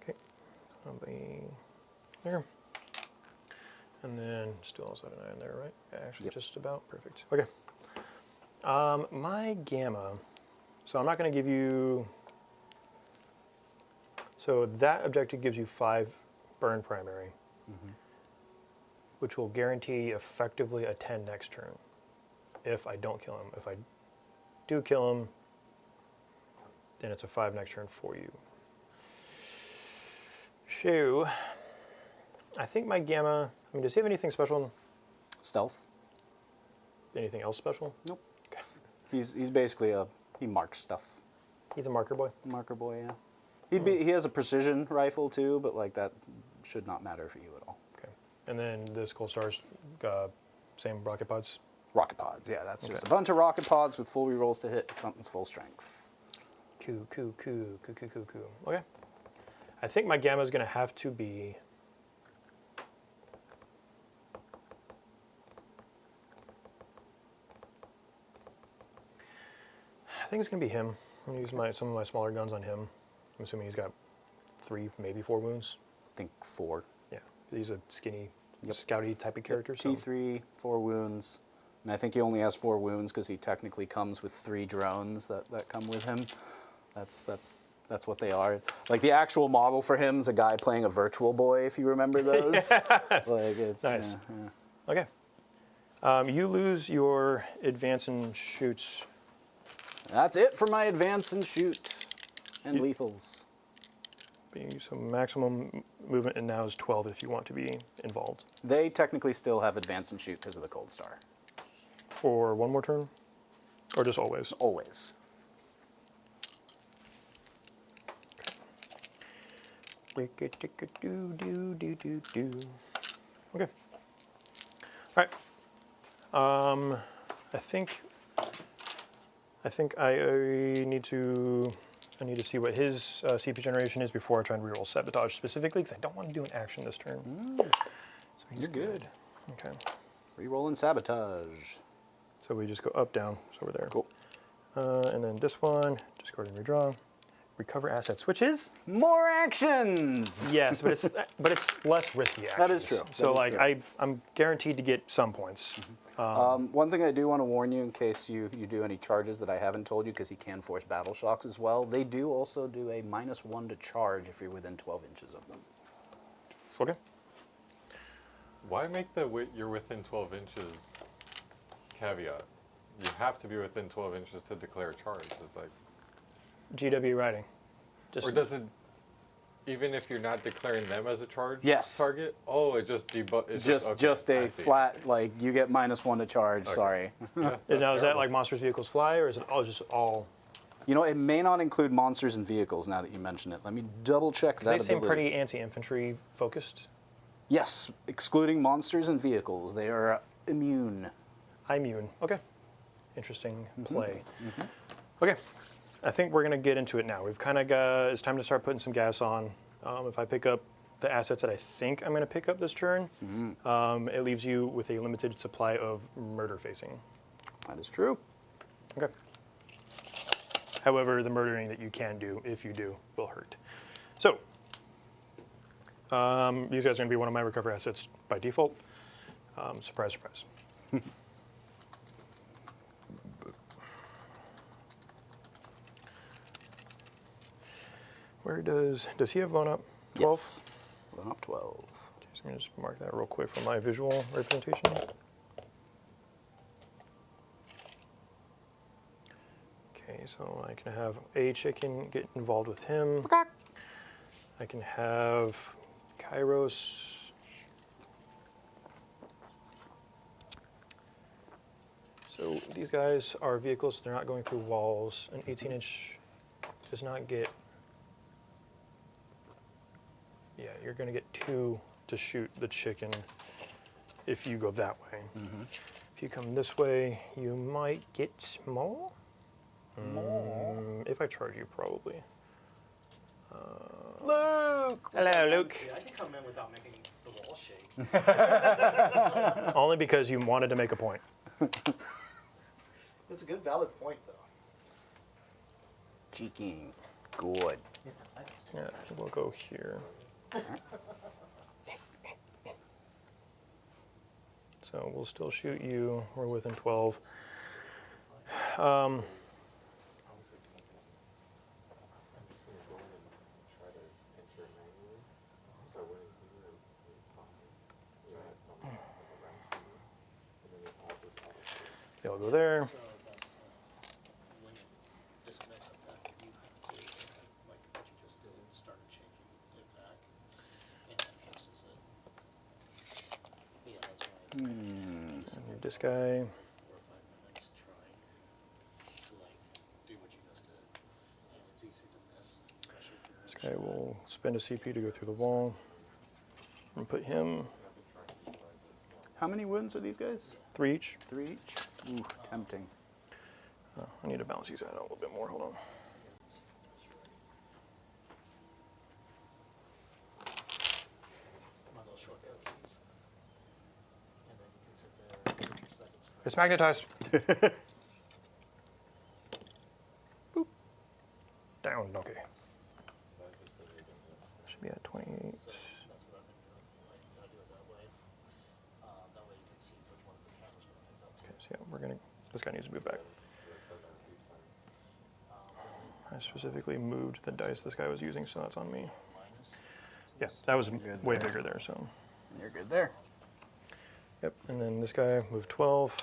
Okay, I'll be there. And then still outside an eye in there, right? Yeah, actually, Yep. just about perfect. Okay. My gamma. So I'm not going to give you. So that objective gives you 5 burn primary, which will guarantee effectively a 10 next turn if I don't kill him. If I do kill him, then it's a 5 next turn for you. So, I think my gamma. I mean, does he have anything special? Stealth. Anything else special? Nope. He's basically he marks stuff. He's a marker boy. Marker boy, yeah. He has a precision rifle too, but like that should not matter for you at all. Okay. And then this Cold Star's same rocket pods. Rocket pods, yeah, that's just Okay. a bunch of rocket pods with full rerolls to hit if something's full strength. Cool. Okay. I think my gamma is going to have to be. I think it's going to be him. I'm going to use some of my smaller guns on him. I'm assuming he's got 3, maybe 4 wounds. I think 4. Yeah. He's a skinny, Yep. scouty type of character. So. T3, 4 wounds. And I think he only has 4 wounds because he technically comes with 3 drones that come with him. That's what they are. Like the actual model for him is a guy playing a Virtual Boy, if you remember those. Yes. Like it's Nice. yeah. Okay. You lose your advance and shoots. That's it for my advance and shoot and lethals. So maximum movement in now is 12 if you want to be involved. They technically still have advance and shoot because of the Cold Star. For one more turn? Or just always? Always. Okay. All right. I think I need to see what his CP generation is before I try and reroll sabotage specifically because I don't want to do an action this turn. So You're good. Okay. Rerolling sabotage. So we just go up, down. So we're there. Cool. And then this one, discard and redraw. Recover assets, which is More actions. yes, but it's less risky. Actions. That is true. That So is like true. I'm guaranteed to get some points. One thing I do want to warn you in case you do any charges that I haven't told you, because he can force battle shocks as well. They do also do a -1 to charge if you're within 12 inches of them. Okay. Why make the you're within 12 inches caveat? You have to be within 12 inches to declare a charge. It's like, GW writing. Just or does it, even if you're not declaring them as a charge Yes. target? Oh, it just it's Just okay, I a see. flat, like, you get -1 to charge, Okay. sorry. Yeah, now that's is that terrible. like monsters, vehicles, fly, or is it all just all? You know, it may not include monsters and vehicles now that you mention it. Let me double check that They seem ability. pretty anti-infantry focused. Yes, excluding monsters and vehicles. They are immune. Immune. Okay. Interesting play. Okay. I think we're going to get into it now. We've kind of got, it's time to start putting some gas on. If I pick up the assets that I think I'm going to pick up this turn, it leaves you with a limited supply of murder facing. That is true. Okay. However, the murdering that you can do, if you do, will hurt. So, these guys are going to be one of my recover assets by default. Surprise, surprise. Where does he have blown up? 12? Yes. Blown up 12. Okay, so I'm going to just mark that real quick for my visual representation. Okay, so I can have a chicken get involved with him. I can have Kairos. So these guys are vehicles, they're not going through walls. An 18-inch does not get... Yeah, you're going to get 2 to shoot the chicken if you go that way. If you come this way, you might get small. If I charge you, probably. Luke! Hello, Luke. Yeah, I can come in without making the wall shake. Only because you wanted to make a point. It's a good, valid point, though. Cheeking. Good. Yeah, we'll go here. So we'll still shoot you. We're within 12. They'll go there. So that's when it disconnects like that, you have to, like what you just did, start changing it back, and that fixes it. Yeah, that's why it's Move this guy. 4 or 5 minutes trying to like do what you just did, and it's easy to miss. Especially if you're This guy will spend a CP to go through the wall. And put him How many wounds are these guys? 3 each. 3 each? Ooh, tempting. Oh, I need to balance these out a little bit more. Hold on. my little shortcut keys, and then you can sit there and do your seconds. It's magnetized. Boop. Down. Okay. Should be at 28. So that's what I've been doing. Like, I do it that way. That way you can see which one of the camera's going to pick up. Okay, so yeah, we're gonna. This guy needs to move back. I specifically moved the dice this guy was using, so that's on me. Minus. Yeah, that was Good way there. bigger there. So. You're good there. Yep, and then this guy moved 12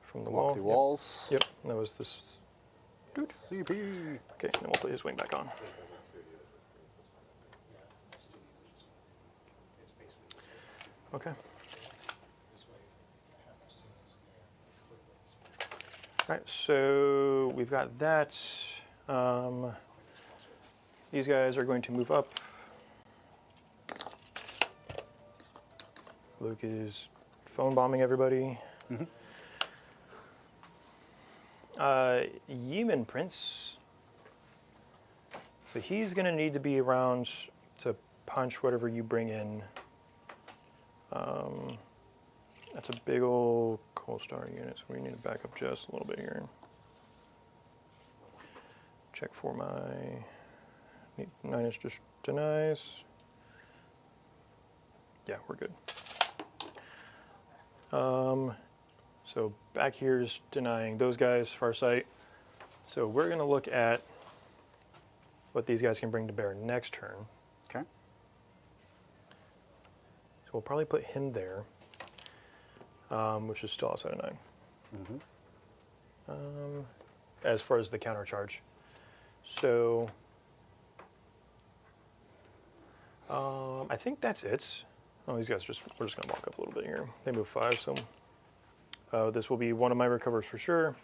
from the wall. Walk through walls. Yep, and that was this. CP. Okay, and then we'll put his wing back on. It's basically the same. Okay. This way, I have as soon as All right, so we've got that. These guys are going to move up. Luke is phone bombing everybody. Yeeman Prince. So he's going to need to be around to punch whatever you bring in. That's a big old coal star unit, so we need to back up just a little bit here. Check for my 9-inch denies. Yeah, we're good. So back here's denying those guys, far sight. So we're going to look at what these guys can bring to bear next turn. Okay. So we'll probably put him there, which is still outside of 9. As far as the counter charge. So I think that's it. Oh, these guys we're just going to walk up a little bit here. They move 5, so this will be one of my recovers for sure.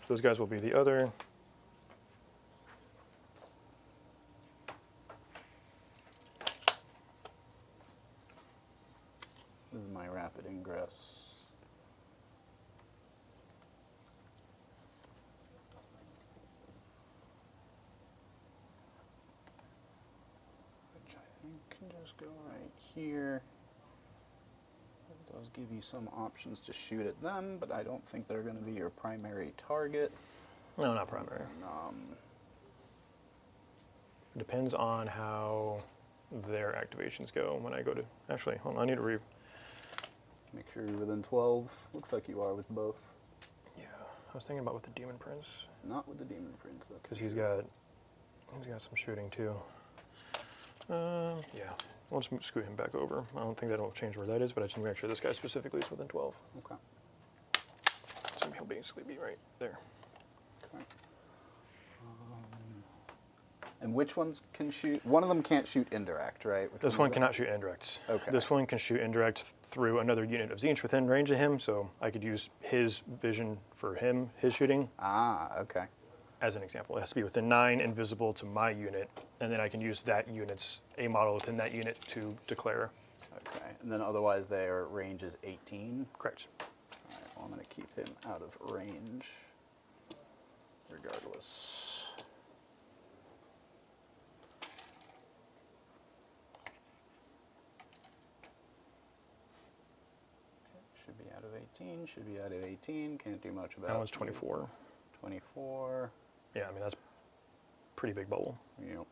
Those guys will be the other. This is my rapid ingress. Which I think can just go right here. It does give you some options to shoot at them, but I don't think they're going to be your primary target. No, not primary. It depends on how their activations go when I go to... Actually, hold on, I need to Make sure you're within 12. Looks like you are with both. Yeah, I was thinking about with the Demon Prince, Not with the Demon Prince, though. because he's got some shooting too. Yeah, we'll just scoot him back over. I don't think that'll change where that is, but I just need to make sure this guy specifically is within 12. Okay. So he'll basically be right there. Okay. And which ones can shoot? One of them can't shoot indirect, right? Which This is one that? cannot shoot indirect. Okay. This one can shoot indirect through another unit of Tzeentch within range of him, so I could use his vision for him, his shooting, Ah, okay. as an example. It has to be within 9 and visible to my unit, and then I can use that unit's a model within that unit to declare. Okay. And then otherwise their range is 18. Correct. All right, well, I'm going to keep him out of range regardless. Should be out of 18, should be out of 18, can't do much about That one's it. 24. 24, Yeah, I mean, that's pretty big bubble. yep.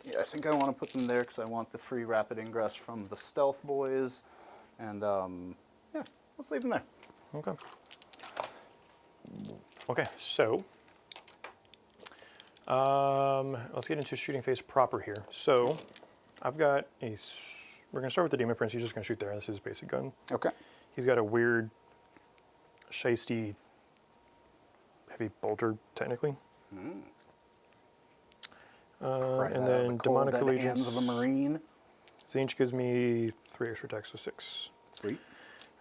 Yeah, I think I want to put them there because I want the free rapid ingress from the stealth boys. And yeah, let's leave them there. Okay. Okay, so let's get into shooting phase proper here. So I've got we're gonna start with the Demon Prince. He's just gonna shoot there. This is his basic gun. Okay. He's got a weird, shiesty, heavy bolter, technically. And then Demonic Dead hands of a Allegiance. Marine. Tzeentch gives me 3 extra attacks, so 6. Sweet.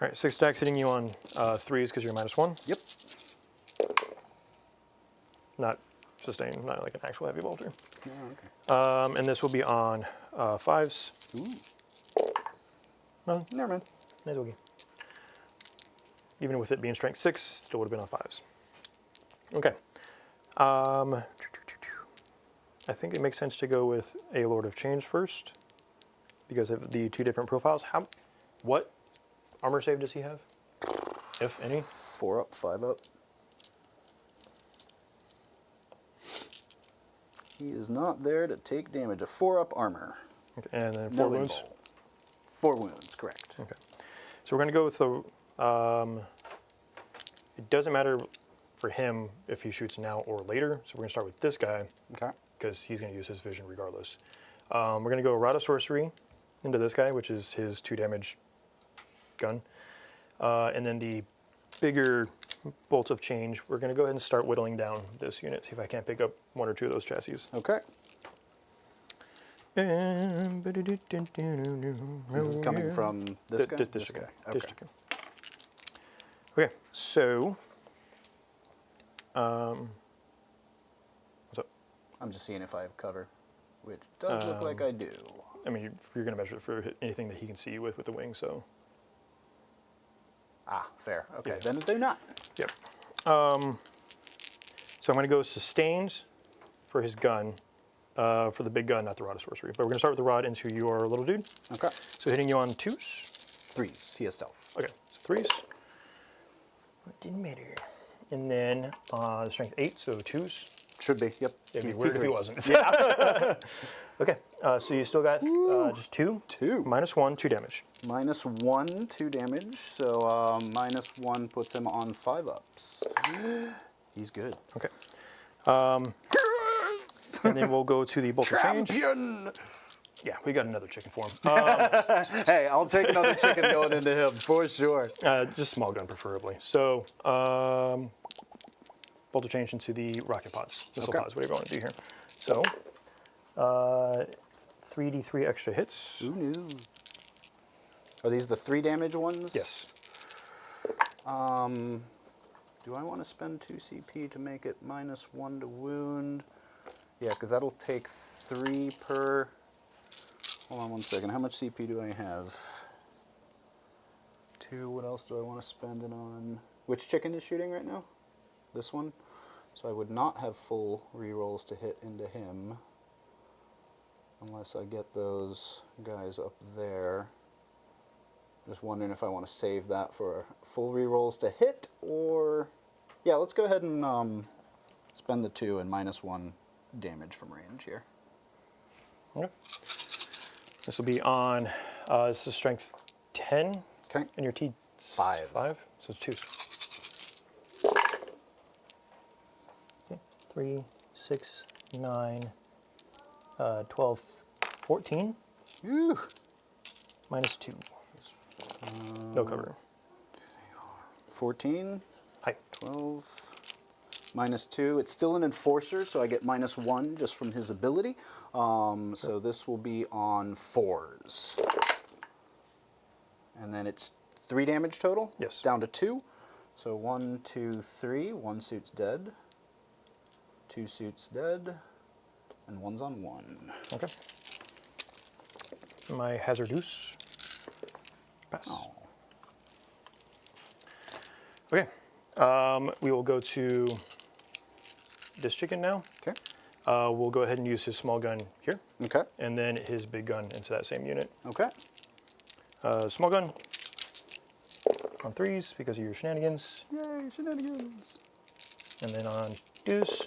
All right, 6 attacks hitting you on 3s because you're -1. Yep. Not sustained, not like an actual heavy bolter. Oh, okay. And this will be on 5s. Ooh. No, Never mind. it's okay. Even with it being strength 6, still would have been on 5s. Okay. I think it makes sense to go with a Lord of Change first because of the 2 different profiles. What armor save does he have, if any? 4 up, 5 up. He is not there to take damage. A 4 up armor. Okay, and then 4 No wounds. invul. 4 wounds, correct. Okay. So we're going to go with the... it doesn't matter for him if he shoots now or later. So we're going to start with this guy Okay. because he's going to use his vision regardless. We're going to go Rod of Sorcery into this guy, which is his 2 damage gun. And then the bigger bolts of change, we're going to go ahead and start whittling down this unit, see if I can't pick up 1 or 2 of those chassis. Okay. This is coming from this guy? This guy. Okay. This guy. Okay, so what's up? I'm just seeing if I have cover, which does look like I do. I mean, you're going to measure it for anything that he can see you with the wing, so. Ah, fair. Okay, Yeah. then do not. Yep. So I'm going to go sustained for his gun, for the big gun, not the Rod of Sorcery. But we're going to start with the rod into your little dude. Okay. So hitting you on 2s. 3s. He has stealth. Okay, so 3s. It didn't matter. And then strength 8, so 2s. Should be, yep. It'd be He's weird if he T3. wasn't. Yeah. Okay, so you still got just 2. 2. -1, 2 damage. -1, 2 damage. So -1 puts him on 5 ups. He's good. Okay. And then we'll go to the bolt of change. Champion! Yeah, we got another chicken for him. Hey, I'll take another chicken going into him, for sure. Just small gun, preferably. So, bolt of change into the rocket pods, missile Okay. pods, whatever you want to do here. So, 3d3 extra hits. Who knew? Are these the 3 damage ones? Yes. Do I want to spend 2 CP to make it -1 to wound? Yeah, because that'll take 3 per... Hold on 1 second. How much CP do I have? 2. What else do I want to spend it on? Which chicken is shooting right now? This one? So I would not have full rerolls to hit into him. Unless I get those guys up there. Just wondering if I want to save that for full rerolls to hit, or... Yeah, let's go ahead and spend the 2 and -1 damage from range here. Okay. This will be on, this is strength 10, Okay. and your T 5. 5, so it's 2s. Okay. 3, 6, 9, 12, 14. Ooh. -2. No cover. 14, Hi. 12, -2. It's still an enforcer, so I get -1 just from his ability. So this will be on 4s. And then it's 3 damage total? Yes. Down to 2. So 1, 2, 3. 1 suit's dead. 2 suits dead. And 1's on 1. Okay. My hazardous. Pass. Oh. Okay. We will go to this chicken now. Okay. We'll go ahead and use his small gun here, Okay. and then his big gun into that same unit. Okay. Small gun on 3s because of your shenanigans, Yay, shenanigans. and then on 2s,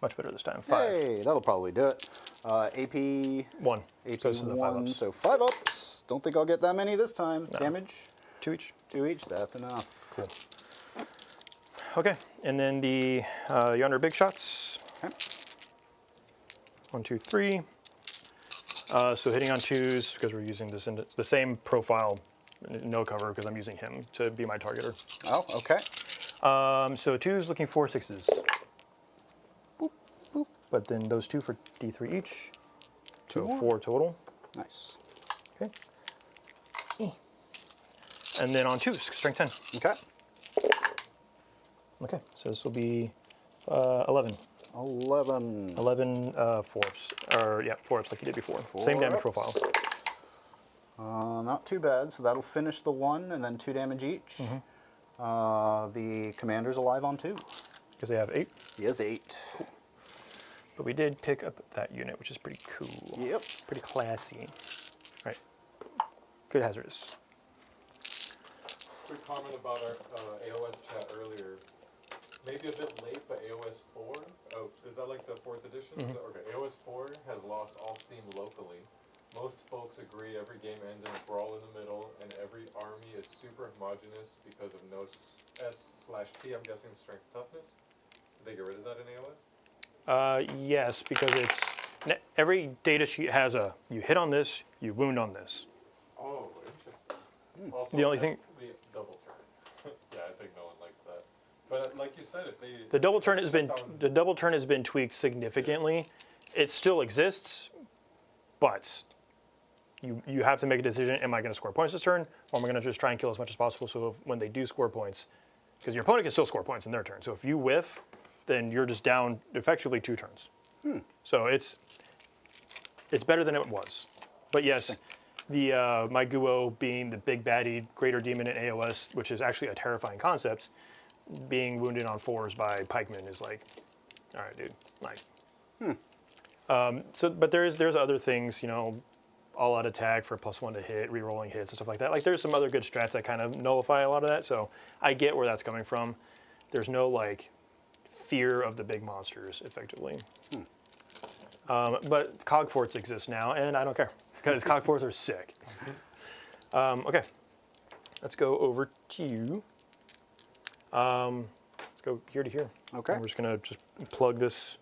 much better this time. 5. Hey, that'll probably do it. AP 1. AP So this is the 5 1, ups. so 5 ups. Don't think I'll get that many this time. No. Damage, 2 each. 2 each, that's enough. Cool. Okay, and then the yonder big shots. Okay. 1, 2, 3. So hitting on 2s because we're using this in the same profile, no cover because I'm using him to be my targeter. Oh, okay. So 2s looking for 6s. Boop, boop. But then those 2 for D3 each. So 4 total. Nice. Okay. And then on 2s, strength 10. Okay. Okay, so this will be 11. 11. 11 4-ups. Or, yeah, 4-ups like you did before. Same damage 4-ups. profile. Not too bad, so that'll finish the 1 and then 2 damage each. The commander's alive on 2. Because they have 8. He has 8. But we did pick up that unit, which is pretty cool. Yep. Pretty classy. Right. Good hazardous. Quick comment about our AOS chat earlier. Maybe a bit late, but AOS 4. Oh, is that like the 4th edition? Okay, AOS 4 has lost all steam locally. Most folks agree every game ends in a brawl in the middle, and every army is super homogenous because of no S/T. I'm guessing strength toughness. Did they get rid of that in AOS? Yes, because it's every data sheet has a you hit on this, you wound on this. Oh, interesting. Also, The only thing- the double turn. Yeah, I think no one likes that. But like you said, if they The double turn has been shut down- the double turn has been tweaked significantly. It still exists, but you have to make a decision: am I going to score points this turn, or am I going to just try and kill as much as possible? So when they do score points, because your opponent can still score points in their turn. So if you whiff, then you're just down effectively 2 turns. So it's better than it was. But yes, the my Guo being the big baddie greater demon in AOS, which is actually a terrifying concept, being wounded on 4s by pikemen is like, all right, dude, like. But there's other things, you know, all out attack for +1 to hit, re-rolling hits and stuff like that. Like there's some other good strats that kind of nullify a lot of that. So I get where that's coming from. There's no like fear of the big monsters, effectively. But cog forts exist now, and I don't care because cog forts are sick. Okay, let's go over to you. Let's go here to here. Okay. And we're just gonna plug this.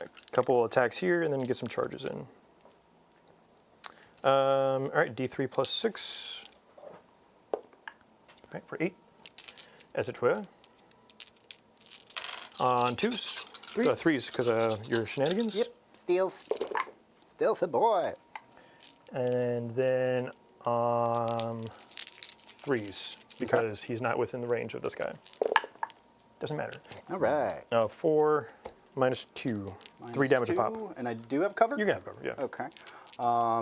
A couple attacks here, and then get some charges in. All right, D3 + 6. All right, for 8. As a 12. On 2s. 3s, because your shenanigans. Yep. Stealth boy. And then on 3s, because he's not within the range of this guy. Doesn't matter. All right. 4 -2. 3 damage a pop. And I do have cover? You can have cover, yeah. Okay.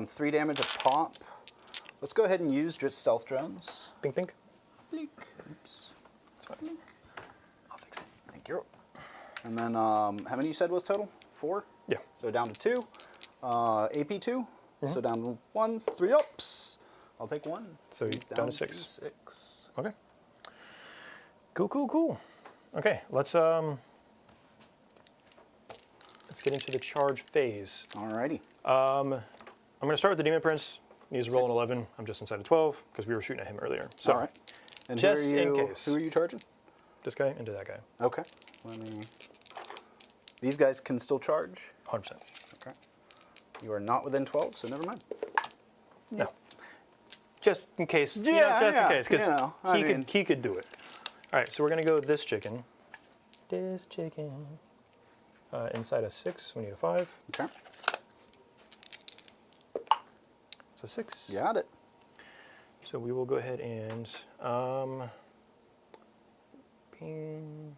3 damage a pop. Let's go ahead and use just stealth drones. Pink, pink. Blink. Oops. That's fine. I'll fix it. Thank you. And then, how many you said was total? 4? Yeah. So down to 2. AP 2. So down to 1. 3 ups. I'll take 1. So He's down to 6. 6. Okay. Cool. Okay, let's get into the charge phase. Alrighty. I'm going to start with the Demon Prince. He's rolling 11. I'm just inside of 12 because we were shooting at him earlier. So All right. And just in case. Who are you charging? This guy into that guy. Okay. These guys can still charge? 100%. Okay. You are not within 12, so never mind. No. Just in case. Yeah, just yeah, in case, because you know, I mean- he could do it. All right, so we're gonna go with this chicken. This chicken. Inside a 6, we need a 5. Okay. So 6. Got it. So we will go ahead and ping.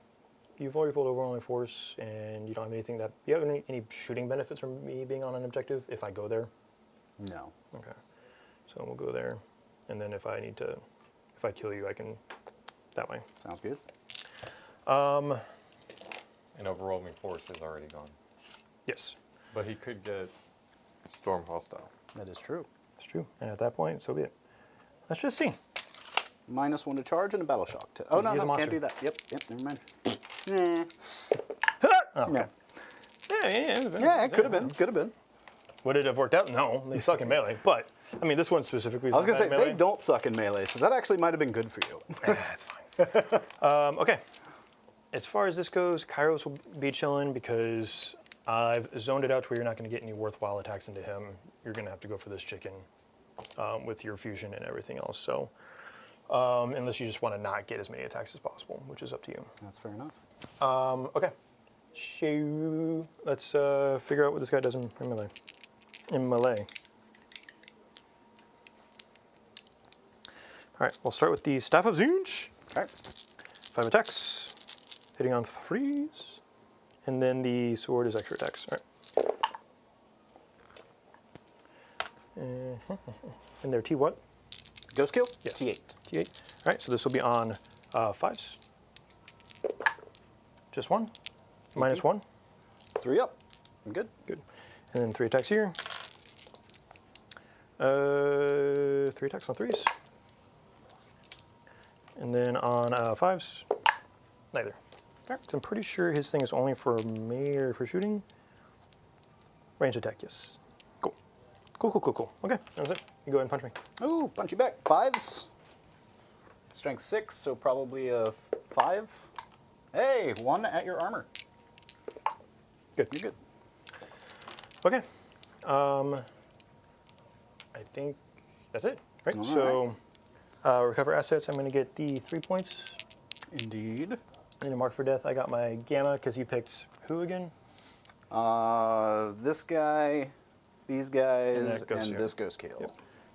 You've already pulled overwhelming force, and you don't have anything that. Do you have any shooting benefits from me being on an objective if I go there? No. Okay. So we'll go there, and then if I kill you, I can that way. Sounds good. And overwhelming force is already gone. Yes, But he could get storm hostile. That is true. that's true. And at that point, so be it. Let's just see. -1 to charge and a battle shock. Oh, no, He's a no, monster. can't do that. Yep, never mind. Oh, okay. No. Yeah. Yeah, it could have been. Would it have worked out? No, they suck in melee. But I mean, this one specifically. Is I was going to say, melee. they don't suck in melee, so that actually might have been good for you. That's fine. Okay. As far as this goes, Kairos will be chilling because I've zoned it out to where you're not going to get any worthwhile attacks into him. You're going to have to go for this chicken with your fusion and everything else. So, unless you just want to not get as many attacks as possible, which is up to you. That's fair enough. Okay. So let's figure out what this guy does in melee. All right, we'll start with the Staff of Tzeentch. Okay. 5 attacks, hitting on 3s, and then the sword is extra attacks. All right. And they're T what? Ghost kill? Yes. T8. T8. All right, so this will be on 5s. Just 1. -1. 3 up. I'm good. Good. And then 3 attacks here. 3 attacks on 3s. And then on 5s, neither. So I'm pretty sure his thing is only for melee or for shooting. Range attack, yes. Cool. Cool. Okay, that was it. You go ahead and punch me. Ooh, punch you back. 5s. Strength 6, so probably a 5. Hey, 1 at your armor. Good. You're good. Okay. I think that's it, right? All So, recover assets, I'm going to get the 3 points. Indeed. And a mark for death, I got my gamma because you picked who again? This guy, these guys, that ghost and here. this ghost kill. Yep.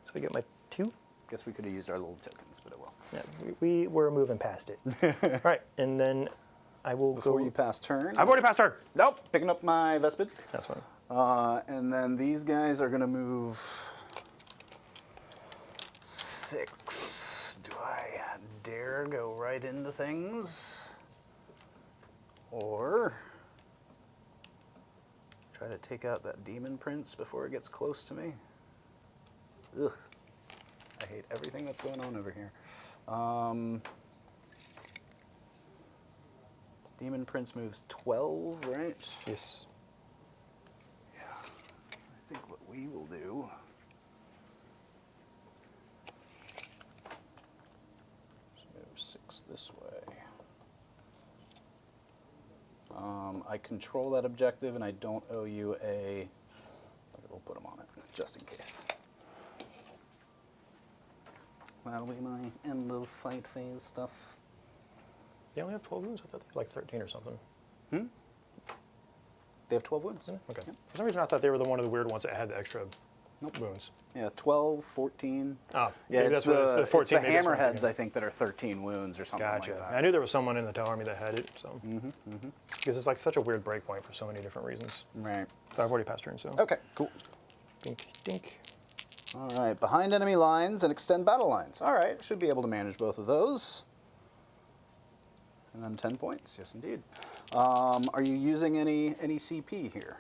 So I get my 2. Guess we could have used our little tokens, but it will. Yeah, we were moving past it. All right, and then I will Before go. you pass turn. I've already passed her. Nope, picking up my Vespid. That's fine. And then these guys are going to move 6. Do I dare go right into things? Or try to take out that demon prince before it gets close to me? Ugh. I hate everything that's going on over here. Demon prince moves 12, right? Yes. I think what we will do is move 6 this way. I control that objective, and I don't owe you a. We'll put them on it just in case. That'll be my end of fight phase stuff. They only have 12 wounds? I thought they had like 13 or something. They have 12 wounds. Okay. Yep. For some reason, I thought they were the one of the weird ones that had the extra wounds. Yeah, 12, 14. Oh, Yeah, maybe it's that's what it is, the, the 14 it's the maybe that's what I'm hammerheads, thinking. I think, that are 13 wounds or something Gotcha. like that. I knew there was someone in the Tau army that had it, so. Because it's like such a weird breakpoint for so many different reasons. Right. So I've already passed turn, so. Okay, cool. Dink, dink. All right, behind enemy lines and extend battle lines. All right, should be able to manage both of those. And then 10 points, yes indeed. Are you using any CP here?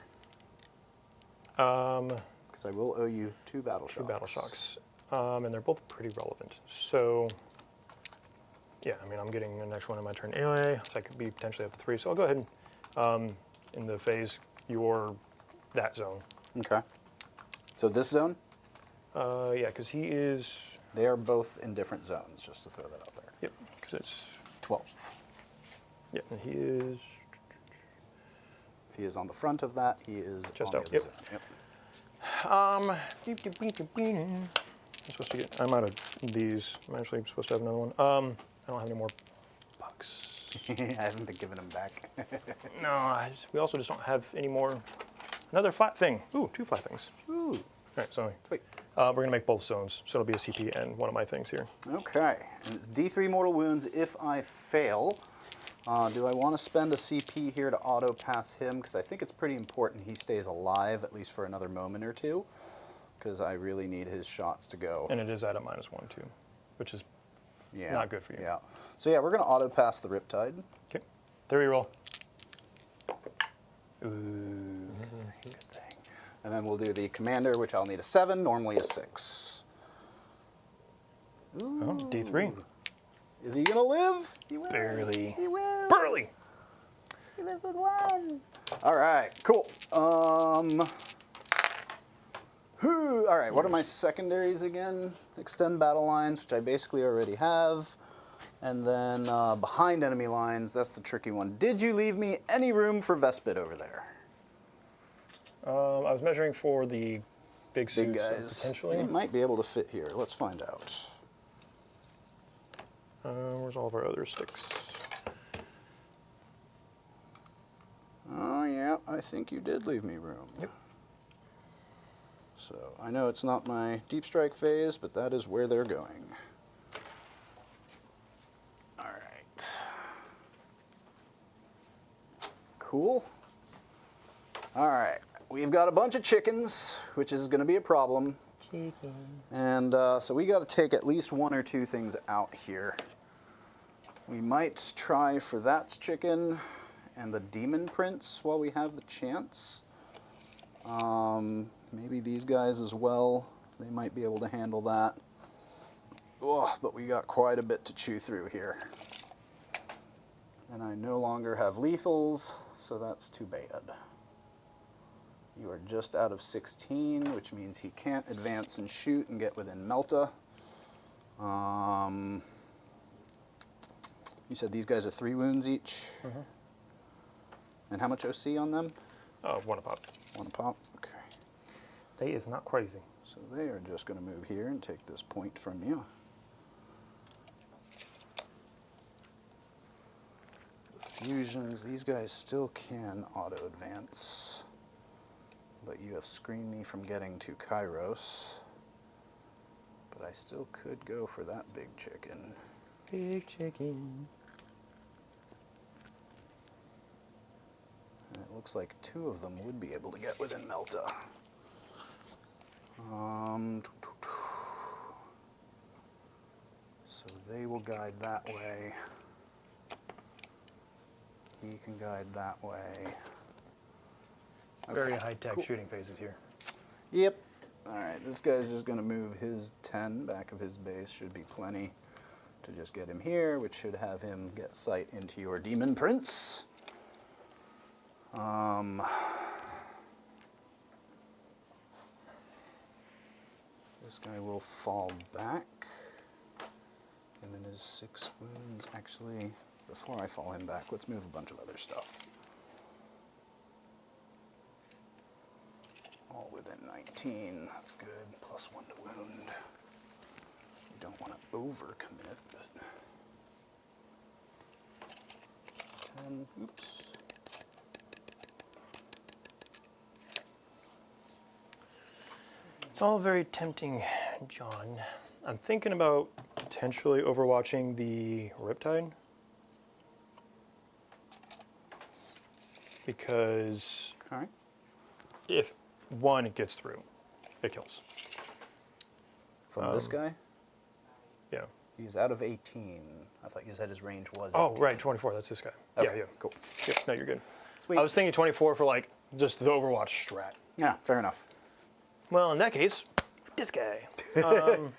Because I will owe you 2 battle shocks. 2 battle shocks. And they're both pretty relevant. So, yeah, I mean, I'm getting the next one in my turn anyway, so I could be potentially up to 3. So I'll go ahead and, in the phase, that zone. Okay. So this zone? Yeah, because he is, They are both in different zones, just to throw that out there. yep, because it's, 12. yeah, and he is If he is on the front of that, he is Just on out, the yep. other zone. Yep. I'm supposed to get. I'm out of these. I'm actually supposed to have another one. I don't have any more pucks. I haven't been giving them back. No, we also just don't have any more. Another flat thing. Ooh, 2 flat things. Ooh. All right, so Wait. we're gonna make both zones, so it'll be a CP and one of my things here. Okay. And it's D3 mortal wounds if I fail. Do I want to spend a CP here to auto pass him? Because I think it's pretty important he stays alive at least for another moment or two. Because I really need his shots to go. And it is at a -1 too, which is Yeah. not good for you. Yeah. So yeah, we're going to auto pass the Riptide. okay. 3 roll. Ooh. Good thing. And then we'll do the commander, which I'll need a 7, normally a 6. Ooh. Oh, D3. Is he going to live? He will. Barely. He will. Burly. He lives with 1. All right, cool. All right, what are my secondaries again? Extend battle lines, which I basically already have. And then behind enemy lines, that's the tricky one. Did you leave me any room for Vespid over there? I was measuring for the big suits, Big guys. potentially. They might be able to fit here. Let's find out. Where's all of our other sticks? Oh, yeah, I think you did leave me room. Yep. So I know it's not my deep strike phase, but that is where they're going. All right. Cool. All right. We've got a bunch of chickens, which is going to be a problem. And so we got to take at least 1 or 2 things out here. We might try for that chicken and the demon prince while we have the chance. Maybe these guys as well. They might be able to handle that. Oh, but we got quite a bit to chew through here. And I no longer have lethals, so that's too bad. You are just out of 16, which means he can't advance and shoot and get within Melta. You said these guys are 3 wounds each? Mm-hmm. And how much OC on them? 1 a pop. 1 a pop? Okay. They is not crazy. So they are just going to move here and take this point from you. Fusions, these guys still can auto-advance. But you have screened me from getting to Kairos. But I still could go for that big chicken. Big chicken. And it looks like 2 of them would be able to get within Melta. So they will guide that way. He can guide that way. Very Okay, high-tech cool. shooting phases here. Yep. All right, this guy's just going to move his 10 back of his base. Should be plenty to just get him here, which should have him get sight into your demon prince. This guy will fall back. Him and his 6 wounds. Actually, before I fall him back, let's move a bunch of other stuff. All within 19. That's good. +1 to wound. You don't want to overcommit, but 10. Oops. It's all very tempting, John. I'm thinking about potentially overwatching the Riptide. Because All right. if 1 gets through, it kills. From this guy, Yeah. he's out of 18. I thought you said his range was. Oh, 18. right, 24. That's this guy. Okay, Yeah, yeah. cool. Yep, no, you're good. Sweet. I was thinking 24 for like just the Overwatch strat. Yeah, fair enough. Well, in that case, this guy. I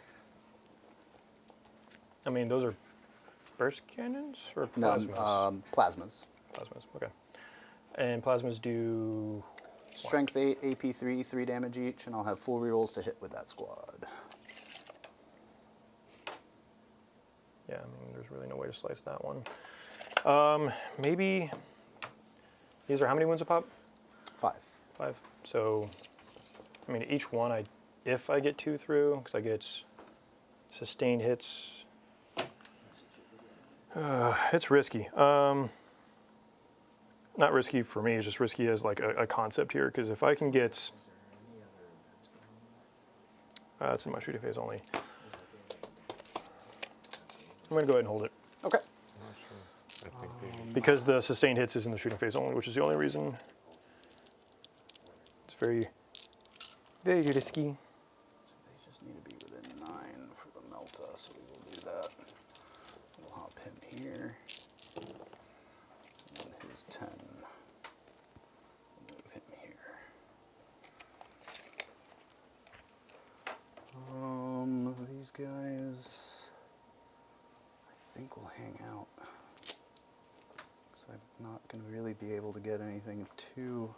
mean, those are burst cannons or No, plasmas? plasmas. Plasmas, okay. And plasmas do. Strength 8, AP 3, 3 damage each, and I'll have full rerolls to hit with that squad. Yeah, I mean, there's really no way to slice that one. Maybe. These are how many wounds a pop? 5. 5. So I mean, each one, if I get 2 through, because I get sustained hits, it's risky. Not risky for me, it's just risky as like a concept here, because if I can get, it's in my shooting phase only. I'm going to go ahead and hold it. Okay. I think they Because the sustained hits is in the shooting phase only, which is the only reason. It's very, very risky. They just need to be within 9 for the Mont'ka, so we will do that. We'll hop him here. And his 10. We'll move him here. These guys, I think will hang out. So I'm not going to really be able to get anything too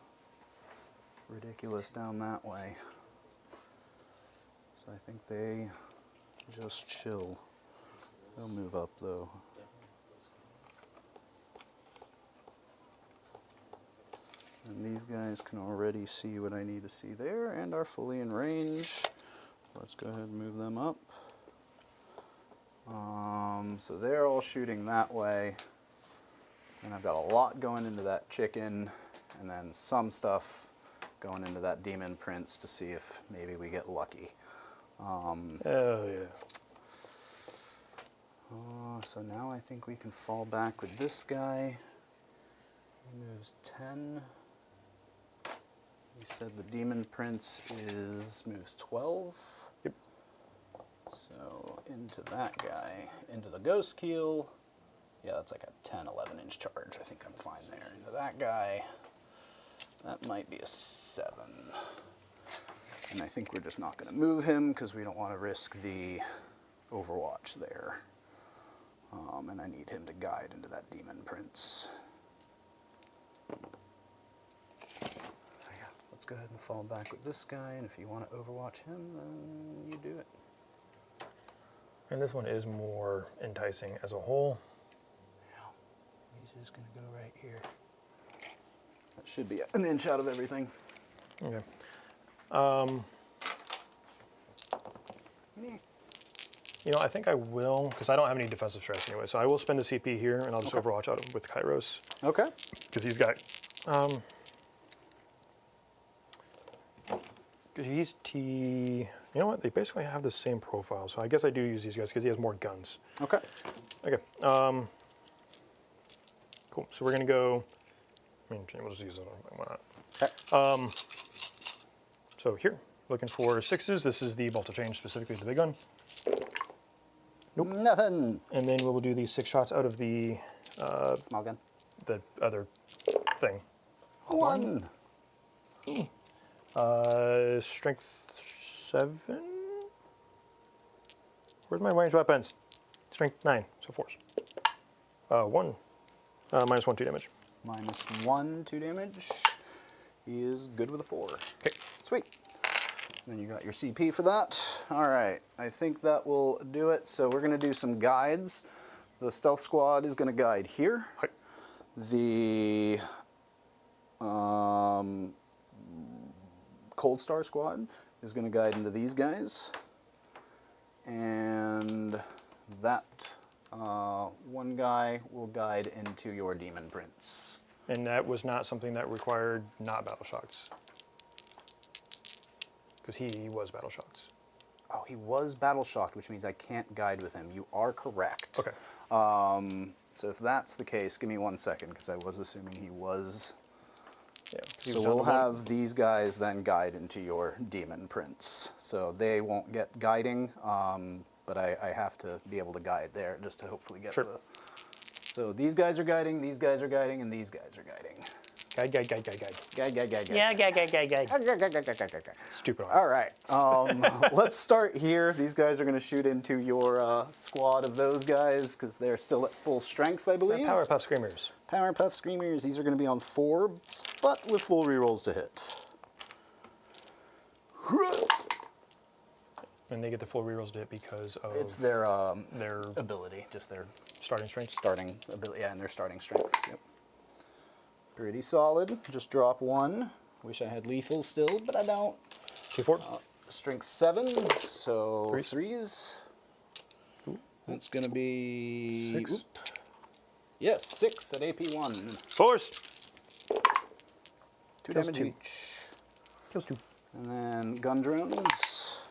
ridiculous down that way. So I think they just chill. They'll move up though. And these guys can already see what I need to see there and are fully in range. Let's go ahead and move them up. So they're all shooting that way. And I've got a lot going into that chicken and then some stuff going into that demon prince to see if maybe we get lucky. Oh, yeah. So now I think we can fall back with this guy. He moves 10. You said the demon prince moves 12. Yep. So into that guy, into the ghost keel. Yeah, that's like a 10, 11-inch charge. I think I'm fine there. Into that guy. That might be a 7. And I think we're just not going to move him because we don't want to risk the overwatch there. And I need him to guide into that demon prince. So yeah, let's go ahead and fall back with this guy. And if you want to overwatch him, then you do it. And this one is more enticing as a whole. He's just going to go right here. That should be an inch out of everything. Okay. You know, I think I will, because I don't have any defensive stress anyway, so I will spend a CP here, and I'll just overwatch out with Kairos. Okay. Because he's got, because he's T, you know what, they basically have the same profile, so I guess I do use these guys because he has more guns. Okay. Okay, cool, so we're going to go, I mean, we'll just use it, why not? Okay. So here, looking for 6s, this is the bolt of change, specifically the big gun. Nope. Nothing. And then we'll do these 6 shots out of the Small gun. the other thing. 1. Strength 7. Where's my ranged weapons? Strength 9, so 4s. 1. Minus 1, 2 damage. Minus 1, 2 damage. He is good with a 4. Okay. Sweet. Then you got your CP for that. All right, I think that will do it. So we're going to do some guides. The stealth squad is going to guide here. Hi. The Cold Star squad is going to guide into these guys. And that one guy will guide into your demon prince. And that was not something that required not battle shocks. Because he was battle shocks. Oh, he was battle shocked, which means I can't guide with him. You are correct. Okay. So if that's the case, give me 1 second, because I was assuming he was. Yeah. he So was on we'll the one. have these guys then guide into your demon prince. So they won't get guiding, but I have to be able to guide there just to hopefully get Sure. the. So these guys are guiding, these guys are guiding, and these guys are guiding. Guide. Guide. Stupid. All right, let's start here. These guys are going to shoot into your squad of those guys because they're still at full strength, I believe. Powerpuff Screamers. Powerpuff Screamers. These are going to be on 4s, but with full rerolls to hit. And they get the full rerolls to hit because of It's their their ability, just their starting strength. starting ability, yeah, and their starting strength. Yep. Pretty solid. Just drop 1. Wish I had lethal still, but I don't. 2-4. Strength 7, so Threes. 3s. That's going to be... 6. Oop. Yes, 6 at AP 1. 4s. 2 Kills damage 2. each. Kills 2. And then gun drones.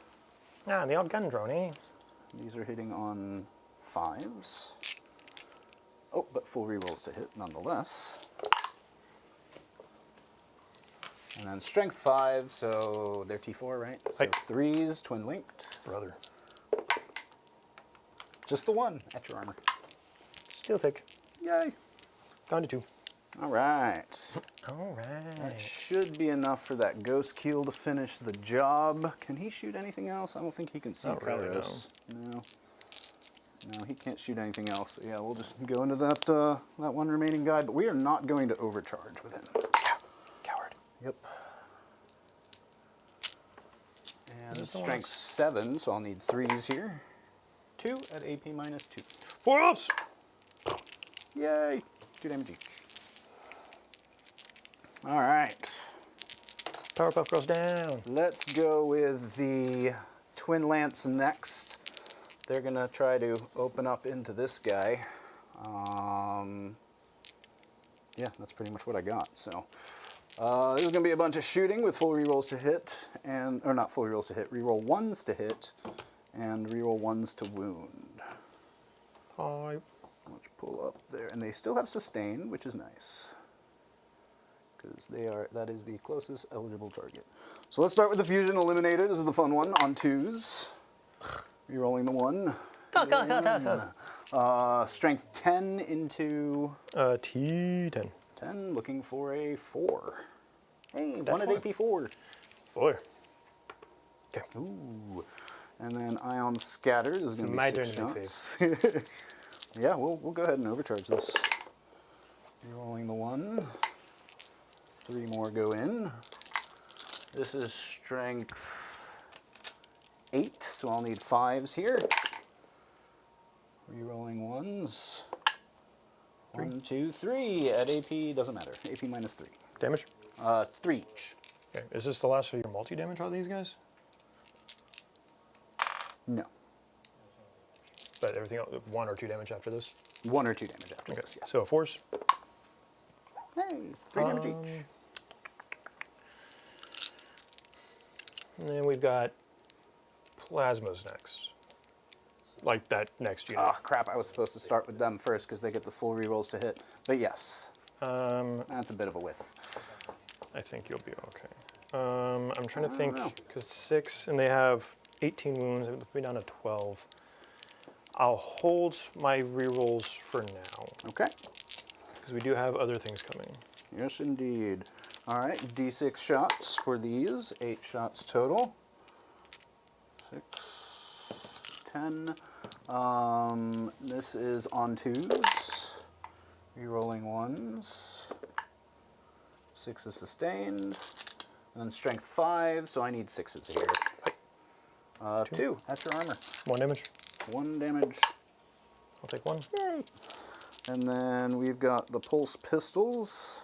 Ah, the old gun drone, eh? These are hitting on 5s. Oh, but full rerolls to hit nonetheless. And then strength 5, so they're T4, right? So Right. 3s, twin linked. Brother. Just the 1 at your armor. Steel take. Yay. Down to 2. All right. All That right. should be enough for that ghost keel to finish the job. Can he shoot anything else? I don't think he can see Not really, colors. No. No, he can't shoot anything else. So yeah, we'll just go into that that one remaining guy, but we are not going to overcharge with him. Coward. Yep. And Is this the one strength 7, so I'll need 3s here. 2 at AP minus 2. 4 ups. Yay! 2 damage each. All right. Powerpuff Girls down. Let's go with the Twin Lance next. They're gonna try to open up into this guy. Yeah, that's pretty much what I got. So this is gonna be a bunch of shooting with full rerolls to hit, or not full rerolls to hit, reroll 1s to hit, and reroll 1s to wound. 5. Let's pull up there, and they still have sustain, which is nice. Because that is the closest eligible target. So let's start with the fusion eliminator. This is the fun one on 2s. Rerolling the 1. Strength 10 into T10. 10, looking for a 4. Hey, That's 1 at fine. AP 4. 4. Okay. Ooh. And then Ion Scatter. This is going to be my 6 turn to make shots. Yeah, we'll go ahead and overcharge this. Rerolling the 1. 3 more go in. This is strength 8, so I'll need 5s here. Rerolling 1s. 1, 2, 3 at AP, doesn't matter. AP minus 3. Damage. 3 each. Okay. Is this the last of your multi-damage on these guys? No. But everything else, 1 or 2 damage after this? 1 or 2 damage after Okay. this, yeah. So 4s. Hey, 3 damage each. And then we've got plasmas next. Like that next unit. Oh, crap, I was supposed to start with them first because they get the full rerolls to hit. But yes, that's a bit of a whiff. I think you'll be okay. I'm trying to think, know. because 6, and they have 18 wounds, it would be down to 12. I'll hold my rerolls for now, Okay. because we do have other things coming. Yes, indeed. All right, D6 shots for these. 8 shots total. 6, 10. This is on 2s. Rerolling 1s. 6 is sustained. And then strength 5, so I need 6s here. 2. That's your armor. 1 damage. 1 damage. I'll take 1. Yay. And then we've got the pulse pistols.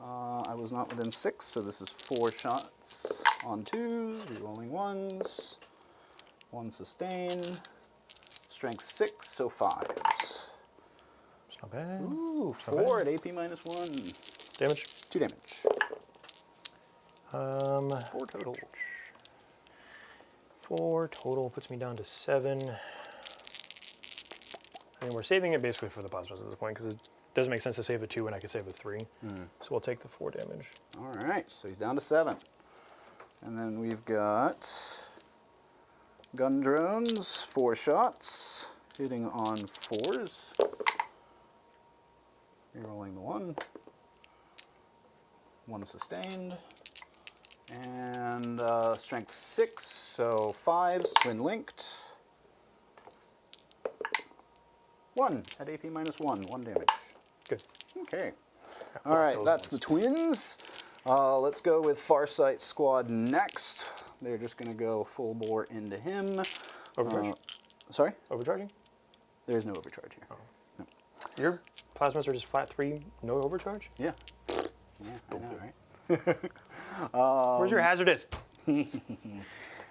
I was not within 6, so this is 4 shots on 2s, rerolling 1s, 1 sustained, strength 6, so 5s. It's not bad. Ooh, It's not 4 bad. at AP minus 1. Damage. 2 damage. 4 total. 4 total puts me down to 7. I mean, we're saving it basically for the plasmas at this point, because it doesn't make sense to save a 2 when I could save a 3. So we'll take the 4 damage. All right, so he's down to 7. And then we've got gun drones, 4 shots, hitting on 4s. Rerolling the 1. 1 sustained. And strength 6, so 5s, twin linked. 1 at AP minus 1, 1 damage. Good. Okay. All right, those that's the twins. Let's go with Farsight Squad next. They're just going to go full bore into him. Overcharge. Sorry? Overcharging? There's no overcharge here. Your plasmas are just flat 3, no overcharge? Yeah. Yeah, I know, right? Where's your hazardous?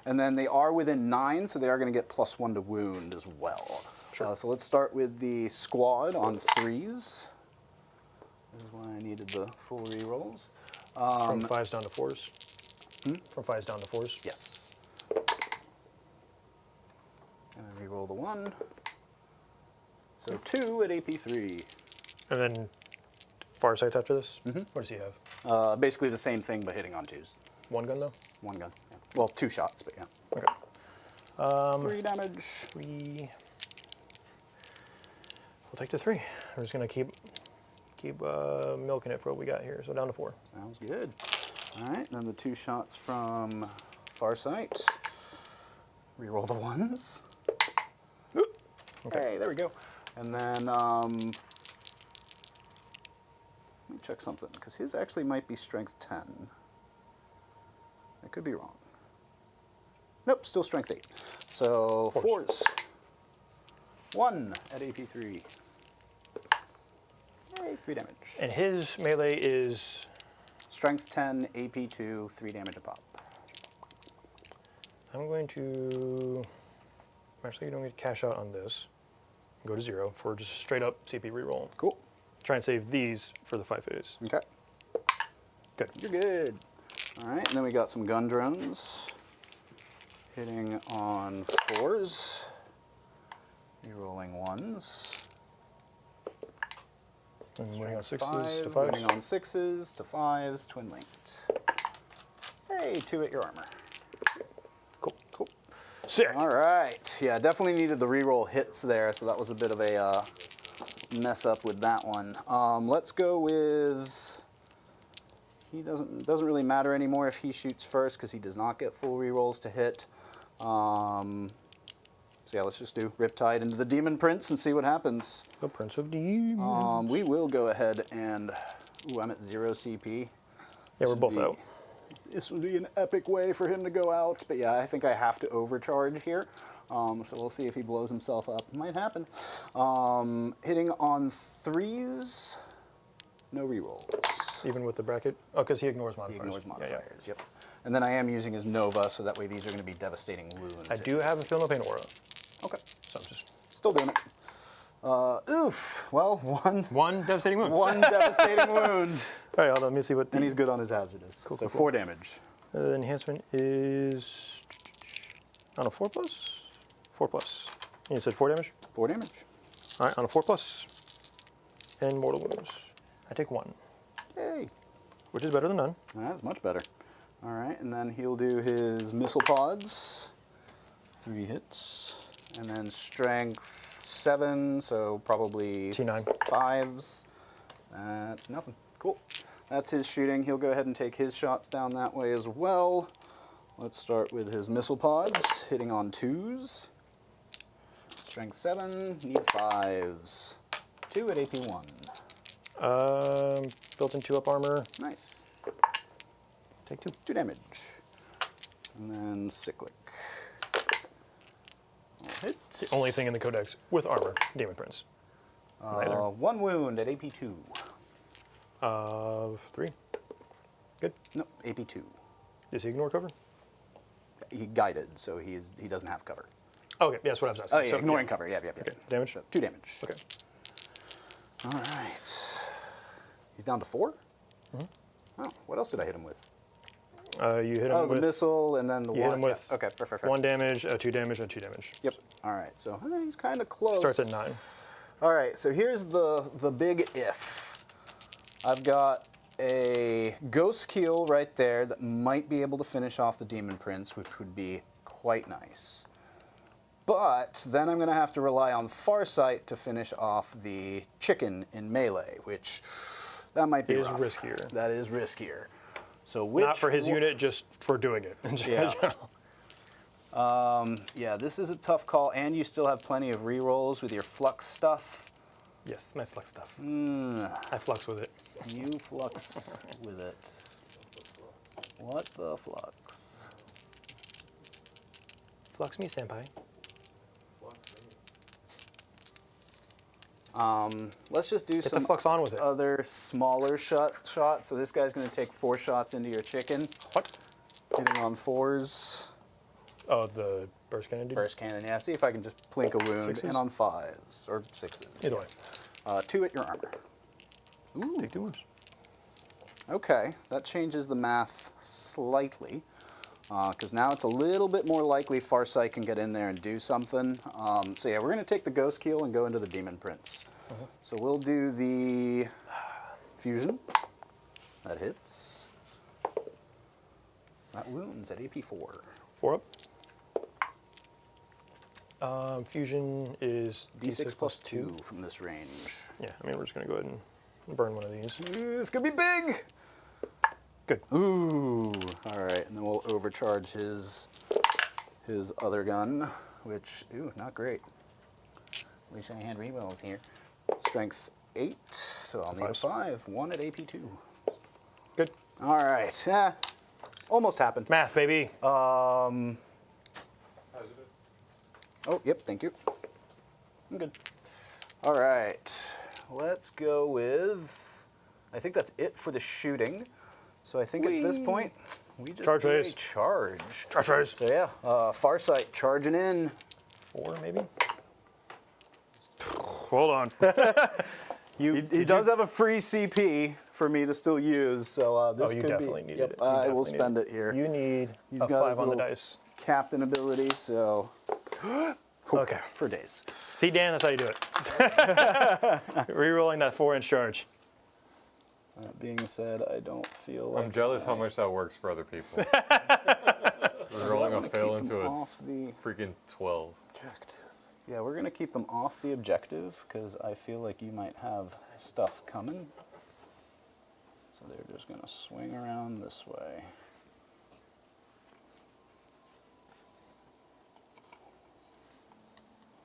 And then they are within 9, so they are going to get +1 to wound as well. Sure. So let's start with the squad on 3s. This is why I needed the full rerolls. From 5s down to 4s. From 5s down to 4s. Yes. And then reroll the 1. So 2 at AP3. And then far sights after this? What does he have? Basically the same thing, but hitting on 2s. One gun, though? 1 gun. Yeah. Well, 2 shots, but yeah. Okay. 3 damage. 3. We'll take the 3. We're just going to keep milking it for what we got here. So down to 4. Sounds good. All right, then the 2 shots from Farsight. Reroll the 1s. Okay. Hey, there we go. And then, let me check something, because his actually might be strength 10. I could be wrong. Nope, still strength 8. So, 4s. 1 at AP3. Hey, 3 damage. And his melee is... Strength 10, AP2, 3 damage a pop. I'm going to... Actually, you don't need to cash out on this. Go to 0 for just a straight up CP reroll. Cool. Try and save these for the 5 phase. Okay. Good. You're good. All right, and then we got some gun drones. Hitting on 4s. Rerolling 1s. And winning on 6s to 5, 5s. winning on 6s to 5s, twin linked. Hey, 2 at your armor. Cool. Cool. Sick. All right. Yeah, definitely needed the reroll hits there, so that was a bit of a mess up with that one. Let's go with... He doesn't really matter anymore if he shoots first because he does not get full rerolls to hit. So yeah, let's just do Riptide into the Demon Prince and see what happens. The Prince of Demons. We will go ahead and... Ooh, I'm at 0 CP. Yeah, we're both out. This would be an epic way for him to go out, but yeah, I think I have to overcharge here. So we'll see if he blows himself up. Might happen. Hitting on 3s, no rerolls. Even with the bracket? Oh, because he ignores He modifiers. ignores Yeah, modifiers, yep. And then I am using his Nova, so that way these are going to be devastating wounds. I do have a Feel No Pain aura. Okay, So I'm just... still doing it. Oof. Well, One devastating wound. one devastating wound. All right, hold on. Let me see what the... And he's good on his hazardous. Cool, So cool, 4 damage. The enhancement is... On a 4+? 4+. And you said 4 damage? 4 damage. All right, on a 4+. And mortal wounds. I take 1, Yay. which is better than none. That's much better. All right, and then he'll do his missile pods. 3 hits. And then strength 7, so probably T9. 5s. That's nothing. Cool. That's his shooting. He'll go ahead and take his shots down that way as well. Let's start with his missile pods, hitting on 2s. Strength 7, need 5s. 2 at AP1. Built-in 2-up armor. Nice. Take 2. 2 damage. And then cyclic. Hit. The only thing in the codex with armor, Demon Prince. Neither. 1 wound at AP2. 3. Good. No, AP2. Does he ignore cover? He guided, so he doesn't have cover. Oh, okay, yeah, that's what I was asking. Oh yeah, So, ignoring cover. Yeah. Okay, damage? So 2 damage. Okay. All right. He's down to 4. Oh, what else did I hit him with? You hit him Oh, the with missile and then the you one. hit him with yeah. Okay, perfect. 1 damage, 2 damage, and 2 damage. Yep. All right. So he's kind of close. Starts at 9. All right. So here's the big if. I've got a ghost keel right there that might be able to finish off the Demon Prince, which would be quite nice. But then I'm going to have to rely on Farsight to finish off the chicken in melee, which that might be Is rough. riskier. That is riskier. So which Not for his unit, just for doing it. Yeah. Yeah, this is a tough call, and you still have plenty of rerolls with your flux stuff. Yes, my flux stuff. Mm, I flux with it. you flux with it. What the flux? Flux me, senpai. Let's just do Get the some flux on with it. other smaller shots. So this guy's going to take 4 shots into your chicken. What? Hitting on 4s. Oh, the burst cannon dude? Burst cannon, yeah. See if I can just plink a wound. 6s? And on 5s, or 6s. Either way. 2 at your armor. Ooh. Take 2 wounds. Okay, that changes the math slightly. Because now it's a little bit more likely Farsight can get in there and do something. So yeah, we're going to take the Ghost Keel and go into the Demon Prince. So we'll do the Fusion. That hits. That wounds at AP 4. 4 up. Fusion is D6 plus 2 from this range. Yeah, I mean, we're just going to go ahead and burn one of these. This could be big! Good. Ooh, all right, and then we'll overcharge his other gun, which, ooh, not great. Wish I had rerolls here. Strength 8, so I'll need a 5. 1 at AP 2. Good. All right, yeah, almost happened. Math, baby. Oh, yep, thank you. I'm good. All right, let's go with, I think that's it for the shooting. So I think at this point, we just Charge do a phase. charge. Charge phase. So yeah, Farsight charging in. 4, maybe? Hold on. He does have a free CP for me to still use, so this you could definitely be. needed Yep, it. You I will definitely spend needed it here. You need He's a got 5 his on the little dice. captain ability, so Okay. for days. See, Dan, that's how you do it. Rerolling that 4-inch charge. That being said, I don't feel like I'm jealous how much that works for other people. We're rolling a fail into a off the freaking 12. objective. Yeah, we're gonna keep them off the objective because I feel like you might have stuff coming. So they're just gonna swing around this way.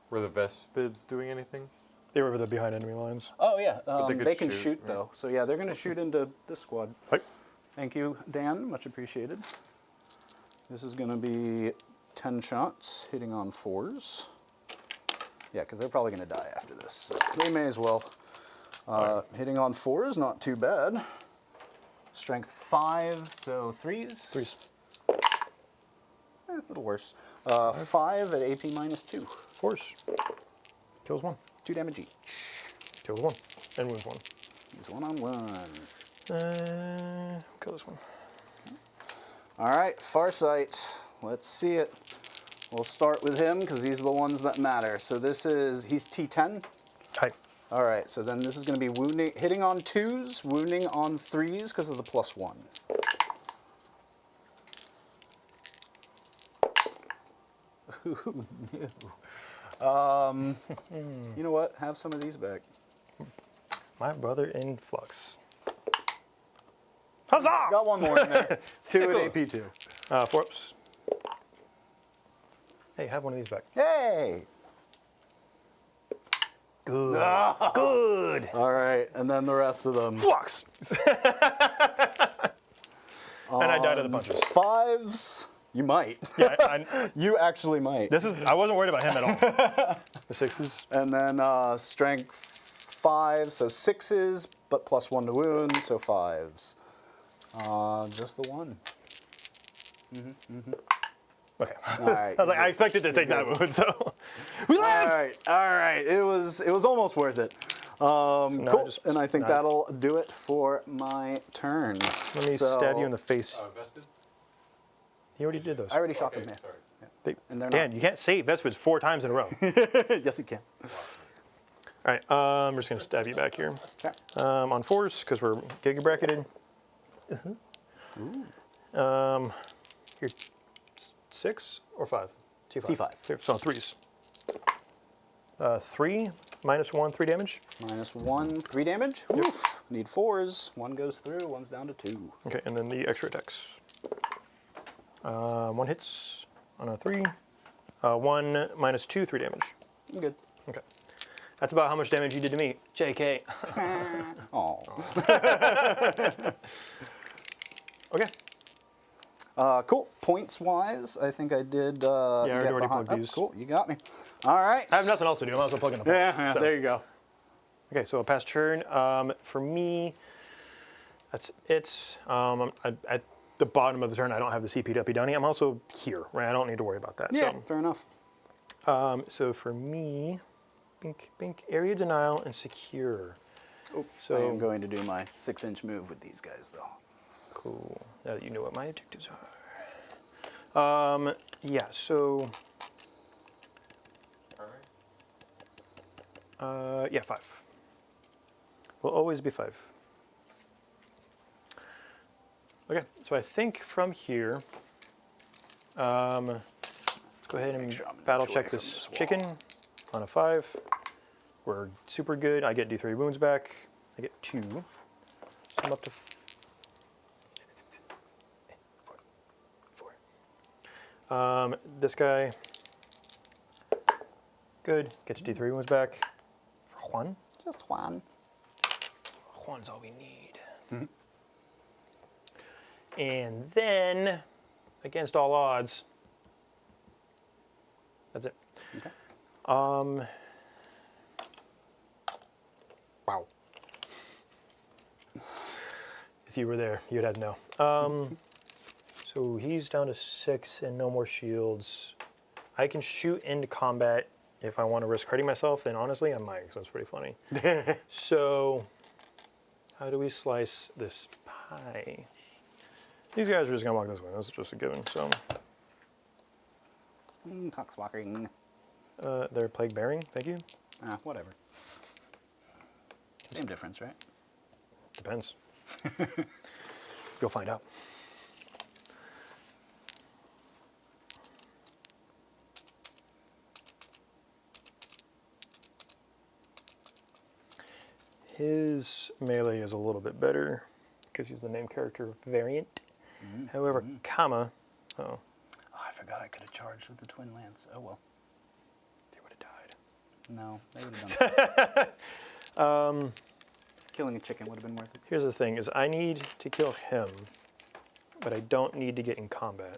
Were the Vespids doing anything? They were over the behind enemy lines. Oh yeah, they they, could can shoot, shoot right? though. So yeah, they're gonna shoot into this squad. Right. Thank you, Dan. Much appreciated. This is gonna be 10 shots, hitting on 4s. Yeah, because they're probably gonna die after this. So they may as well. Hitting on 4s, not too bad. Strength 5, so 3s. 3s. A little worse. 5 at AP minus 2. 4s. Kills 1. 2 damage each. Kills 1. And wounds 1. Use 1-on-1. Kill this one. All right, Farsight. Let's see it. We'll start with him because these are the ones that matter. So he's T10. Type. All right, so then this is going to be wounding, hitting on 2s, wounding on 3s because of the +1. Ooh, no. You know what? Have some of these back. My brother in flux. Huzzah! Got one more in there. 2 at AP2. 4 ups. Hey, have one of these back. Hey! Good. Good. All right, and then the rest of them. Flux. And I died of the punches. 5s. You might. Yeah, You actually might. I wasn't worried about him at all. The 6s. And then strength 5, so 6s, but +1 to wound, so 5s. Just the one. Okay. All right. I was like, I expected to take that wound, so we All live. right. It was almost worth it. now Cool. just- And I think now- that'll do it for my turn. Let me So- stab you in the face. Vespids? He already did those. I already shot them. Yeah. sorry. And they're Dan, you can't save Vespids 4 times in a row. Yes, you can. All right, I'm just gonna stab you back here. Okay. On 4s because we're giga bracketed. You're 6 or 5? T5. So 3s. 3 -1, 3 damage. -1, 3 damage. Oof. Need 4s. 1 goes through, 1's down to 2. Okay, and then the extra attacks. 1 hits on a 3. 1 -2, 3 damage. I'm good. Okay. That's about how much damage you did to me. JK. Oh. Okay. Cool. Points wise, I think I did. I already get behind. plugged these. Cool. You got me. All right. I have nothing else to do. I might as well plug in the points. Yeah, So- there you go. Okay, so a pass turn. For me, that's it. the bottom of the turn, I don't have the CP Duppy Dunny. I'm also here, right? I don't need to worry about that. Yeah, So, fair enough. so for me, bink, bink, area denial and secure. Oh, So- I am going to do my 6-inch move with these guys, though. Cool. Now that you know what my objectives are. Yeah, so, yeah, 5. Will always be 5. Okay, so I think from here, let's go ahead and sure I'm an battle inch check away from this this wall. chicken on a 5. We're super good. I get D3 wounds back. I get 2. I'm up to 4. This guy, good. Gets D3 wounds back. For Juan. Just one. Juan's all we need. And then, against all odds, that's it. Okay. Wow. If you were there, you'd have to know. So he's down to 6 and no more shields. I can shoot into combat if I want to risk hurting myself, and honestly, I might, because that's pretty funny. So, how do we slice this pie? These guys are just going to walk this way. That's just a given. So, Poxwalking. they're plague bearing. Thank you. Whatever. Same difference, right? Depends. You'll find out. His melee is a little bit better because he's the named character variant. However, comma, Oh, I forgot I could have charged with the twin lance. Oh well. they would have died. No, they would have done. Killing a chicken would have been worth it. Here's the thing: is I need to kill him, but I don't need to get in combat.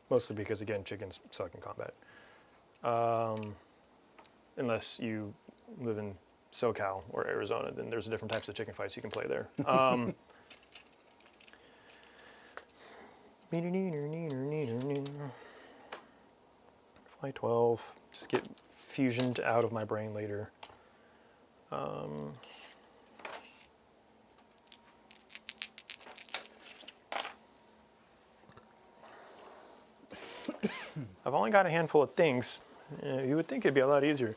Mostly because again, chickens suck in combat. Unless you live in SoCal or Arizona, then there's different types of chicken fights you can play there. Flight 12. Just get fusioned out of my brain later. I've only got a handful of things. You would think it'd be a lot easier.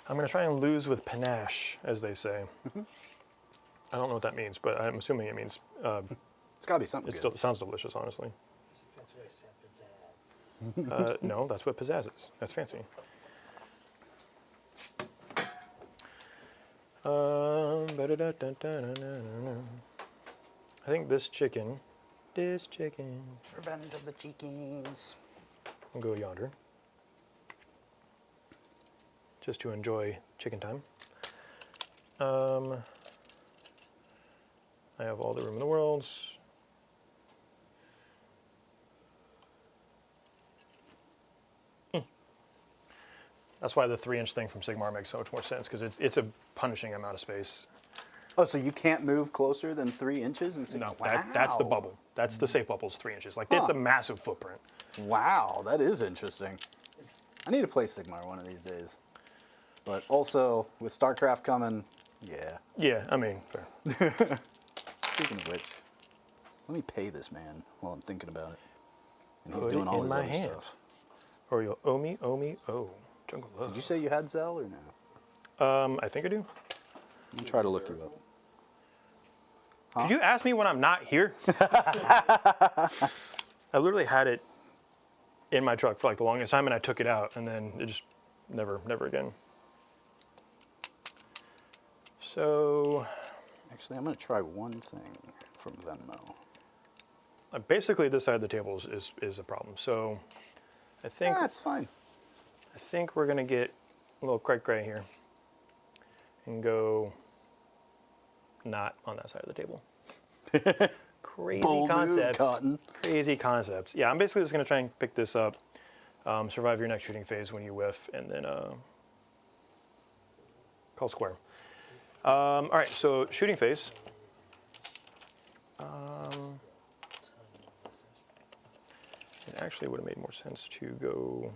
I'm going to try and lose with panache, as they say. I don't know what that means, but I'm assuming it means It's got to be something it good. still sounds delicious, honestly. Fancy way of saying pizzazz. No, that's what pizzazz is. That's fancy. I think this chicken, Revenge of the chickens. I'll go yonder. Just to enjoy chicken time. I have all the room in the world. That's why the 3-inch thing from Sigmar makes so much more sense, because it's a punishing amount of space. Oh, so you can't move closer than 3 inches? And No, that's the bubble. That's the safe bubble's 3 inches. Like, it's a massive footprint. Wow, that is interesting. I need to play Sigmar one of these days. But also, with StarCraft coming, yeah. Yeah, I mean, fair. Speaking of which, let me pay this man while I'm thinking about it. And he's Put doing it all in his my other hand. stuff. Or you'll owe me, oh. Jungle Love. Did you say you had Zell or no? I think I do. Let me try to look you up. Could you ask me when I'm not here? I literally had it in my truck for like the longest time, and I took it out, and then it just never again. So Actually, I'm going to try one thing from Venmo. basically, this side of the table is a problem. So I think That's fine. we're gonna get a little crack gray here and go not on that side of the table. Crazy Bold move, concepts. Cotton. Crazy concepts. Yeah, I'm basically just gonna try and pick this up, survive your next shooting phase when you whiff, and then call square. All right, so shooting phase. it actually would have made more sense to go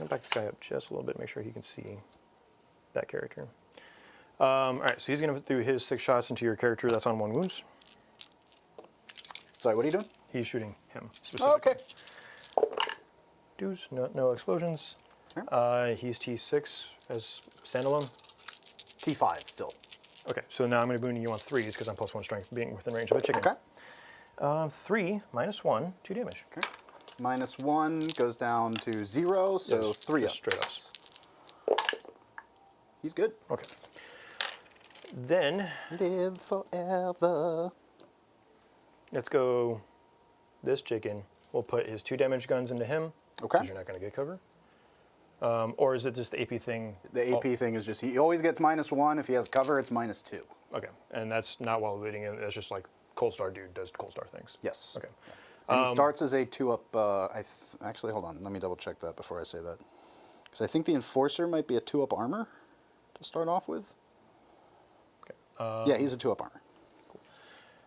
back this guy up just a little bit, make sure he can see that character. All right, so he's going to do his 6 shots into your character. That's on 1 wounds. Sorry, what are you doing? He's shooting him specifically. Oh, okay. Dudes, no explosions. Okay. He's T6 as standalone. T5 still. Okay, so now I'm going to boon you on 3s because I'm +1 strength being within range of a chicken. Okay. 3 minus 1, 2 damage. Okay. -1 goes down to 0, so Yes, 3 just ups. straight ups. He's good. Okay. Then Live forever. let's go this chicken. We'll put his 2 damage guns into him. Okay. Because you're not going to get cover. Or is it just the AP thing? The AP thing is just, he always gets -1. If he has cover, it's -2. Okay, and that's not while leading in. That's just like Cold Star dude does Cold Star things. Yes. Okay. And he starts as a 2-up. Actually, hold on. Let me double check that before I say that. Because I think the Enforcer might be a 2-up armor to start off with. Okay. Yeah, he's a 2-up armor.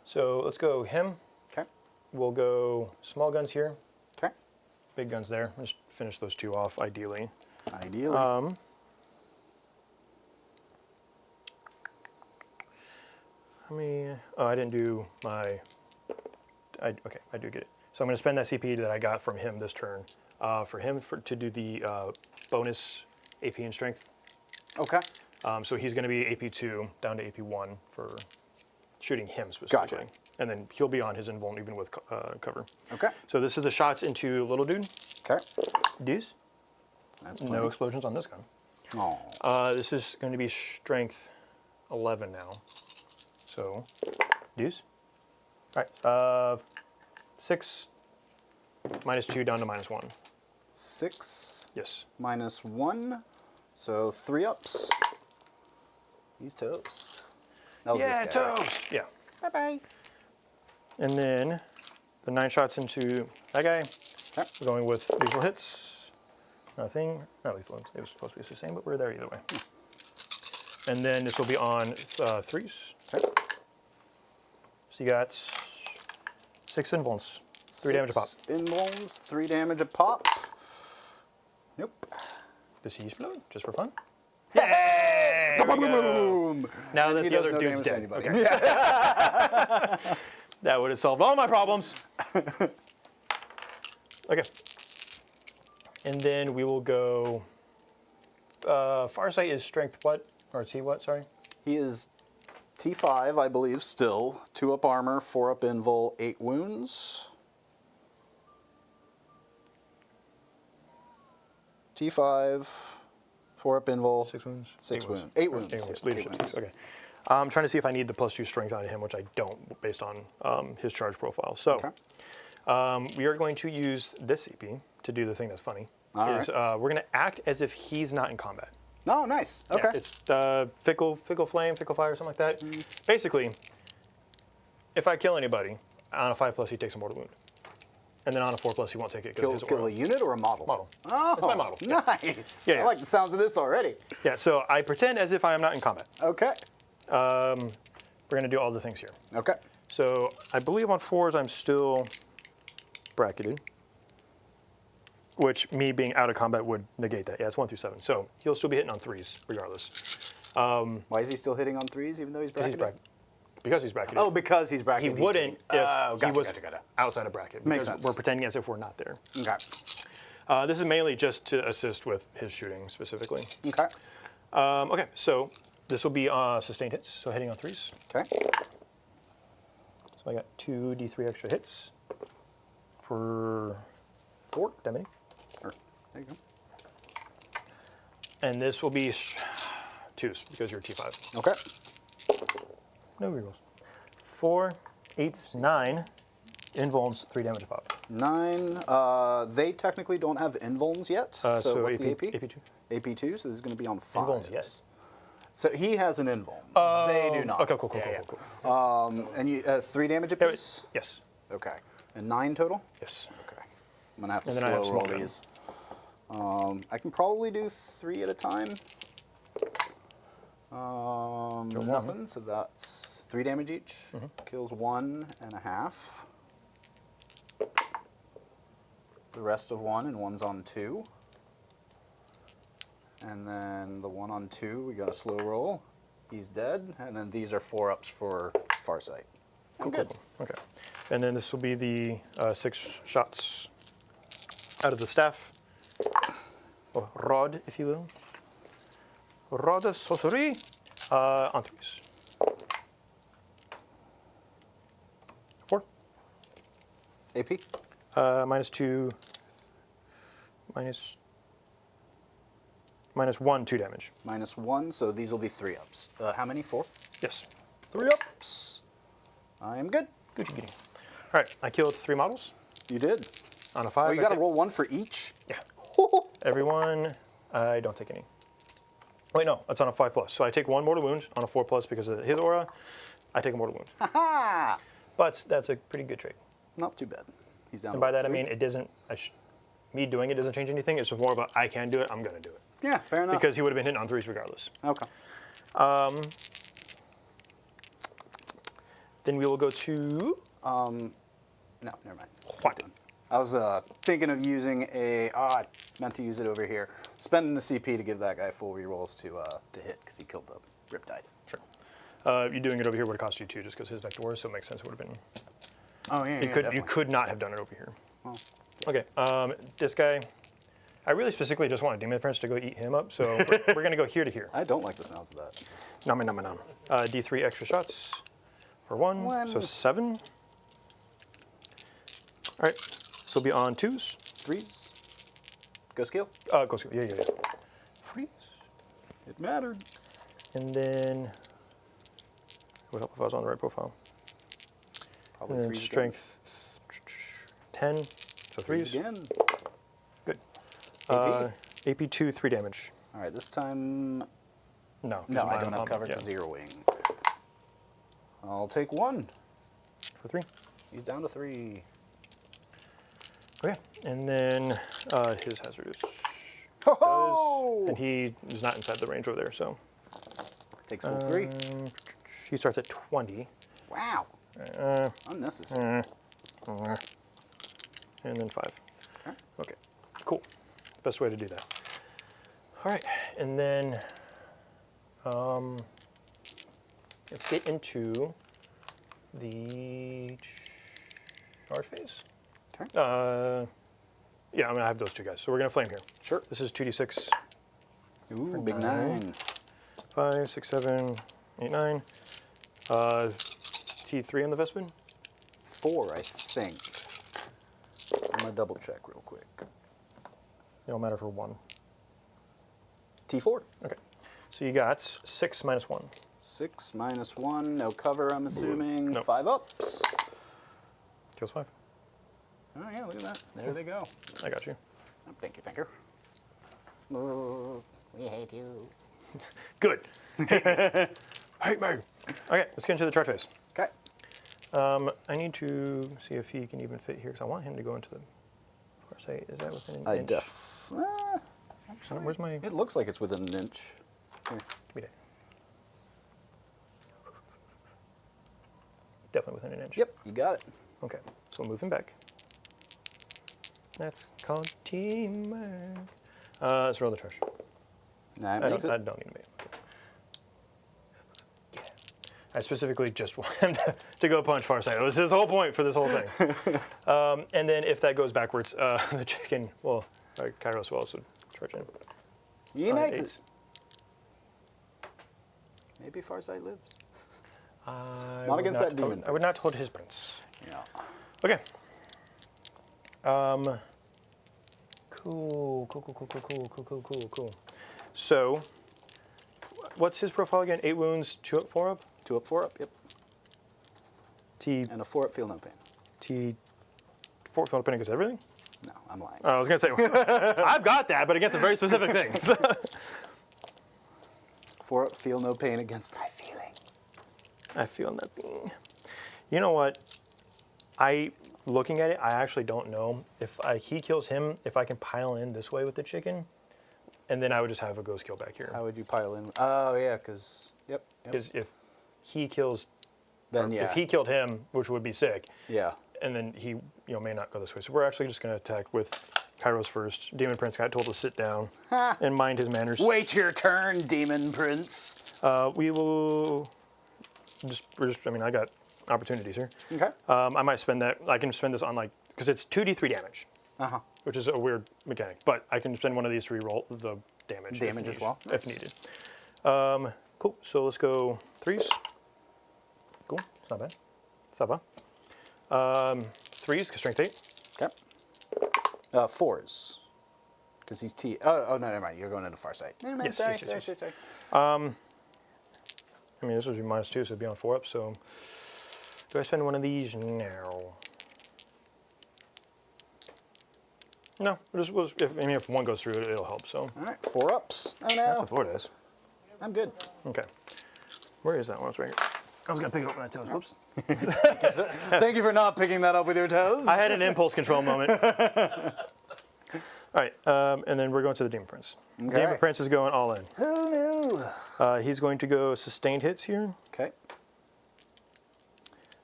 So let's go him. Okay. We'll go small guns here, Okay. big guns there. Just finish those 2 off ideally. Ideally. How many? Oh, I didn't do my. Okay, I do get it. So I'm going to spend that CP that I got from him this turn for him to do the bonus AP and strength. okay. So he's going to be AP2 down to AP1 for shooting him specifically. Gotcha. And then he'll be on his invuln even with cover. Okay. So this is the shots into little dude. Okay. Deuce. That's No plenty. explosions on this gun. Oh. This is going to be strength 11 now. So, deuce. All right. 6 -2 down to -1. 6 Yes. -1. So 3 ups. He's toast. That was Yeah, this guy. toast. Yeah. Bye-bye. And then the 9 shots into that guy. Okay. We're going with lethal hits. Nothing. Not lethal. It was supposed to be the same, but we're there either way. And then this will be on 3s. Okay. So you got 6 invulns. 3 damage a pop. 6 invulns, 3 damage a pop. Nope. Does he explode? Just for fun? Hey! There we go. Boom! Now that He the does other no dude's damage to dead. anybody. Okay. Yeah. That would have solved all my problems. Okay. And then we will go. Farsight is strength what? Or T what? Sorry. He is T5, I believe, still. 2-up armor, 4-up invul, 8 wounds. T5, 4-up invul, 6 wounds. 6 wounds. 8 wounds. 8 wounds. Yeah, Leadership. 8 wounds. Okay. I'm trying to see if I need the +2 strength out of him, which I don't, based on his charge profile. So Okay. we are going to use this CP to do the thing that's funny. All We're going to act as if he's not in combat. Oh, nice. Yeah, Okay. it's fickle flame, fickle fire, something like that. Basically, if I kill anybody on a 5+, he takes a mortal wound, and then on a 4+, he won't take it. 'Cause his Kill aura. a unit or a model? Model. Oh, It's my model. Nice. Yeah, I like the sounds of this already. Yeah, so I pretend as if I am not in combat. Okay. We're going to do all the things here. Okay. So I believe on 4s I'm still bracketed, which me being out of combat would negate that. Yeah, it's 1 through 7. So he'll still be hitting on 3s regardless. Why is he still hitting on 3s even though he's bracketed? Because he's bracketed. Oh, because he's he bracketed. wouldn't if Gotcha, he was gotcha. outside of bracket. Makes Because sense. we're pretending as if we're not there. Okay. This is mainly just to assist with his shooting specifically. Okay. Okay, so this will be sustained hits, so hitting on 3s. Okay. So I got 2d3 extra hits for 4 damage. There you go. And this will be 2s because you're T5. Okay. No rerolls. 4, 8, 9 invulns, 3 damage a pop. 9. They technically don't have invulns yet. So what's the AP? AP2. AP2, so this is going to be on 5. Invulns, yes. So he has an invuln. They do not. Okay, cool. And you 3 damage apiece? Yes. Okay. And 9 total? Yes. Okay. I'm going to have to And then I have slow roll smoke gun. these. I can probably do 3 at a time. Nothing, so that's 3 damage each. Mm-hmm. Kills 1.5. the rest of 1 and one's on 2. And then the one on 2, we got a slow roll. He's dead. And then these are 4-ups for Farsight. I'm good. Okay. And then this will be the 6 shots out of the staff. Or rod, if you will. Rod of sorcery on 3s. 4. AP? -2. -1, 2 damage. -1, so these will be 3-ups. How many? 4? Yes. 3-ups. I am good. Good. All right. I killed 3 models You did. on a 5. Oh, you got to roll 1 for each? Yeah. Everyone, I don't take any. Wait, no, it's on a 5+. So I take 1 mortal wound on a 4+ because of his aura. I take a mortal wound. Ha! But that's a pretty good trait. Not too bad. He's down And to by that 3. I mean it doesn't. Me doing it doesn't change anything. It's just more about I can do it. I'm gonna do it Yeah, fair enough. because he would have been hitting on 3s regardless. Okay. Then we will go to No, never mind. what? I was thinking of using a. I meant to use it over here. Spending the CP to give that guy full rerolls to hit because he killed the Riptide. Sure. You doing it over here would have cost you 2 just because his vector was, so it makes sense. It would have been. Oh yeah, You could not have done it over here. Well, Okay. This guy. I really specifically just want a Demon Prince to go eat him up, so we're gonna go here to here. I don't like the sounds of that. Nom. D3 extra shots for 1, so 7. All right. So we'll be on 2s. 3s. Go skill. Go skill. Yeah. Freeze. It mattered. And then it would help if I was on the right profile. Probably And then 3s strength 10, so 3s. again. Good. AP? AP 2, 3 damage. All right, this time. No. No, because I don't have I'm- cover yeah, because of your wing. I'll take 1. for 3. He's down to 3. Okay. And then his hazardous. Ho-ho! And he is not inside the range over there, so. Takes full 3. He starts at 20. Wow. Uh, Unnecessary. And then 5. Okay. Okay, cool. Best way to do that. All right, and then let's get into the charge phase. Okay. Yeah, I'm gonna have those 2 guys. So we're gonna flame here. Sure. This is 2d6, Ooh, big 9. 9. 5, 6, 7, 8, 9. T3 on the Vespin. 4, I think. I'm gonna double check real quick. They don't matter for 1. T4. Okay, so you got 6 minus 1. 6 minus 1, no cover, I'm assuming. No. 5 ups. Kills 5. Oh, yeah, look at that. There they go. I got you. Oh, thank you, Pinker. We hate you. Good. Hey, Meg. Okay, let's get into the charge phase. Okay. I need to see if he can even fit here because I want him to go into the. Of course, is that within an inch? Where's my? It looks like it's within an inch. Here. Give me that. Definitely within an inch. Yep, you got it. Okay, so we'll move him back. That's called teamwork. Let's roll the charge. Nah, it I makes don't it. need to make it. Yeah. I specifically just want him to go punch Farsight. That was his whole point for this whole thing. And then if that goes backwards, the chicken, well, Kairos will also charge in. He makes Eights. it. Maybe Farsight lives. I Not would against that demon I would not prince. hold his prince. Yeah. Okay. Cool. So, what's his profile again? 8 wounds, 2 up, 4 up? 2 up, 4 up, yep. T, And a 4 up, feel no pain. T, 4 feel pain against everything? No, I'm lying. I was going to say, I've got that, but against some very specific things. 4 up, feel no pain against my feelings. I feel nothing. You know what? Looking at it, I actually don't know. If he kills him, if I can pile in this way with the chicken, and then I would just have a ghost kill back here. How would you pile in? Oh, yeah, because, yep. Because if he kills, Then, or yeah. if he killed him, which would be sick, Yeah. and then he may not go this way. So we're actually just going to attack with Kairos first. Demon Prince got told to sit down and mind his manners. Wait your turn, Demon Prince. We will I mean, I got opportunities here. Okay. I might spend that. I can spend this on because it's 2d3 damage, which is a weird mechanic. But I can spend one of these to reroll the damage. Damage as well. if needed. Cool. So let's go 3s. Cool. It's not bad. Sava. 3s, strength 8. Okay. 4s. Because he's T. Oh, no, never mind. You're going into far sight. Never mind. Yes, Sorry. I mean, this would be -2, so it'd be on 4 up. So do I spend one of these now? No. If one goes through, it'll help. So. All right. 4 ups. Oh, no. That's a 4 dice. I'm good. Okay. Where is that one? It's right here. I was going to pick it up with my toes. Whoops. Thank you for not picking that up with your toes. I had an impulse control moment. All right, and then we're going to the Demon Prince. Okay. Demon Prince is going all in. Who knew? He's going to go sustained hits here, Okay.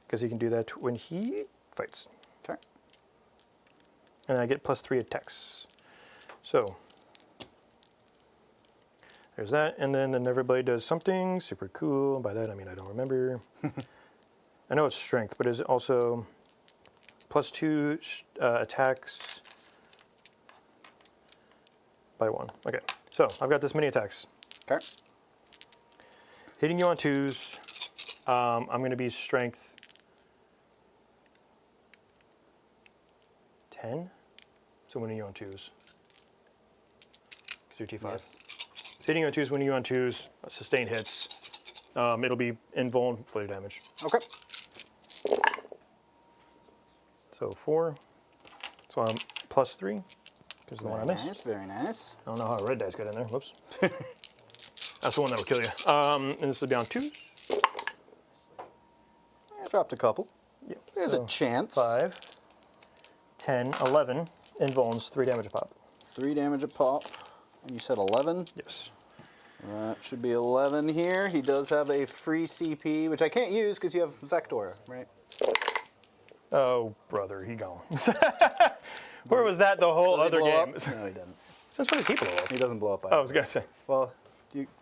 because he can do that when he fights. Okay. And I get +3 attacks. So there's that, and then the Neverblade does something super cool. By that I mean I don't remember. I know it's strength, but is it also +2 attacks by 1? Okay, so I've got this many attacks. Okay. Hitting you on 2s, I'm going to be strength 10. So winning you on 2s. Because you're T5. Yes. So hitting you on 2s, winning you on 2s, sustained hits. It'll be invuln flare damage. Okay. So 4. So I'm +3. Because the one I missed. Nice, very nice. I don't know how a red dice got in there. Whoops. That's the one that'll kill you. And this will be on 2s. I dropped a couple. Yep. There's So a chance. 5, 10, 11. Invulns, 3 damage a pop. 3 damage a pop. And you said 11? Yes. That should be 11 here. He does have a free CP, which I can't use because you have Vector, right? Oh, brother, he gone. Where was that the whole Does he other blow game? up? No, he doesn't. Since when did he blow up? He doesn't blow up. I was going to say. Well,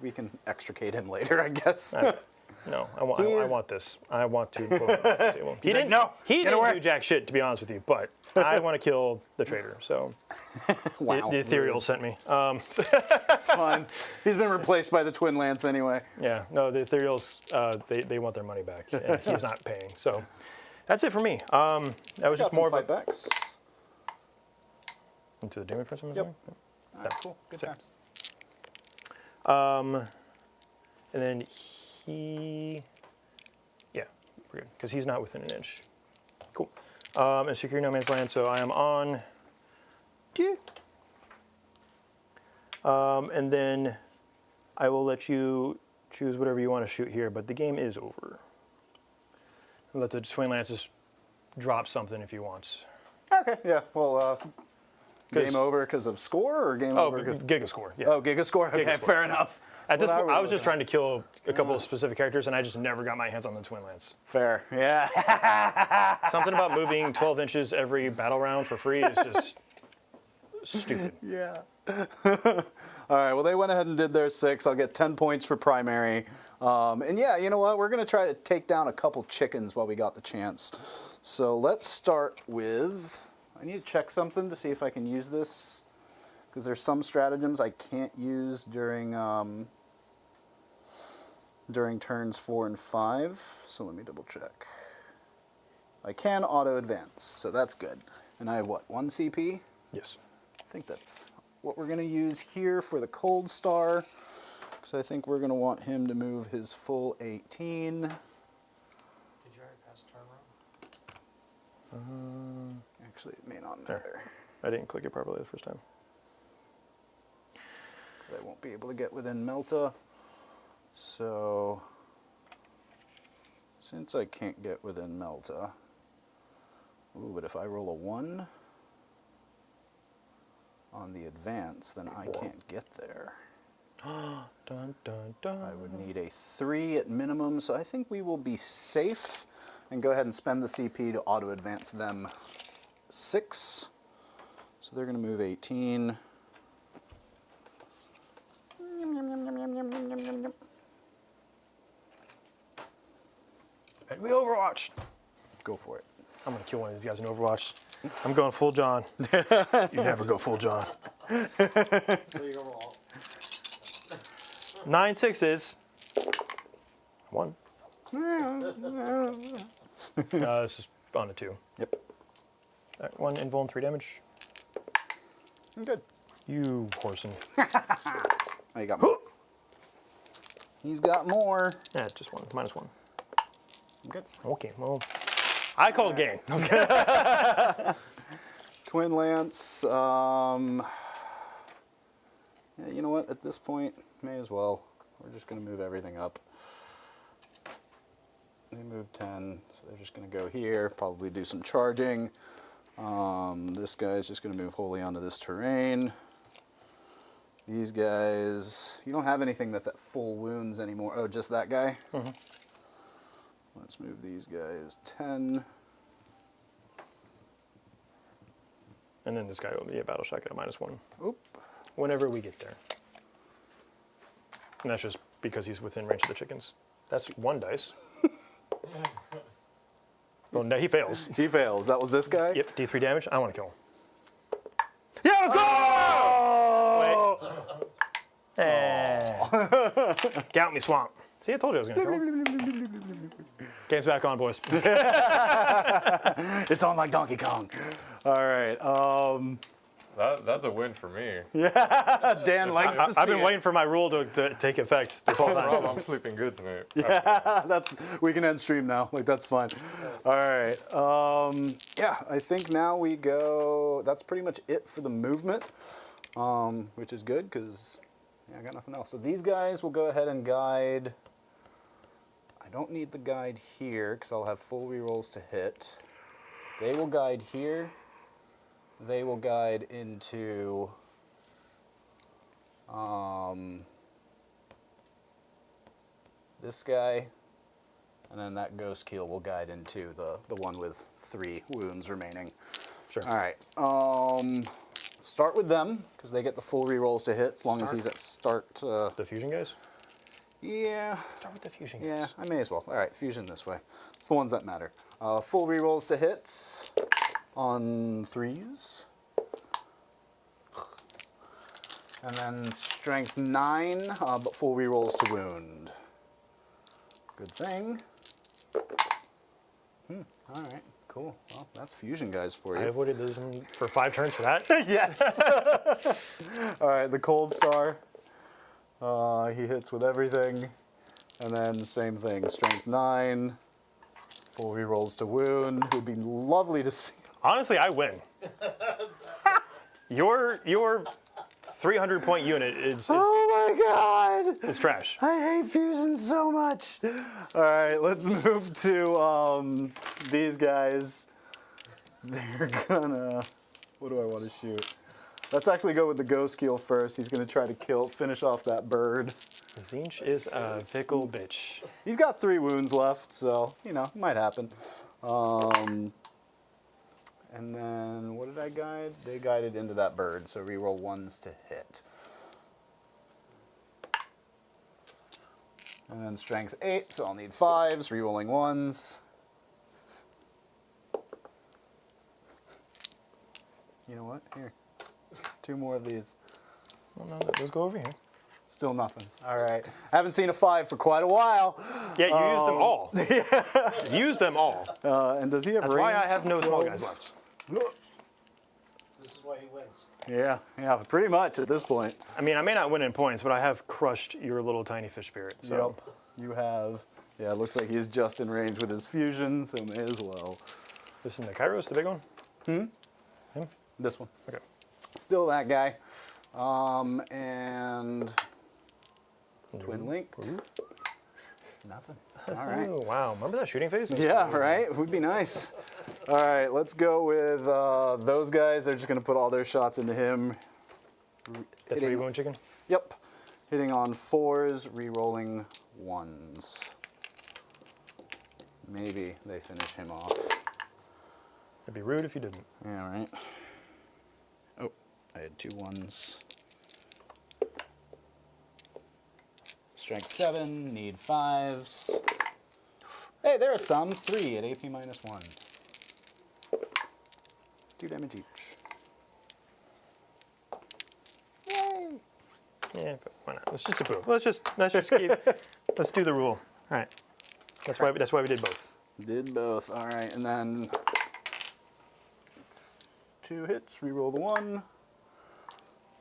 we can extricate him later, I guess. No, I want this. I want to blow up the table. He didn't, no, he get didn't away. do jack shit, to be honest with you, but I want to kill the traitor, so Wow. the Ethereal sent me. That's fine. He's been replaced by the Twin Lance anyway. Yeah, no, the Ethereals, they want their money back, and he's not paying. So that's it for me. That was Got just more some of a... fightbacks. Into the Demon Prince, I'm Yep. assuming? All right, cool. Good Sick. times. And then yeah, we're good, because he's not within an inch. Cool. And secure no man's land, so I am on. And then I will let you choose whatever you want to shoot here, but the game is over. I'll let the Twin Lances drop something if he wants. Okay, yeah. Well, game over because of score or game over because... Giga score. Yeah. Oh, Giga score? Okay, Giga score. fair enough. At this What point, are we I was just looking trying to kill a couple of specific characters, and I just never got my hands on the Twin Lance. Fair, yeah. Something about moving 12 inches every battle round for free is just stupid. Yeah. All right, well, they went ahead and did their 6. I'll get 10 points for primary. And yeah, you know what? We're going to try to take down a couple chickens while we got the chance. So let's start with... I need to check something to see if I can use this, because there's some stratagems I can't use during turns 4 and 5. So let me double check. I can auto advance, so that's good. And I have what, 1 CP? Yes. I think that's what we're going to use here for the Cold Star, because I think we're going to want him to move his full 18. Did you already pass turn round? Actually, it may not matter, I didn't click it properly the first time. because I won't be able to get within Mont'ka. So, since I can't get within Mont'ka, ooh, but if I roll a 1 on the advance, then I can't get there. Dun, dun, dun. I would need a 3 at minimum, so I think we will be safe and go ahead and spend the CP to auto advance them 6. So they're going to move 18. We Overwatch. Go for it. I'm gonna kill one of these guys in Overwatch. I'm going full John. You never go full John. So you go all. 9 6s. 1. This is on a 2. Yep. That 1 invuln 3 damage. I'm good. You Horson. Oh, you got more. He's got more. Yeah, just 1. -1. I'm good. Okay, well, I called game. Twin Lance. Yeah, you know what? At this point, may as well. We're just going to move everything up. They move 10, so they're just going to go here, probably do some charging. This guy's just going to move wholly onto this terrain. These guys, you don't have anything that's at full wounds anymore. Oh, just that guy? Mm-hmm. Let's move these guys 10. And then this guy will be a battle shock at a -1. Oop. Whenever we get there. And that's just because he's within range of the chickens. That's 1 dice. Well, no, he fails. He fails. That was this guy? Yep, D3 damage. I want to kill him. Yeah, let's go! Wait. Count me, Swamp. See, I told you I was going to kill him. Game's back on, boys. It's on like Donkey Kong. All right. That's a win for me. Dan likes to see I've been it. waiting for my rule to take effect this whole time. Rob, I'm sleeping good tonight. We can end stream now. Like, that's fine. All right. Yeah, I think now we go. That's pretty much it for the movement, which is good because I got nothing else. So these guys will go ahead and guide. I don't need the guide here because I'll have full rerolls to hit. They will guide here. They will guide into this guy, and then that ghost keel will guide into the one with 3 wounds remaining. Sure. All right. Start with them because they get the full rerolls to hit as long as he's at start. The fusion guys? Yeah. Start with the fusion guys. Yeah, I may as well. All right, fusion this way. It's the ones that matter. Full rerolls to hit on 3s. And then strength 9, but full rerolls to wound. Good thing. All right, cool. Well, that's fusion guys for I you. avoided those for 5 turns for that. Yes. All right, the cold star. He hits with everything. And then same thing, strength 9, full rerolls to wound. It would be lovely to see. Honestly, I win. Your 300-point unit is Oh my god! trash. I hate fusion so much. All right, let's move to these guys. They're gonna. What do I want to shoot? Let's actually go with the ghost keel first. He's gonna try to finish off that bird. Tzeentch is a fickle bitch. He's got 3 wounds left, so you know, might happen. And then what did I guide? They guided into that bird, so reroll 1s to hit. And then strength 8, so I'll need 5s, rerolling 1s. You know what? Here. 2 more of these. Well, no, those go over here. Still nothing. All right. Haven't seen a 5 for quite a while. Yeah, you used them all. Use them all. And does he have That's range? why I have no small 12s? guys left. This is why he wins. Yeah, pretty much at this point. I mean, I may not win in points, but I have crushed your little tiny fish spirit. So. Yep, you have. Yeah, it looks like he's just in range with his fusion, so may as well. This is the Kairos, the big one? This one. Okay. Still that guy. And twin linked. Nothing. All right. Oh, wow. Remember that shooting phase? Yeah, right? Would be nice. All right, let's go with those guys. They're just going to put all their shots into him. The 3 wound chicken? Yep. Hitting on 4s, re-rolling 1s. maybe they finish him off. It'd be rude if you didn't. Yeah, right. Oh, I had 2 1s. Strength 7, need 5s. Hey, there are some. 3 at AP -1. 2 damage each. Yay! Yeah, but why not? Let's just approve. Let's just keep. Let's do the rule. All right. That's why we did both. Did both. All right, and then 2 hits. Reroll the 1.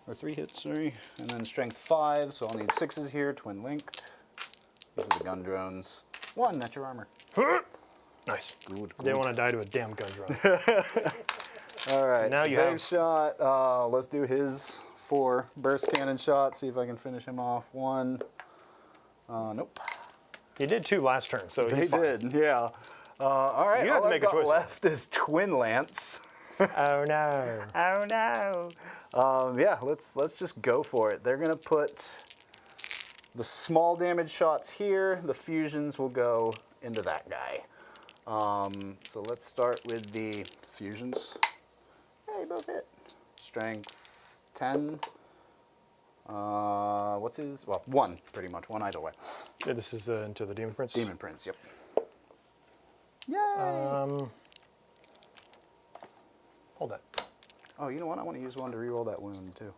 Or 3 hits, sorry. And then strength 5, so I'll need 6s here, twin linked. These are the gun drones. 1 at your armor. Nice. Good, They want to die to a damn gun drone. All right, now so you big have- shot. Let's do his 4 burst cannon shot. See if I can finish him off. 1. Nope. He did 2 last turn, so They he's fine. did, yeah. All right, You have all to I've make a got choice. left is twin lance. Oh no. Oh no. Yeah, let's just go for it. They're gonna put the small damage shots here. The fusions will go into that guy. So let's start with the fusions. Hey, both hit. Strength 10. What's his? Well, 1 pretty much. 1 either way. Yeah, this is into the Demon Prince. Demon Prince. Yep. Yay! Hold that. Oh, you know what? I want to use 1 to reroll that wound too.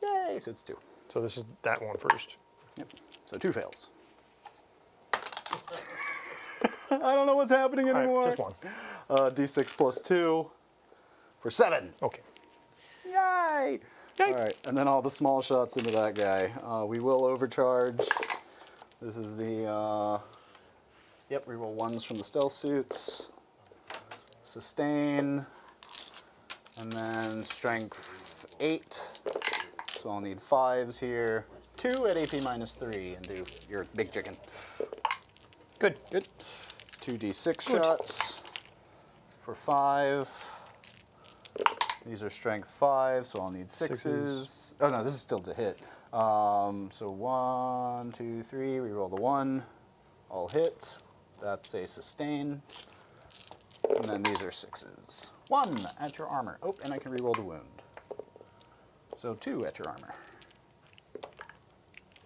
Yay! So it's 2. So this is that one first. Yep. So 2 fails. I don't know what's happening All anymore. right, just 1. D6 plus 2 for 7. Okay. Yay! Yay. All right, and then all the small shots into that guy. We will overcharge. This is the, yep, reroll 1s from the stealth suits. Sustain. And then strength 8. So I'll need 5s here. 2 at AP -3 and do your big chicken. Good. Good. 2d6 Good. shots for 5. These are strength 5, so I'll need 6s. Oh no, this is still to hit. So 1, 2, 3. Reroll the 1. All hit. That's a sustain. And then these are 6s. 1 at your armor. Oh, and I can reroll the wound. So 2 at your armor.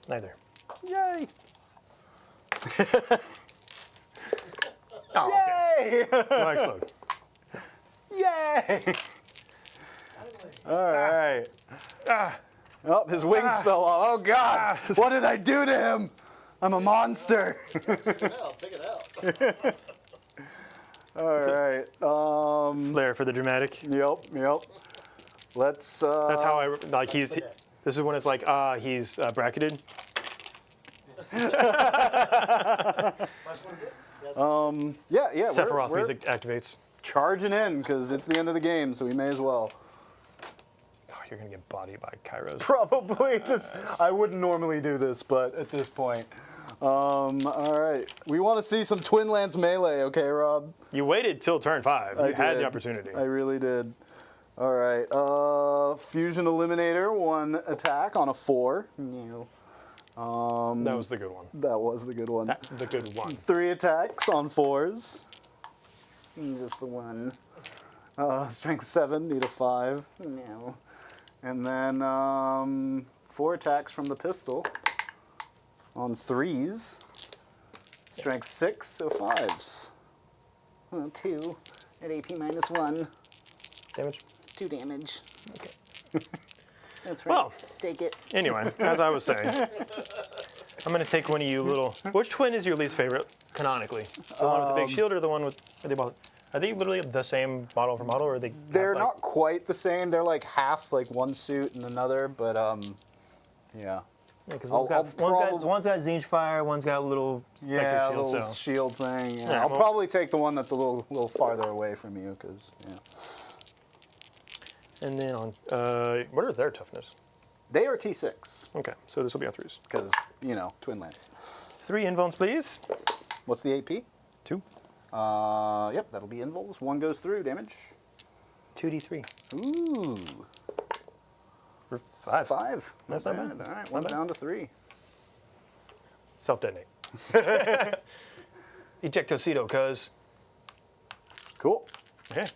Neither. Yay! Oh, okay. Yay! Why explode? Yay! All right. Ah, Oh, his wings fell off. Oh God! What did I do to him? I'm a monster. Take it out. All right. flair for the dramatic. Yep. Let's. That's how I like. This is when it's like he's bracketed. Last one good? Yes. Yeah. Sephiroth we're music activates. charging in because it's the end of the game, so we may as well. Oh, you're gonna get bodied by Kairos. Probably. I wouldn't normally do this, but at this point. All right. We want to see some Twin Lance melee, okay, Rob? You waited till turn 5. You I had did. the opportunity. I really did. All right. Fusion Eliminator, 1 attack on a 4. That was the good one. That was the good one. That's the good one. 3 attacks on 4s. Just the 1. Strength 7, need a 5. No. And then 4 attacks from the pistol on 3s. Strength 6, so 5s. 2 at AP -1. Damage. 2 damage. Okay. That's right. Well. Take it. Anyway, as I was saying, I'm gonna take one of you little. Which twin is your least favorite canonically? The one with the big shield or the one with? Are they literally the same model for model, or are they? They're have, like, not quite the same. They're like half, like one suit and another, but yeah. Yeah, because I'll one's got Tzeentch fire, one's got a little Yeah, Spectre shield. little So shield thing. Yeah. Yeah, I'll well- probably take the one that's a little farther away from you, because and then on what are their toughness? they are T6, Okay, so this will be on 3s. because Twin Lance. 3 invones, please. What's the AP? 2. Yep, that'll be invols. 1 goes through damage. 2d3. Ooh, For 5. 5. That's not bad. All right, Not 1 bad. down to 3. Self-detonate. Ejectocito, cuz. Cool. Okay.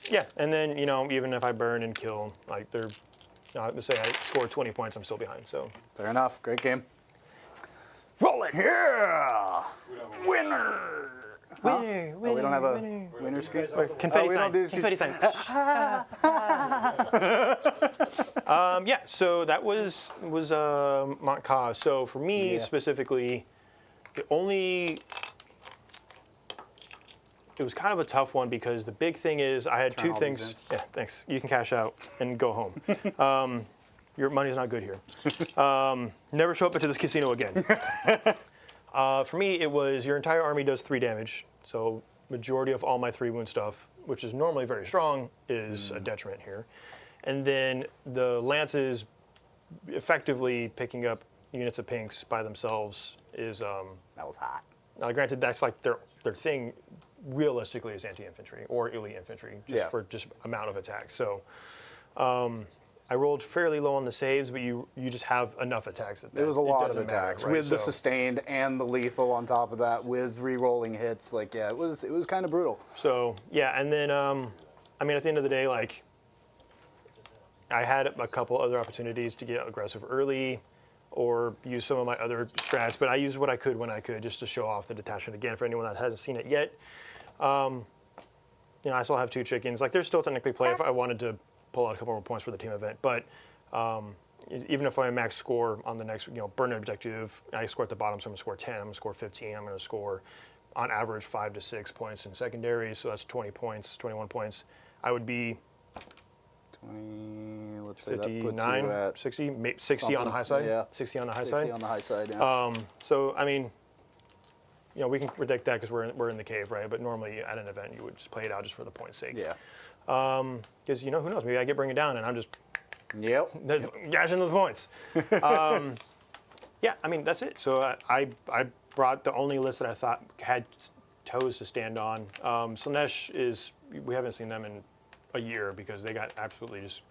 Yeah, and then, you know, even if I burn and kill, like, they're, say I score 20 points, I'm still behind, so. Fair enough. Great game. Roll it! Yeah! Winner! Huh? Winner, Oh, we don't have a winner. winner screen? Or confetti Oh, we sign. don't do Confetti sign. Yeah, so that was Mont'ka. So for me Yeah. specifically, it was kind of a tough one because the big thing is I had Turn two all things. these in. Yeah, thanks. You can cash out and go home. Your money's not good here. Never show up into this casino again. For me, it was your entire army does 3 damage. So majority of all my 3 wound stuff, which is normally very strong, is a detriment here. And then the lances effectively picking up units of pinks by themselves is, That was hot. now granted that's like their thing realistically is anti-infantry or elite infantry, just Yeah. for just amount of attack. So I rolled fairly low on the saves, but you just have enough attacks that It was a lot of doesn't matter, attacks right? with the So- sustained and the lethal on top of that, with re-rolling hits. Like, yeah, it was kind of brutal. So yeah, and then I mean, at the end of the day, like I had a couple other opportunities to get aggressive early, or use some of my other strats, but I used what I could when I could, just to show off the detachment again for anyone that hasn't seen it yet. You know, I still have 2 chickens. Like, there's still technically play if I wanted to pull out a couple more points for the team event, but even if I max score on the next, you know, burn objective, I score at the bottom, so I'm gonna score 10, I'm gonna score 15, I'm gonna score on average 5 to 6 points in secondary, so that's 20 points, 21 points. I would be 20, let's say that puts you 59, at 60, 60 on the high something, side. yeah. 60 on the high 60 side. on the high side, yeah. So I mean, you know, we can predict that because we're in the cave, right? But normally at an event, you would just play it out just for the point's sake. Yeah. Because you know, who knows? Maybe I get bring it down, and I'm just Yep. gashing those points. Yeah, I mean that's it. So I brought the only list that I thought had toes to stand on. Scintillating is, we haven't seen them in a year because they got absolutely just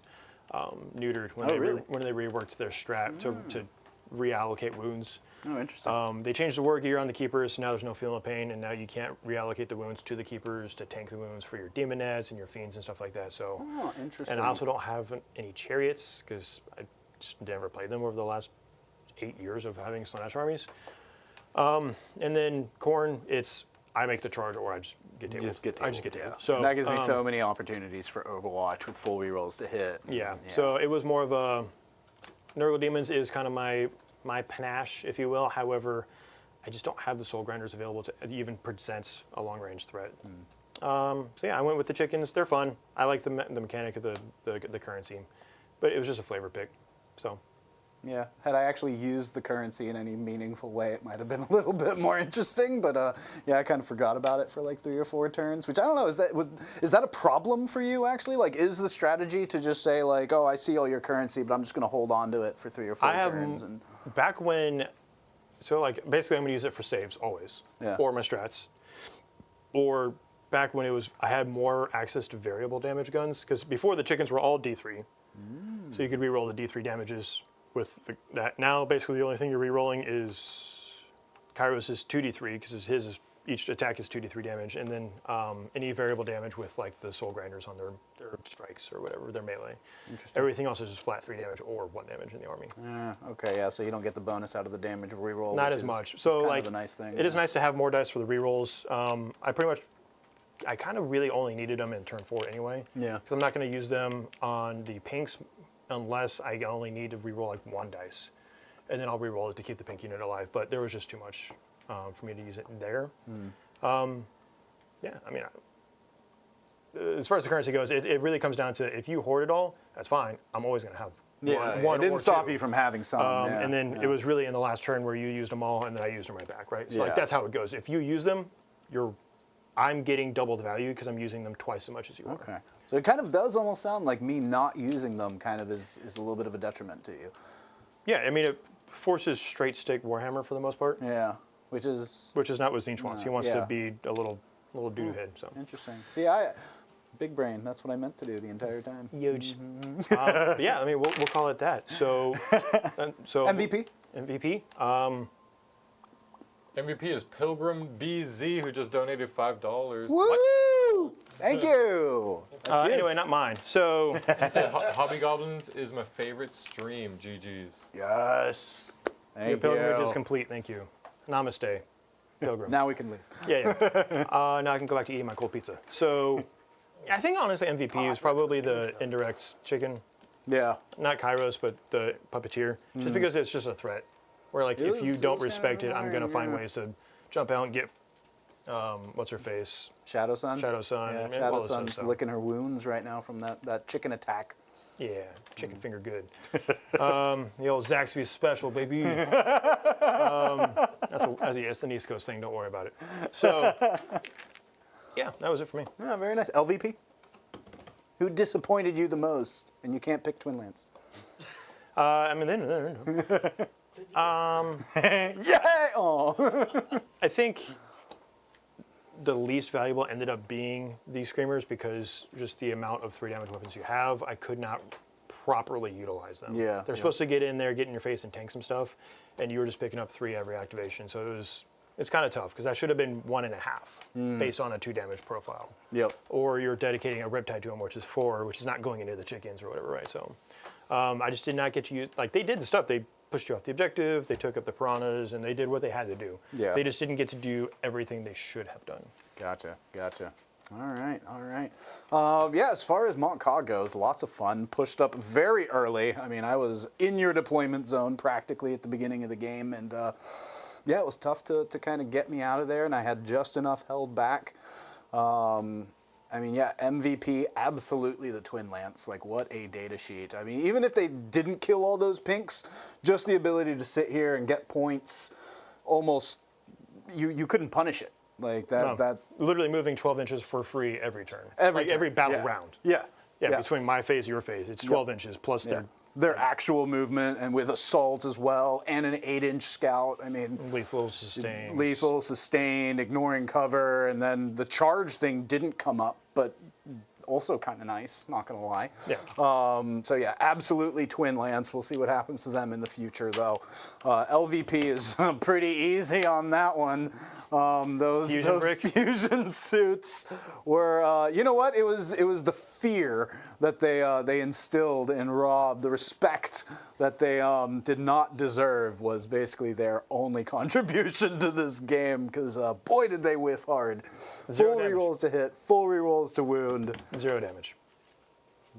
neutered when they reworked their strat to reallocate wounds. Oh, interesting. They changed the war gear on the keepers, so now there's no feeling of pain, and now you can't reallocate the wounds to the keepers to tank the wounds for your demonettes and your fiends and stuff like that. So, Oh, interesting. and I also don't have any chariots because I just never played them over the last 8 years of having Scintillating armies. And then corn, it's I make the charge or I just get tabled. I just get tabled. So And that gives me so many opportunities for Overwatch with full rerolls to hit. yeah. So it was more of a Nurgle Demons is kind of my panache, if you will. However, I just don't have the soul grinders available to even present a long range threat. So yeah, I went with the chickens. They're fun. I like the mechanic of the currency, but it was just a flavor pick. So Yeah, had I actually used the currency in any meaningful way, it might have been a little bit more interesting. But yeah, I kind of forgot about it for like 3 or 4 turns. Which I don't know. Is that a problem for you actually? Like, is the strategy to just say like, oh, I see all your currency, but I'm just going to hold on to it for 3 or 4 turns? And back when, so like basically I'm going to use it for saves always, Yeah. or my strats, or back when I had more access to variable damage guns because before the chickens were all D3, so you could reroll the D3 damages. With that now, basically the only thing you're re-rolling is Kairos is 2d3 because each attack is 2d3 damage, and then any variable damage with like the soul grinders on their strikes or whatever, their melee. Everything else is just flat 3 damage or 1 damage in the army. okay, yeah. So you don't get the bonus out of the damage reroll. Not which as is much. So kind like of a nice thing. It is nice to have more dice for the rerolls. I kind of really only needed them in turn 4 anyway. Yeah. Because I'm not going to use them on the pinks unless I only need to reroll like 1 dice, and then I'll reroll it to keep the pink unit alive. But there was just too much for me to use it there. Yeah, I mean, as far as the currency goes, it really comes down to if you hoard it all, that's fine. I'm always going to have one it didn't or stop 2. you from having some. And then it was really in the last turn where you used them all, and then I used them right back, right? So like that's how it goes. If you use them, I'm getting double the value because I'm using them twice as much as you are. Okay. So it kind of does almost sound like me not using them kind of is a little bit of a detriment to you. Yeah, I mean, it forces straight stick Warhammer for the most part, Yeah, which is which is not what Tzeentch wants. He wants yeah. to be a little doo head. So interesting. See, big brain. That's what I meant to do the entire time. huge. Yeah, I mean, we'll call it that. So, MVP. MVP. MVP is Pilgrim BZ, who just donated $5. Woo! Thank you. That's huge. Anyway, not mine. So, He said Hobby Goblins is my favorite stream. GG's. Yes. Thank your pilgrimage you. is complete. Thank you. Namaste, pilgrim. Now we can leave. Yeah. Now I can go back to eating my cold pizza. So, I think honestly MVP is probably the indirect chicken. Yeah. Not Kairos, but the puppeteer. Just because it's just a threat. Where like if you don't respect it, I'm gonna find ways to jump out and get what's her face? Shadow Sun. Shadow Sun. Yeah, and Shadow all this other Sun's stuff. licking her wounds right now from that chicken attack. Yeah, chicken finger good. The old Zaxby's special, baby. That's the East Coast thing. Don't worry about it. So, yeah, that was it for me. Yeah, very nice. LVP. Who disappointed you the most? And you can't pick Twin Lance. Yeah. Oh. I think the least valuable ended up being these Screamers because just the amount of 3 damage weapons you have, I could not properly utilize them. Yeah, They're supposed to get in there, get in your face, and tank some stuff, and you were just picking up 3 every activation. So it's kind of tough because that should have been 1.5 based on a 2 damage profile. Yep. Or you're dedicating a Riptide to them, which is 4, which is not going into the chickens or whatever, right? So I just did not get to use, like they did the stuff, they pushed you off the objective, they took up the piranhas, and they did what they had to do. Yeah. They just didn't get to do everything they should have done. Gotcha. All right. Yeah, as far as Mont'ka goes, lots of fun. Pushed up very early. I mean, I was in your deployment zone practically at the beginning of the game, and yeah, it was tough to kind of get me out of there, and I had just enough held back. I mean, yeah, MVP, absolutely the Twin Lance. Like, what a data sheet. I mean, even if they didn't kill all those pinks, just the ability to sit here and get points, almost, you couldn't punish it. Like, that Literally moving 12 inches for free every turn. Every Every turn, battle yeah. round. Yeah. Yeah, between my phase, your phase. It's 12 inches plus Their actual movement, and with assault as well, and an 8-inch scout. I mean, lethal sustain. lethal, sustained, ignoring cover, and then the charge thing didn't come up, but also kind of nice, not gonna lie. Yeah. So yeah, absolutely Twin Lance. We'll see what happens to them in the future, though. LVP is pretty easy on that one. Those fusion suits were, you know what? It was the fear that they instilled in Rob, the respect that they did not deserve was basically their only contribution to this game. Because boy, did they whiff hard. Full rerolls to hit, full rerolls to wound. 0 damage.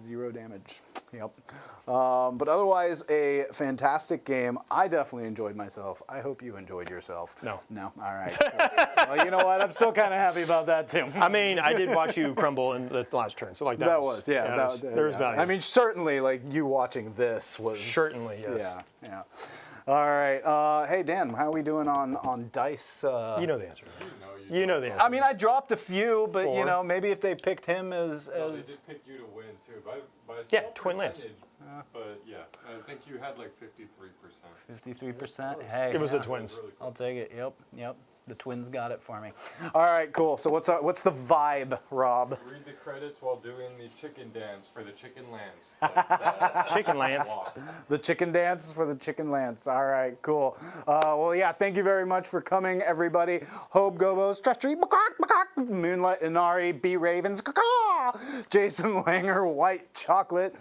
0 damage. Yep. But otherwise, a fantastic game. I definitely enjoyed myself. I hope you enjoyed yourself. No. No. All right. Well, you know what? I'm still kind of happy about that too. I mean, I did watch you crumble in the last turn, so like that was there was value. I mean, certainly, like you watching this was certainly yes. Yeah. All right. Hey Dan, how are we doing on dice? You know the answer. You know the answer. I mean, I dropped a few, but 4. you know, maybe if they picked him as No, they did pick you to win too, by a Yeah, small Twin Lance. percentage, But yeah, I think you had like 53%. 53%. Hey, it was the Twins. Really cool. I'll take it. Yep. The Twins got it for me. All right, cool. So what's the vibe, Rob? Read the credits while doing the chicken dance for the Chicken Lance. Chicken Lance. The chicken dance for the Chicken Lance. All right, cool. Well, yeah, thank you very much for coming, everybody. Hope Gobos, Treachery, Moonlight Inari, B Ravens, Jason Langer, White Chocolate.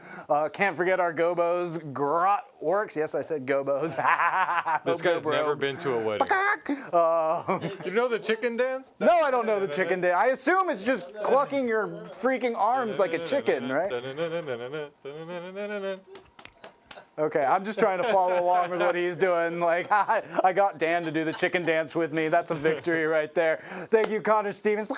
Can't forget our Gobos, Grot Works. Yes, I said Gobos. This guy's never been to a wedding. You know the chicken dance? No, I don't know the chicken dance. I assume it's just clucking your freaking arms like a chicken, right? Okay, I'm just trying to follow along with what he's doing. Like, I got Dan to do the chicken dance with me. That's a victory right there. Thank you, Connor Stevens,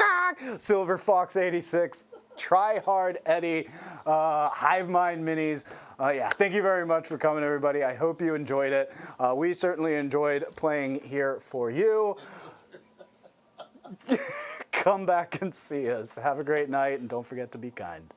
Silver Fox 86, Try Hard Eddie, Hive Mind Minis. Yeah, thank you very much for coming, everybody. I hope you enjoyed it. We certainly enjoyed playing here for you. Come back and see us. Have a great night, and don't forget to be kind.